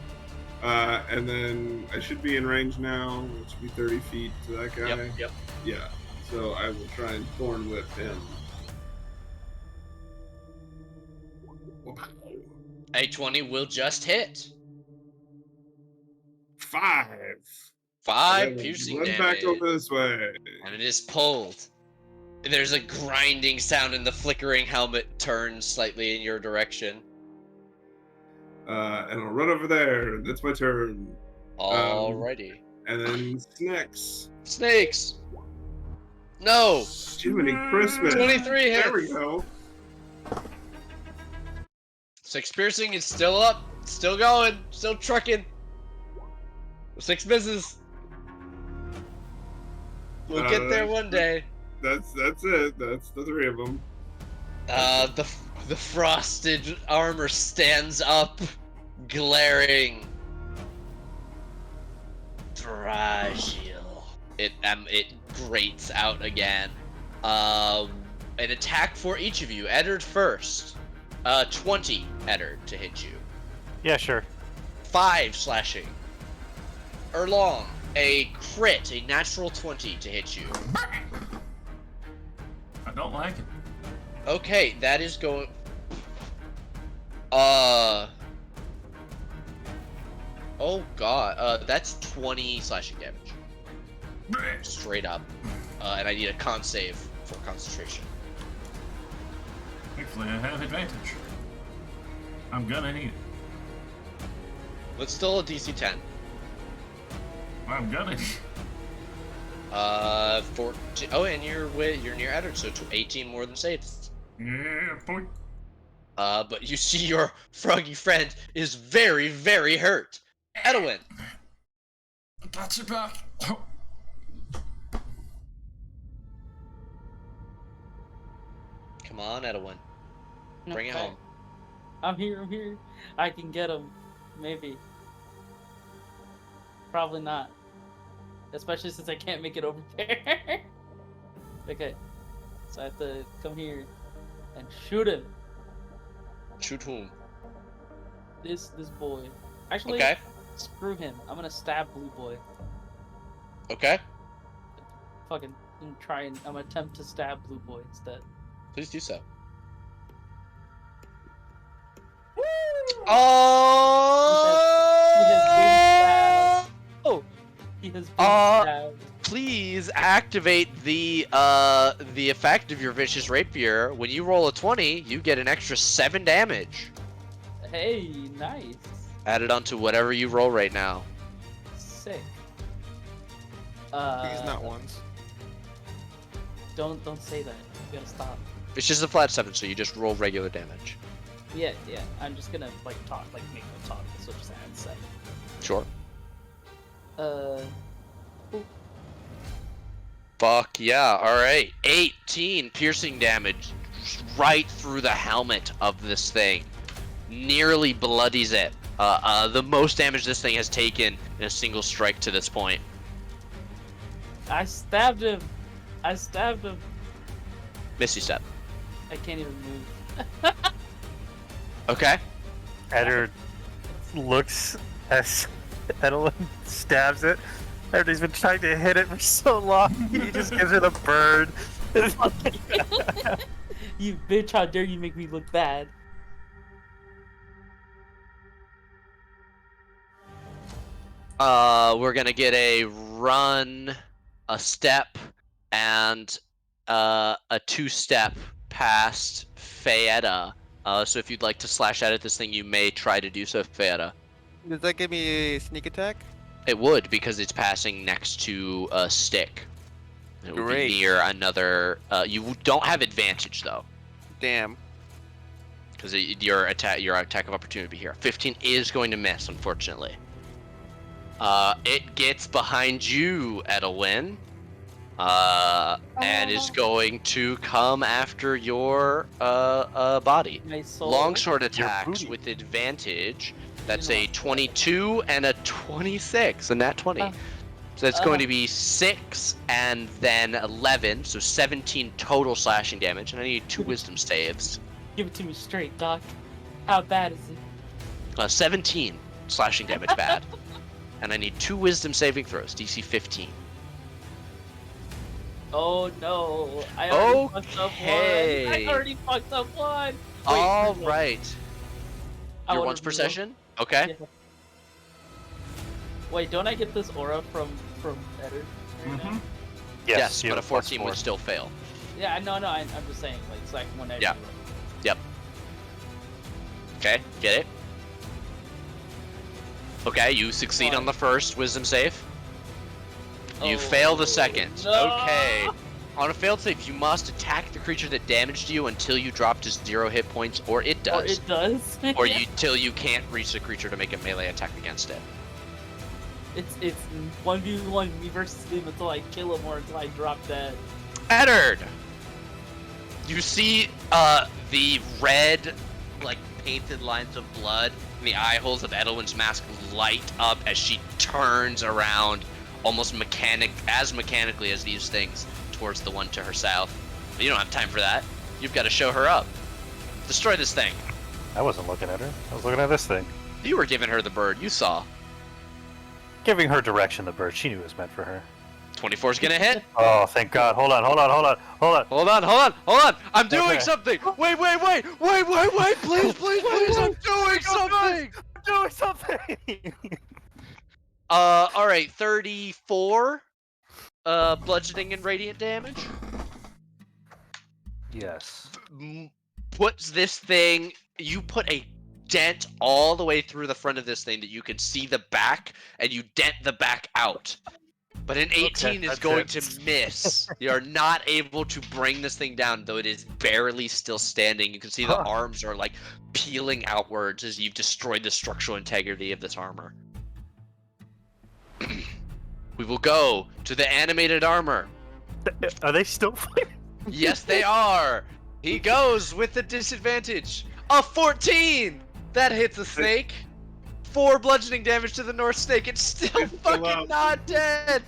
C: And then I should be in range now, which would be 30 feet to that guy.
A: Yep.
C: Yeah. So I will try and thorn whip him.
A: A20 will just hit.
C: 5.
A: 5
C: And
A: piercing
C: run
A: damage.
C: back over this way.
A: And it is pulled. There's a grinding sound, and the flickering helmet turns slightly in your direction.
C: And I'll run over there. That's my turn.
A: Alrighty.
C: And then snacks.
A: Snakes! No!
C: Jiminy Christmas.
A: 23 hits!
C: There we go.
A: 6 piercing is still up, still going, still trucking. 6 misses. We'll get there one day.
C: That's it. That's the 3 of them.
A: The frosted armor stands up, glaring. Fragile. It grates out again. An attack for each of you. Eddard first. 20 Eddard to hit you.
F: Yeah, sure.
A: 5 slashing. Erlong, a crit, a natural 20 to hit you.
D: I don't like it.
A: Okay, that is going. Oh god. That's 20 slashing damage. Straight up. And I need a con save for concentration.
D: Thankfully, I have advantage. I'm gonna need it.
A: But still a DC 10.
D: I'm gonna need it.
A: 14. Oh, and you're near Eddard, so 18 more than saves.
D: Yeah, boy.
A: But you see your froggy friend is very, very hurt. Edwin.
D: I got your back. Oh.
A: Come on, Edwin. Bring it
E: Okay.
A: home.
E: I'm here. I can get him. Maybe. Probably not. Especially since I can't make it over there. Okay. So I have to come here and shoot him.
A: Shoot whom?
E: This boy. Actually,
A: Okay.
E: screw him. I'm gonna stab Blue Boy.
A: Okay.
E: Fucking I'm gonna attempt to stab Blue Boy instead.
A: Please do so.
E: He has been stabbed.
A: Please activate the effect of your vicious rapier. When you roll a 20, you get an extra 7 damage.
E: Hey, nice.
A: Added onto whatever you roll right now.
E: Sick.
B: These not ones.
E: Don't say that. You gotta stop.
A: It's just a flat 7, so you just roll regular damage.
E: Yeah. I'm just gonna make them talk. So just add 7.
A: Sure.
E: Ooh.
A: Fuck yeah. Alright. 18 piercing damage right through the helmet of this thing, nearly bloodies it. The most damage this thing has taken in a single strike to this point.
E: I stabbed him.
A: Misty step.
E: I can't even move.
A: Okay.
F: Eddard looks as Edelyn stabs it. Eddard's been trying to hit it for so long. He just gives it a bird.
E: You bitch! How dare you make me look bad?
A: We're gonna get a run, a step, and a 2-step past Fayetta. So if you'd like to slash out at this thing, you may try to do so, Fayetta.
B: Does that give me a sneak attack?
A: It would, because it's passing next to a stick. It would
B: Great.
A: be near another. You don't have advantage though,
B: Damn.
A: because your attack of opportunity would be here. 15 is going to miss, unfortunately. It gets behind you, Edelwyn, and is going to come after your body.
E: My soul.
A: Longsword attacks
F: booty.
A: with advantage. That's a 22 and a 26, and that 20. So that's going to be 6 and then 11, so 17 total slashing damage, and I need 2 wisdom saves.
E: Give it to me straight, Doc. How bad is it?
A: 17 slashing damage bad. And I need 2 wisdom saving throws, DC 15.
E: Oh no! I already fucked up
A: Okay.
E: one. I already fucked up one. Wait,
A: All
E: no.
A: right.
E: I
A: Your
E: wanna
A: once per
E: reroll.
A: session? Okay.
E: Yeah. Wait, don't I get this aura from Eddard? Right now?
A: Yes,
F: you
A: but a
F: have a plus
A: 14
F: 4.
A: would still fail.
E: Yeah, no, I'm just saying, like, so I can when I
A: Yeah.
E: reroll.
A: Yep. Okay, get it? Okay, you succeed on the first wisdom save. You fail the second.
E: No!
A: Okay. On a failed save, you must attack the creature that damaged you until you drop to 0 hit points, or it
E: Or
A: does.
E: it does.
A: Or you till you can't reach the creature to make a melee attack against it.
E: It's 1v1 me versus him until I kill him or until I drop dead.
A: Eddard! You see the red, like, painted lines of blood in the eye holes of Edelwyn's mask light up as she turns around almost mechanically as these things towards the one to her south. But you don't have time for that. You've got to show her up. Destroy this thing.
F: I wasn't looking at her. I was looking at this thing.
A: You were giving her the bird. You saw.
F: Giving her direction, the bird. She knew it was meant for her.
A: 24's gonna hit.
F: Oh, thank God. Hold on.
A: Hold on. I'm doing
F: Okay.
A: something. Wait. Please. I'm doing something.
F: I'm doing something!
A: All right. 34. Bludgeoning and radiant damage.
F: Yes.
A: Puts this thing. You put a dent all the way through the front of this thing that you can see the back, and you dent the back out. But an 18 is
F: that's
A: going
F: it.
A: to miss. You're not able to bring this thing down, though it is barely still standing. You can see the
F: Huh.
A: arms are like peeling outwards as you've destroyed the structural integrity of this armor. We will go to the animated armor.
F: Are they still fighting?
A: Yes, they are. He goes with the disadvantage. A 14! That hits a snake. 4 bludgeoning damage to the North Snake. It's still
C: It's still
A: fucking
C: up.
A: not dead.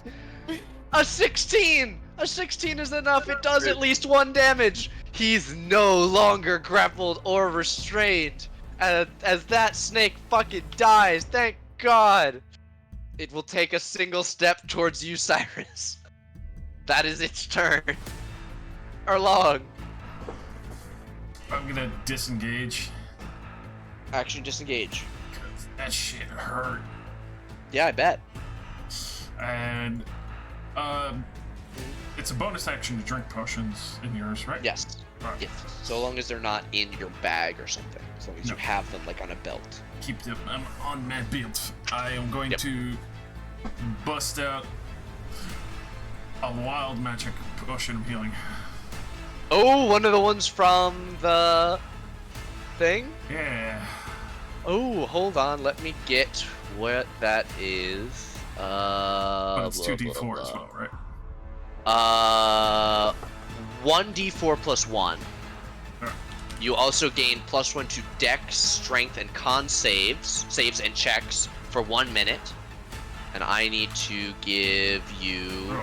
A: A 16! A 16 is enough. It does at least 1 damage. He's no longer grappled or restrained. As that snake fucking dies. Thank God. It will take a single step towards you, Cyrus. That is its turn. Arlong.
D: I'm gonna disengage.
A: Action disengage.
D: 'Cause that shit hurt.
A: Yeah, I bet.
D: And it's a bonus action to drink potions in yours, right?
A: Yes.
D: Alright.
A: Yes. So long as they're not in your bag or something. As long as
D: No.
A: you have them like on a belt.
D: Keep them on my belt. I am going
A: Yep.
D: to bust out a wild magic potion of healing.
A: Oh, one of the ones from the thing?
D: Yeah.
A: Oh, hold on. Let me get what that is.
D: But it's
A: Blah,
D: 2d4
A: blah,
D: as
A: blah.
D: well, right?
A: 1d4 plus 1. You also gain +1 to Dex, Strength, and Con saves and checks for 1 minute. And I need to give you.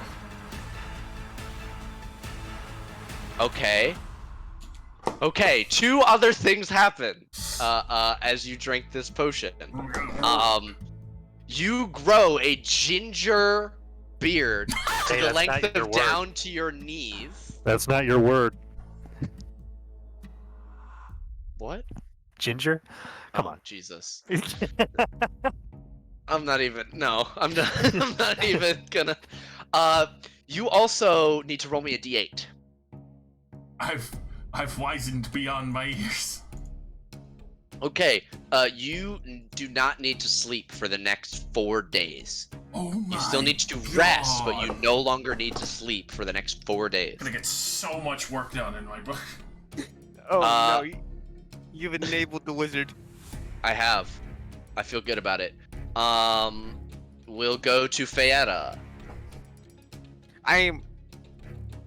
A: Okay. Okay, 2 other things happen as you drink this potion. You grow a ginger beard to
F: Hey,
A: the
F: that's
A: length
F: not your
A: of
F: word.
A: down to your knees.
F: That's not your word.
A: What?
F: Ginger? Come
A: Oh,
F: on.
A: Jesus. I'm not even. No, I'm not. I'm not even gonna. You also need to roll me a d8.
D: I've wizened beyond my years.
A: Okay. You do not need to sleep for the next 4 days.
D: Oh my
A: You still need to rest, but you no longer need to sleep for the next 4 days.
D: I'm gonna get so much work done in my book.
B: Oh
A: Uh,
B: no, you've enabled the wizard.
A: I have. I feel good about it. We'll go to Fayetta.
B: I am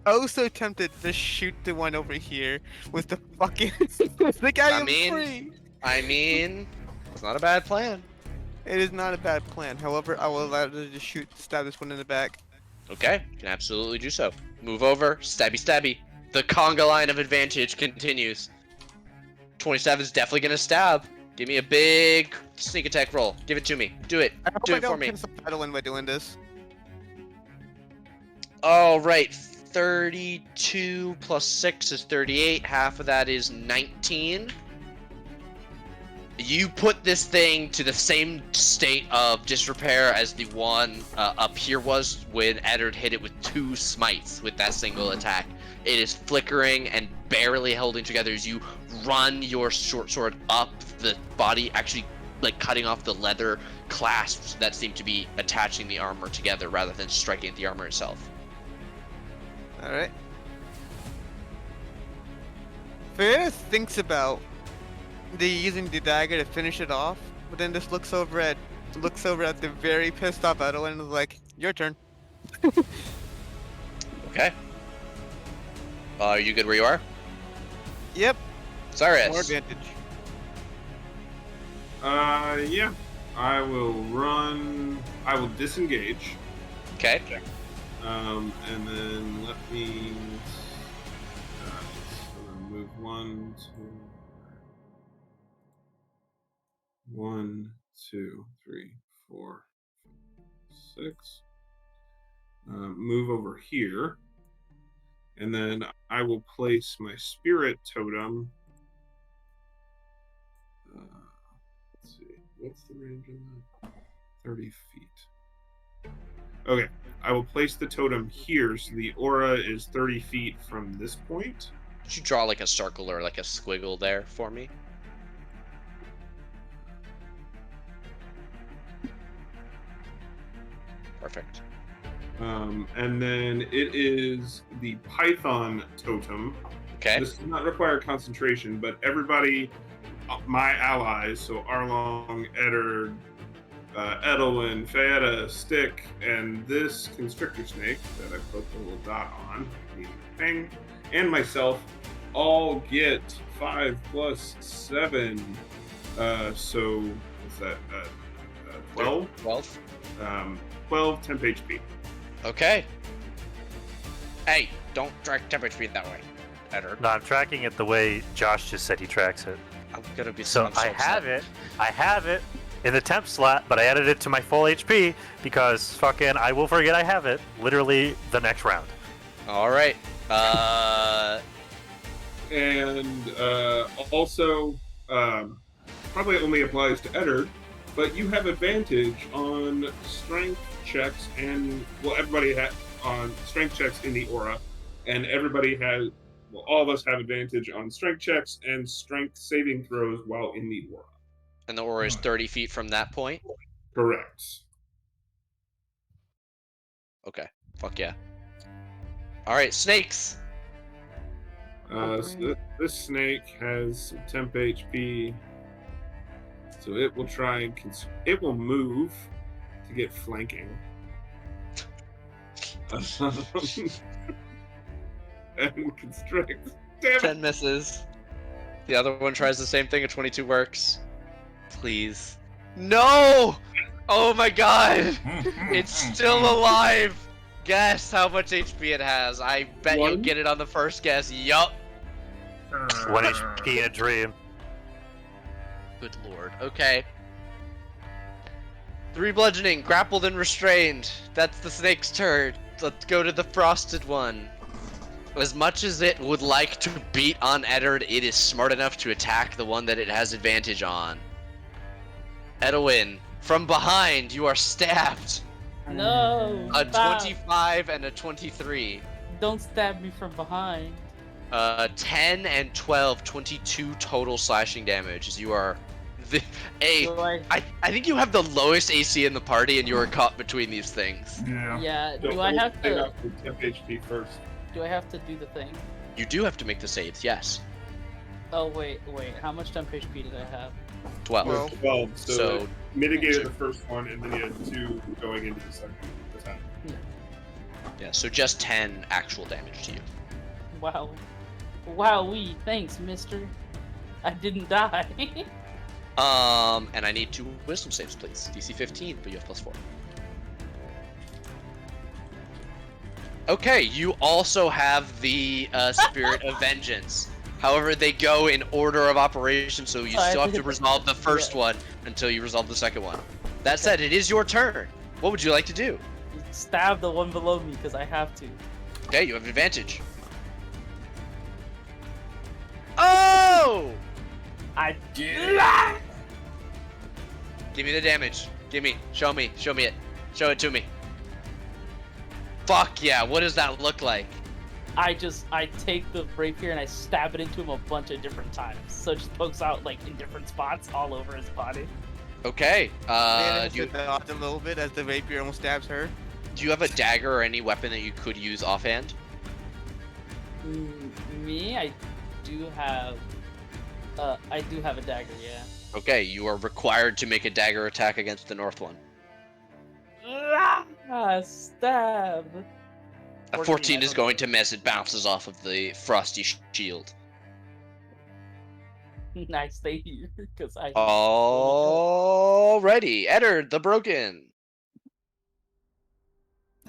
B: oh so tempted to shoot the one over here with the fucking the guy free.
A: I mean, it's not a bad plan.
B: It is not a bad plan. However, I will allow you to stab this one in the back.
A: Okay, you can absolutely do so. Move over, stabby stabby. The conga line of advantage continues. 27 is definitely gonna stab. Give me a big sneak attack roll. Give it to me. Do it.
B: I hope
A: Do
B: I
A: it for
B: don't
A: me.
B: piss off Adeline by doing this.
A: All right, 32 plus 6 is 38. Half of that is 19. You put this thing to the same state of disrepair as the one up here was when Eddard hit it with 2 smites with that single attack. It is flickering and barely holding together as you run your short sword up the body, actually like cutting off the leather clasps that seem to be attaching the armor together rather than striking at the armor itself.
B: Alright. Ferris thinks about using the dagger to finish it off, but then just looks over at the very pissed off Adeline and is like, "Your turn."
A: Okay. Are you good where you are?
B: Yep.
A: Cyrus.
B: More advantage.
C: Yeah. I will run. I will disengage.
A: Okay.
C: And then let me. So I'm gonna move 1, 2, 3, 4, 6. Move over here, and then I will place my spirit totem. Let's see, what's the range on that? 30 feet. Okay, I will place the totem here, so the aura is 30 feet from this point.
A: Could you draw like a circle or like a squiggle there for me? Perfect.
C: And then it is the Python totem.
A: Okay.
C: This does not require concentration, but everybody, my allies, so Arlong, Eddard, Edelwin, Fayetta, Stick, and this constrictor snake that I put the little dot on, thing, and myself, all get 5 plus 7. So what's that? 12?
A: 12.
C: 12 temp HP.
A: Okay. Hey, don't track temp HP that way, Eddard.
F: No, I'm tracking it the way Josh just said he tracks it.
A: I'm gonna be
F: So
A: I'm so
F: I have
A: upset.
F: it. I have it in the temp slot, but I added it to my full HP because fucking I will forget I have it literally the next round.
A: All right.
C: And also, probably only applies to Eddard, but you have advantage on strength checks and, well, everybody had on strength checks in the aura, and everybody has, well, all of us have advantage on strength checks and strength saving throws while in the aura.
A: And the aura is 30 feet from that point.
C: Correct.
A: Okay. Fuck yeah. All right, snakes.
C: So this snake has some temp HP, so it will try and it will move to get flanking. And constrict. Damn it.
A: 10 misses. The other one tries the same thing. A 22 works. Please. No! Oh my god! It's still alive! Guess how much HP it has. I bet you'll
C: One?
A: get it on the first guess. Yup.
F: 1 HP in a dream.
A: Good lord. Okay. 3 bludgeoning, grappled and restrained. That's the snake's turn. Let's go to the frosted one. As much as it would like to beat on Eddard, it is smart enough to attack the one that it has advantage on. Edwin, from behind, you are stabbed.
E: No.
A: A
E: stop.
A: 25 and a 23.
E: Don't stab me from behind.
A: 10 and 12, 22 total slashing damage. As you are,
E: Do I?
A: I think you have the lowest AC in the party, and you are caught between these things.
D: Yeah.
E: Yeah.
C: Don't
E: Do I have
C: take
E: to?
C: off the temp HP first.
E: Do I have to do the thing?
A: You do have to make the saves, yes.
E: Oh wait. How much temp HP did I have?
A: 12.
B: Well,
C: 12, so, it mitigated
A: so-
C: the first one, and then you had 2 going into the second attack.
A: Yeah, so just 10 actual damage to you.
E: Wow. Wowee. Thanks, Mister. I didn't die.
A: And I need 2 wisdom saves, please. DC 15, but you have +4. Okay, you also have the Spirit of Vengeance. However, they go in order of operation, so you
E: Oh, I
A: still have
E: think
A: to resolve the first one until you resolve the second one. That said, it is your turn. What would you like to do?
E: Stab the one below me because I have to.
A: Okay, you have advantage. Oh!
E: I.
D: Yeah.
A: Give me the damage. Give me. Show me. Show me it. Show it to me. Fuck yeah, what does that look like?
E: I take the rapier and I stab it into him a bunch of different times. So it just pokes out like in different spots all over his body.
A: Okay,
B: Managed
A: do
B: to dodge a little bit as the rapier almost stabs her.
A: you have a dagger or any weapon that you could use offhand?
E: Me, I do have a dagger, yeah.
A: Okay, you are required to make a dagger attack against the north one.
E: Stab.
A: A 14 is going to miss. It bounces off of the frosty shield.
E: I stay here because I.
A: Alrighty, Eddard the Broken.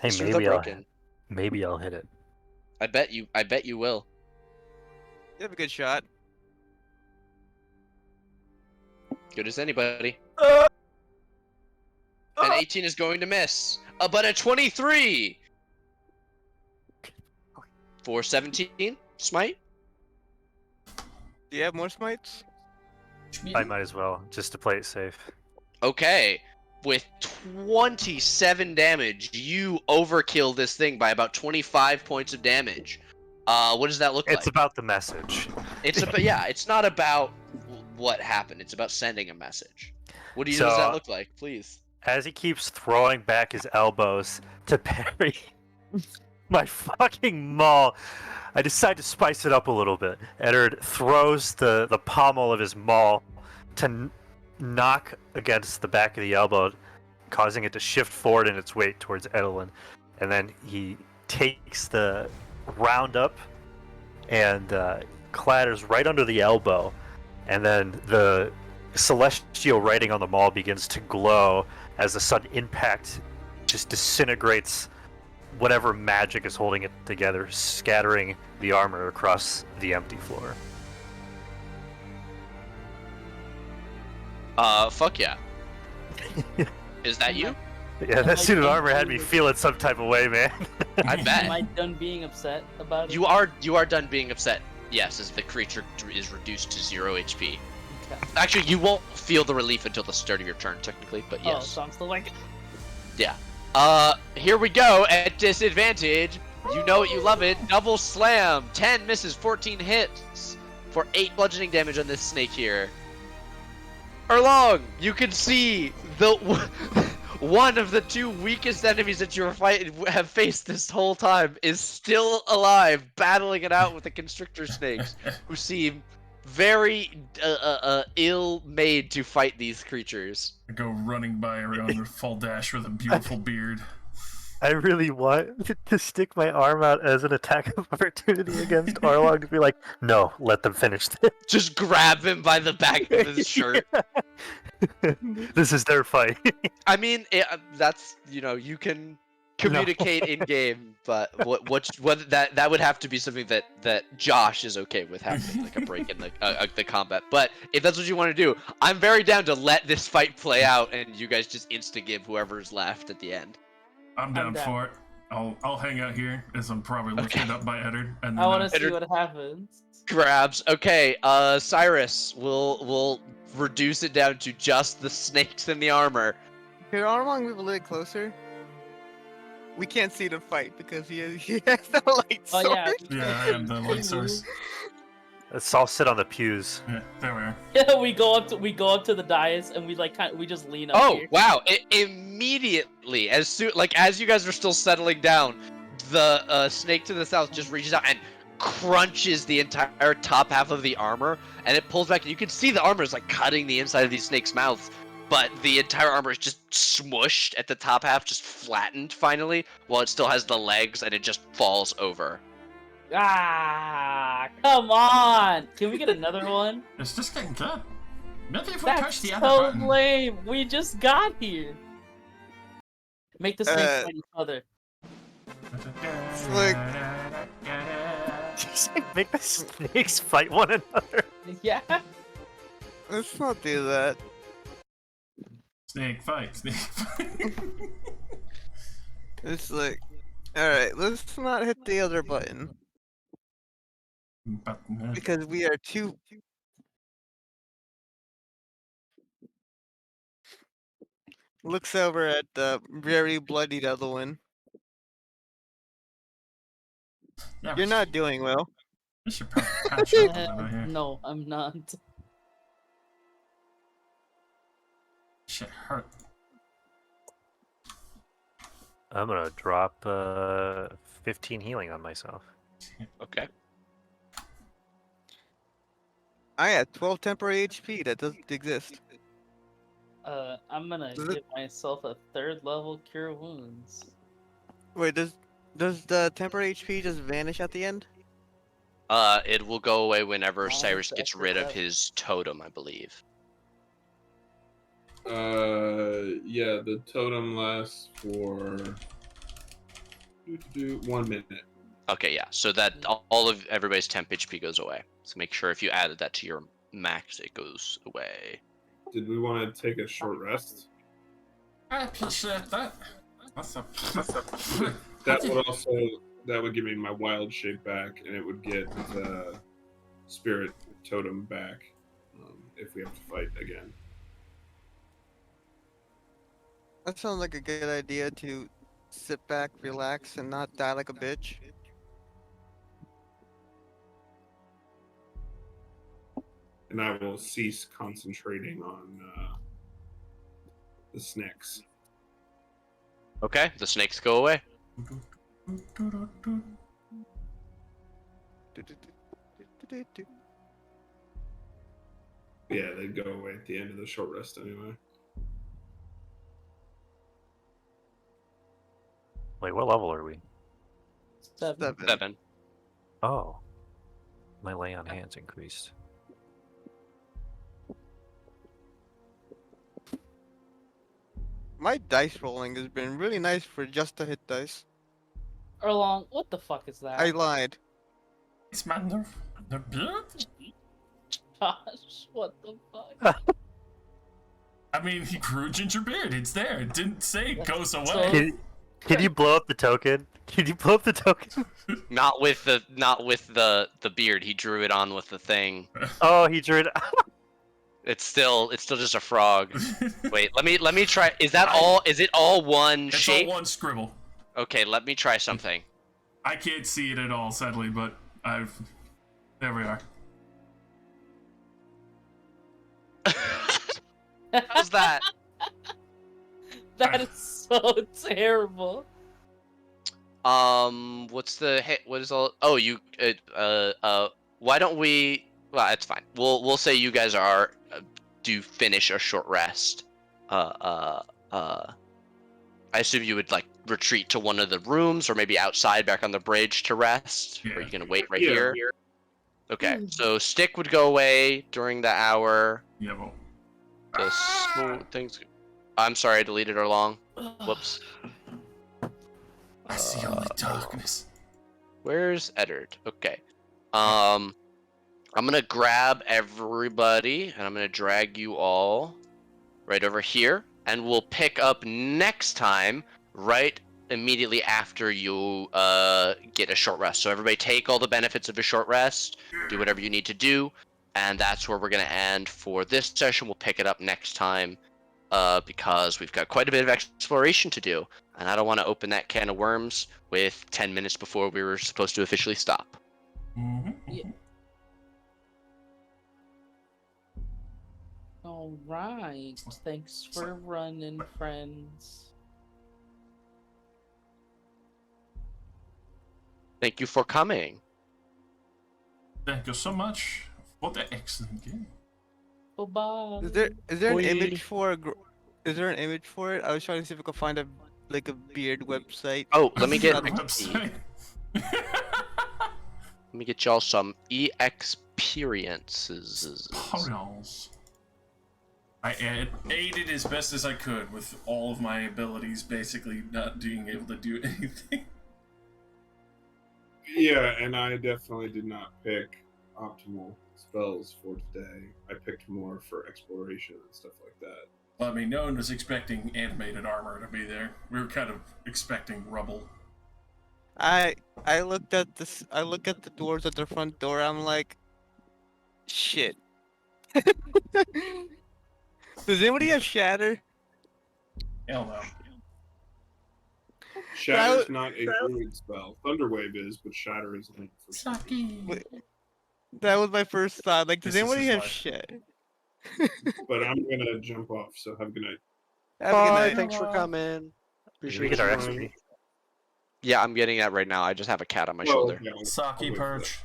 F: Hey,
A: Mr. the Broken.
F: maybe I'll hit it.
A: I bet you will.
B: You have a good shot.
A: Good as anybody. An 18 is going to miss. But a 23 for 17 smite.
B: Do you have more smites?
F: I might as well, just to play it safe.
A: Okay, with 27 damage, you overkill this thing by about 25 points of damage. What does that look
F: It's
A: like?
F: about the message.
A: It's about yeah. It's not about what happened. It's about sending a message. What does that look like, please?
F: As he keeps throwing back his elbows to parry my fucking maul, I decide to spice it up a little bit. Eddard throws the pommel of his maul to knock against the back of the elbow, causing it to shift forward in its weight towards Edelin. And then he takes the round up and clatters right under the elbow. And then the celestial writing on the maul begins to glow as the sudden impact just disintegrates whatever magic is holding it together, scattering the armor across the empty floor.
A: Fuck yeah. Is that you?
F: Yeah, that suit of armor had me feeling some type of way, man.
A: I bet.
E: Am I done being upset about it?
A: You are done being upset. Yes, as the creature is reduced to 0 HP.
E: Okay.
A: Actually, you won't feel the relief until the start of your turn, technically, but
E: Oh,
A: yes.
E: so I'm still like.
A: Yeah. Here we go. At disadvantage, you know it, you love it. Double slam. 10 misses, 14 hits for 8 bludgeoning damage on this snake here. Erlong, you can see the one of the 2 weakest enemies that you have faced this whole time is still alive, battling it out with the constrictor snakes, who seem very ill-made to fight these creatures.
D: I go running by around with full dash with a beautiful beard.
F: I really want to stick my arm out as an attack of opportunity against Arlong to be like, no, let them finish this.
A: Just grab him by the back of his shirt.
F: This is their fight.
A: I mean, that's you can communicate in game, but what that would have to be something that Josh is okay with happening, like a break in the combat. But if that's what you want to do, I'm very down to let this fight play out, and you guys just insta give whoever's left at the end.
D: I'm down for it. I'll hang out here as I'm probably lifted up by Eddard, and then
E: I want to see
A: Eddard-
E: what happens.
A: Grabs. Okay, Cyrus, we'll reduce it down to just the snakes and the armor.
B: Could Armand move a little closer? We can't see the fight because he has the light
E: Oh
B: sword.
E: yeah.
D: Yeah, I am the light source.
F: Let's all sit on the pews.
D: Yeah, there we are.
E: Yeah, we go up to the dais and we just lean up
A: Oh
E: here.
A: wow! Immediately, as you guys are still settling down, the snake to the south just reaches out and crunches the entire top half of the armor, and it pulls back, and you can see the armor is like cutting the inside of these snakes' mouths, but the entire armor is just smushed at the top half, just flattened finally, while it still has the legs, and it just falls over.
E: Ah, come on! Can we get another one?
D: It's just getting good. Maybe if we push
E: That's
D: the other
E: so
D: button.
E: lame. We just got here. Make the snakes fight each other.
B: Like-
F: Make the snakes fight one another.
E: Yeah.
B: Let's not do that.
D: Snake fight, snake fight.
B: It's like, alright, let's not hit the other button.
D: Button.
B: Because we are too... Looks over at the very bloodied other one.
D: Yeah,
B: You're not doing well.
D: We should probably patch up a little here.
E: No, I'm not.
D: Shit hurt.
F: I'm gonna drop 15 healing on myself.
A: Okay.
B: I had 12 temporary HP. That doesn't exist.
E: I'm gonna
B: Does it-
E: give myself a 3rd level cure wounds.
B: Wait, does the temporary HP just vanish at the end?
A: It will go away whenever
E: Oh,
A: Cyrus
E: that's
A: gets rid of
E: right.
A: his totem, I believe.
C: Yeah, the totem lasts for 1 minute.
A: Okay, yeah. So that all of everybody's temp HP goes away. So make sure if you added that to your max, it goes away.
C: Did we want to take a short rest?
D: I appreciate that. What's up?
C: That would give me my wild shape back, and it would get spirit totem back if we have to fight again.
B: That sounds like a good idea to sit back, relax, and not die like a bitch.
C: And I will cease concentrating on the snakes.
A: Okay, the snakes go away.
C: Yeah, they'd go away at the end of the short rest anyway.
F: Wait, what level are we?
E: 7.
A: 7.
F: Oh. My lay on hands increased.
B: My dice rolling has been really nice for just a hit dice.
E: Erlong, what the fuck is that?
B: I lied.
D: It's man, the beard?
E: Josh, what the fuck?
D: I mean, he grew a ginger beard. It's there. It didn't say it goes
E: So-
D: away.
F: Can you blow up the token? Can you blow up the token?
A: Not with the beard. He drew it on with the thing.
F: Oh, he drew it.
A: It's still just a frog. Wait, let me try. Is that all? Is it all one
D: It's
A: shape?
D: all one scribble.
A: Okay, let me try something.
D: I can't see it at all, sadly, but I've... There we are.
A: How's that?
E: That is so terrible.
A: What's the hit? What is all? Oh, you. Why don't we? Well, it's fine. We'll say you guys are do finish a short rest. I assume you would like retreat to one of the rooms, or maybe outside back on the bridge to rest? Or are you gonna wait right here? Okay, so stick would go away during the hour.
D: Yeah, well.
A: The smooth things. I'm sorry, I deleted her long. Whoops.
D: I see only darkness.
A: Where's Eddard? Okay. I'm gonna grab everybody and I'm gonna drag you all right over here, and we'll pick up next time right immediately after you get a short rest. So everybody take all the benefits of a short rest, do whatever you need to do, and that's where we're gonna end for this session. We'll pick it up next time because we've got quite a bit of exploration to do, and I don't want to open that can of worms with 10 minutes before we were supposed to officially stop.
E: Yeah. All right. Thanks for running, friends.
A: Thank you for coming.
D: Thank you so much for the excellent game.
E: Bye-bye.
B: Is there an
A: Oi.
B: image for is there an image for it? I was trying to see if I could find a beard website.
A: Oh, let me get
D: Website.
A: let me get y'all some experiences.
D: Portals. I aided as best as I could with all of my abilities, basically not being able to do anything.
C: Yeah, and I definitely did not pick optimal spells for today. I picked more for exploration and stuff like that.
D: Well, I mean, no one was expecting animated armor to be there. We were kind of expecting rubble.
B: I looked at this. I look at the doors at the front door. I'm like, shit. Does anybody have shatter?
D: Hell no.
C: Shatter's not a druid spell. Thunderwave is, but Shatter is not.
D: Sucky.
B: That was my first thought. Like, does
D: This is
B: anybody
D: his
B: have
D: life.
B: shatter?
C: But I'm gonna jump off, so have a good night.
B: Have a good
A: Bye,
B: night.
A: thanks for coming.
F: Did we
A: Appreciate
F: get our
A: you.
F: XP?
A: Yeah, I'm getting that right now. I just have a cat on my
C: Well,
A: shoulder.
C: yeah, I'll
D: Saki
C: wait for that.
D: perch.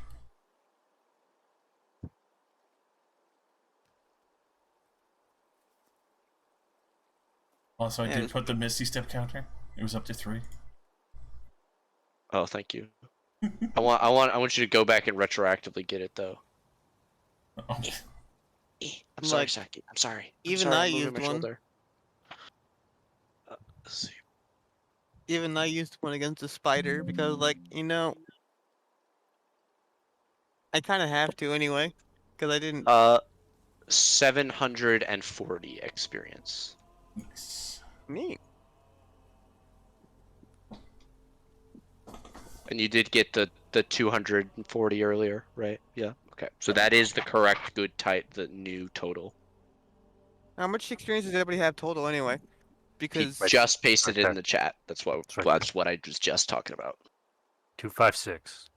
D: Also, I
B: Yeah,
D: did
B: it's-
D: put the Misty Step counter. It was up to 3.
A: Oh, thank you. I want you to go back and retroactively get it though.
D: Oh,
A: I'm sorry,
B: Like,
A: Saki. I'm sorry.
B: even
A: I'm sorry,
B: I
A: I'm moving
B: used
A: my
B: one.
A: shoulder. Let's see.
B: Even I used one against the spider because, like, I kind of have to anyway. Because I didn't.
A: 740 experience.
D: nice.
B: Me.
A: And you did get the 240 earlier, right? Yeah. Okay. So that is the correct the new total.
B: How much experience does everybody have total anyway?
A: He
B: Because
A: just pasted
F: right
A: it in
F: there.
A: the chat. That's what
F: It's right
A: that's what I was just talking about.
F: 256.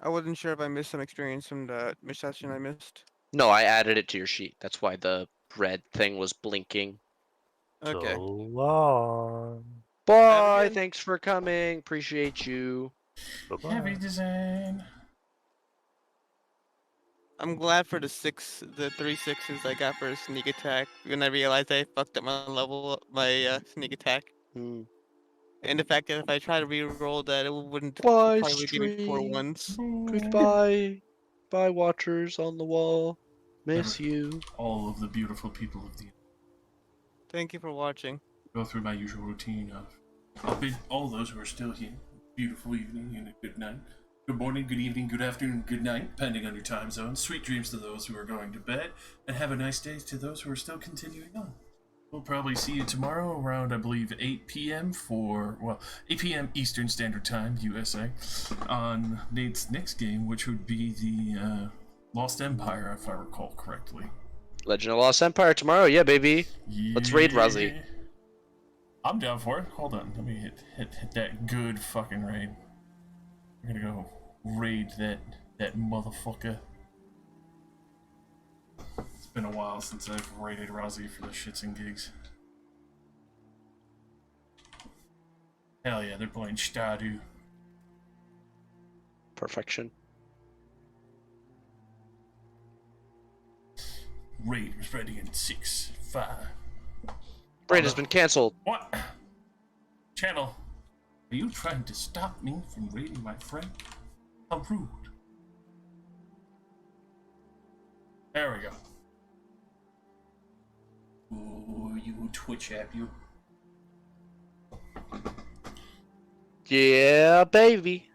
B: I wasn't sure if I missed some experience from the session I missed.
A: No, I added it to your sheet. That's why the red thing was blinking.
B: Okay.
F: So long.
A: Bye.
B: good-
A: Thanks for coming. Appreciate you.
D: Heavy
F: Bye-bye.
D: design.
B: I'm glad for the 3 6s I got for a sneak attack when I realized I fucked up my sneak attack.
A: Mm.
B: And the fact that if I try to re-roll that, it wouldn't
A: Bye,
B: probably give me 4
A: stream.
B: ones.
A: Goodbye. Bye, watchers on the wall. Miss
D: Never-
A: you.
D: All of the beautiful people of the
B: Thank you for watching.
D: go through my usual routine of I'll bid all those who are still here a beautiful evening and a good night. Good morning, good evening, good afternoon, good night, depending on your time zone. Sweet dreams to those who are going to bed, and have a nice day to those who are still continuing on. We'll probably see you tomorrow around, I believe, 8 p.m. 8 p.m. Eastern Standard Time, USA, on Nate's next game, which would be the Lost Empire, if I recall correctly.
A: Legend of Lost Empire tomorrow. Yeah, baby. Let's raid Rozzy.
D: Yeah. I'm down for it. Hold on, let me hit that good fucking raid. We're gonna go raid that motherfucker. It's been a while since I've raided Rozzy for the shits and gigs. Hell yeah, they're playing Stardew.
A: Perfection.
D: Raid is ready in 6, 5.
A: Raid has been canceled.
D: What? Channel, are you trying to stop me from raiding my friend? How rude. There we go.
G: Ooh, you Twitch app, you.
A: Yeah, baby.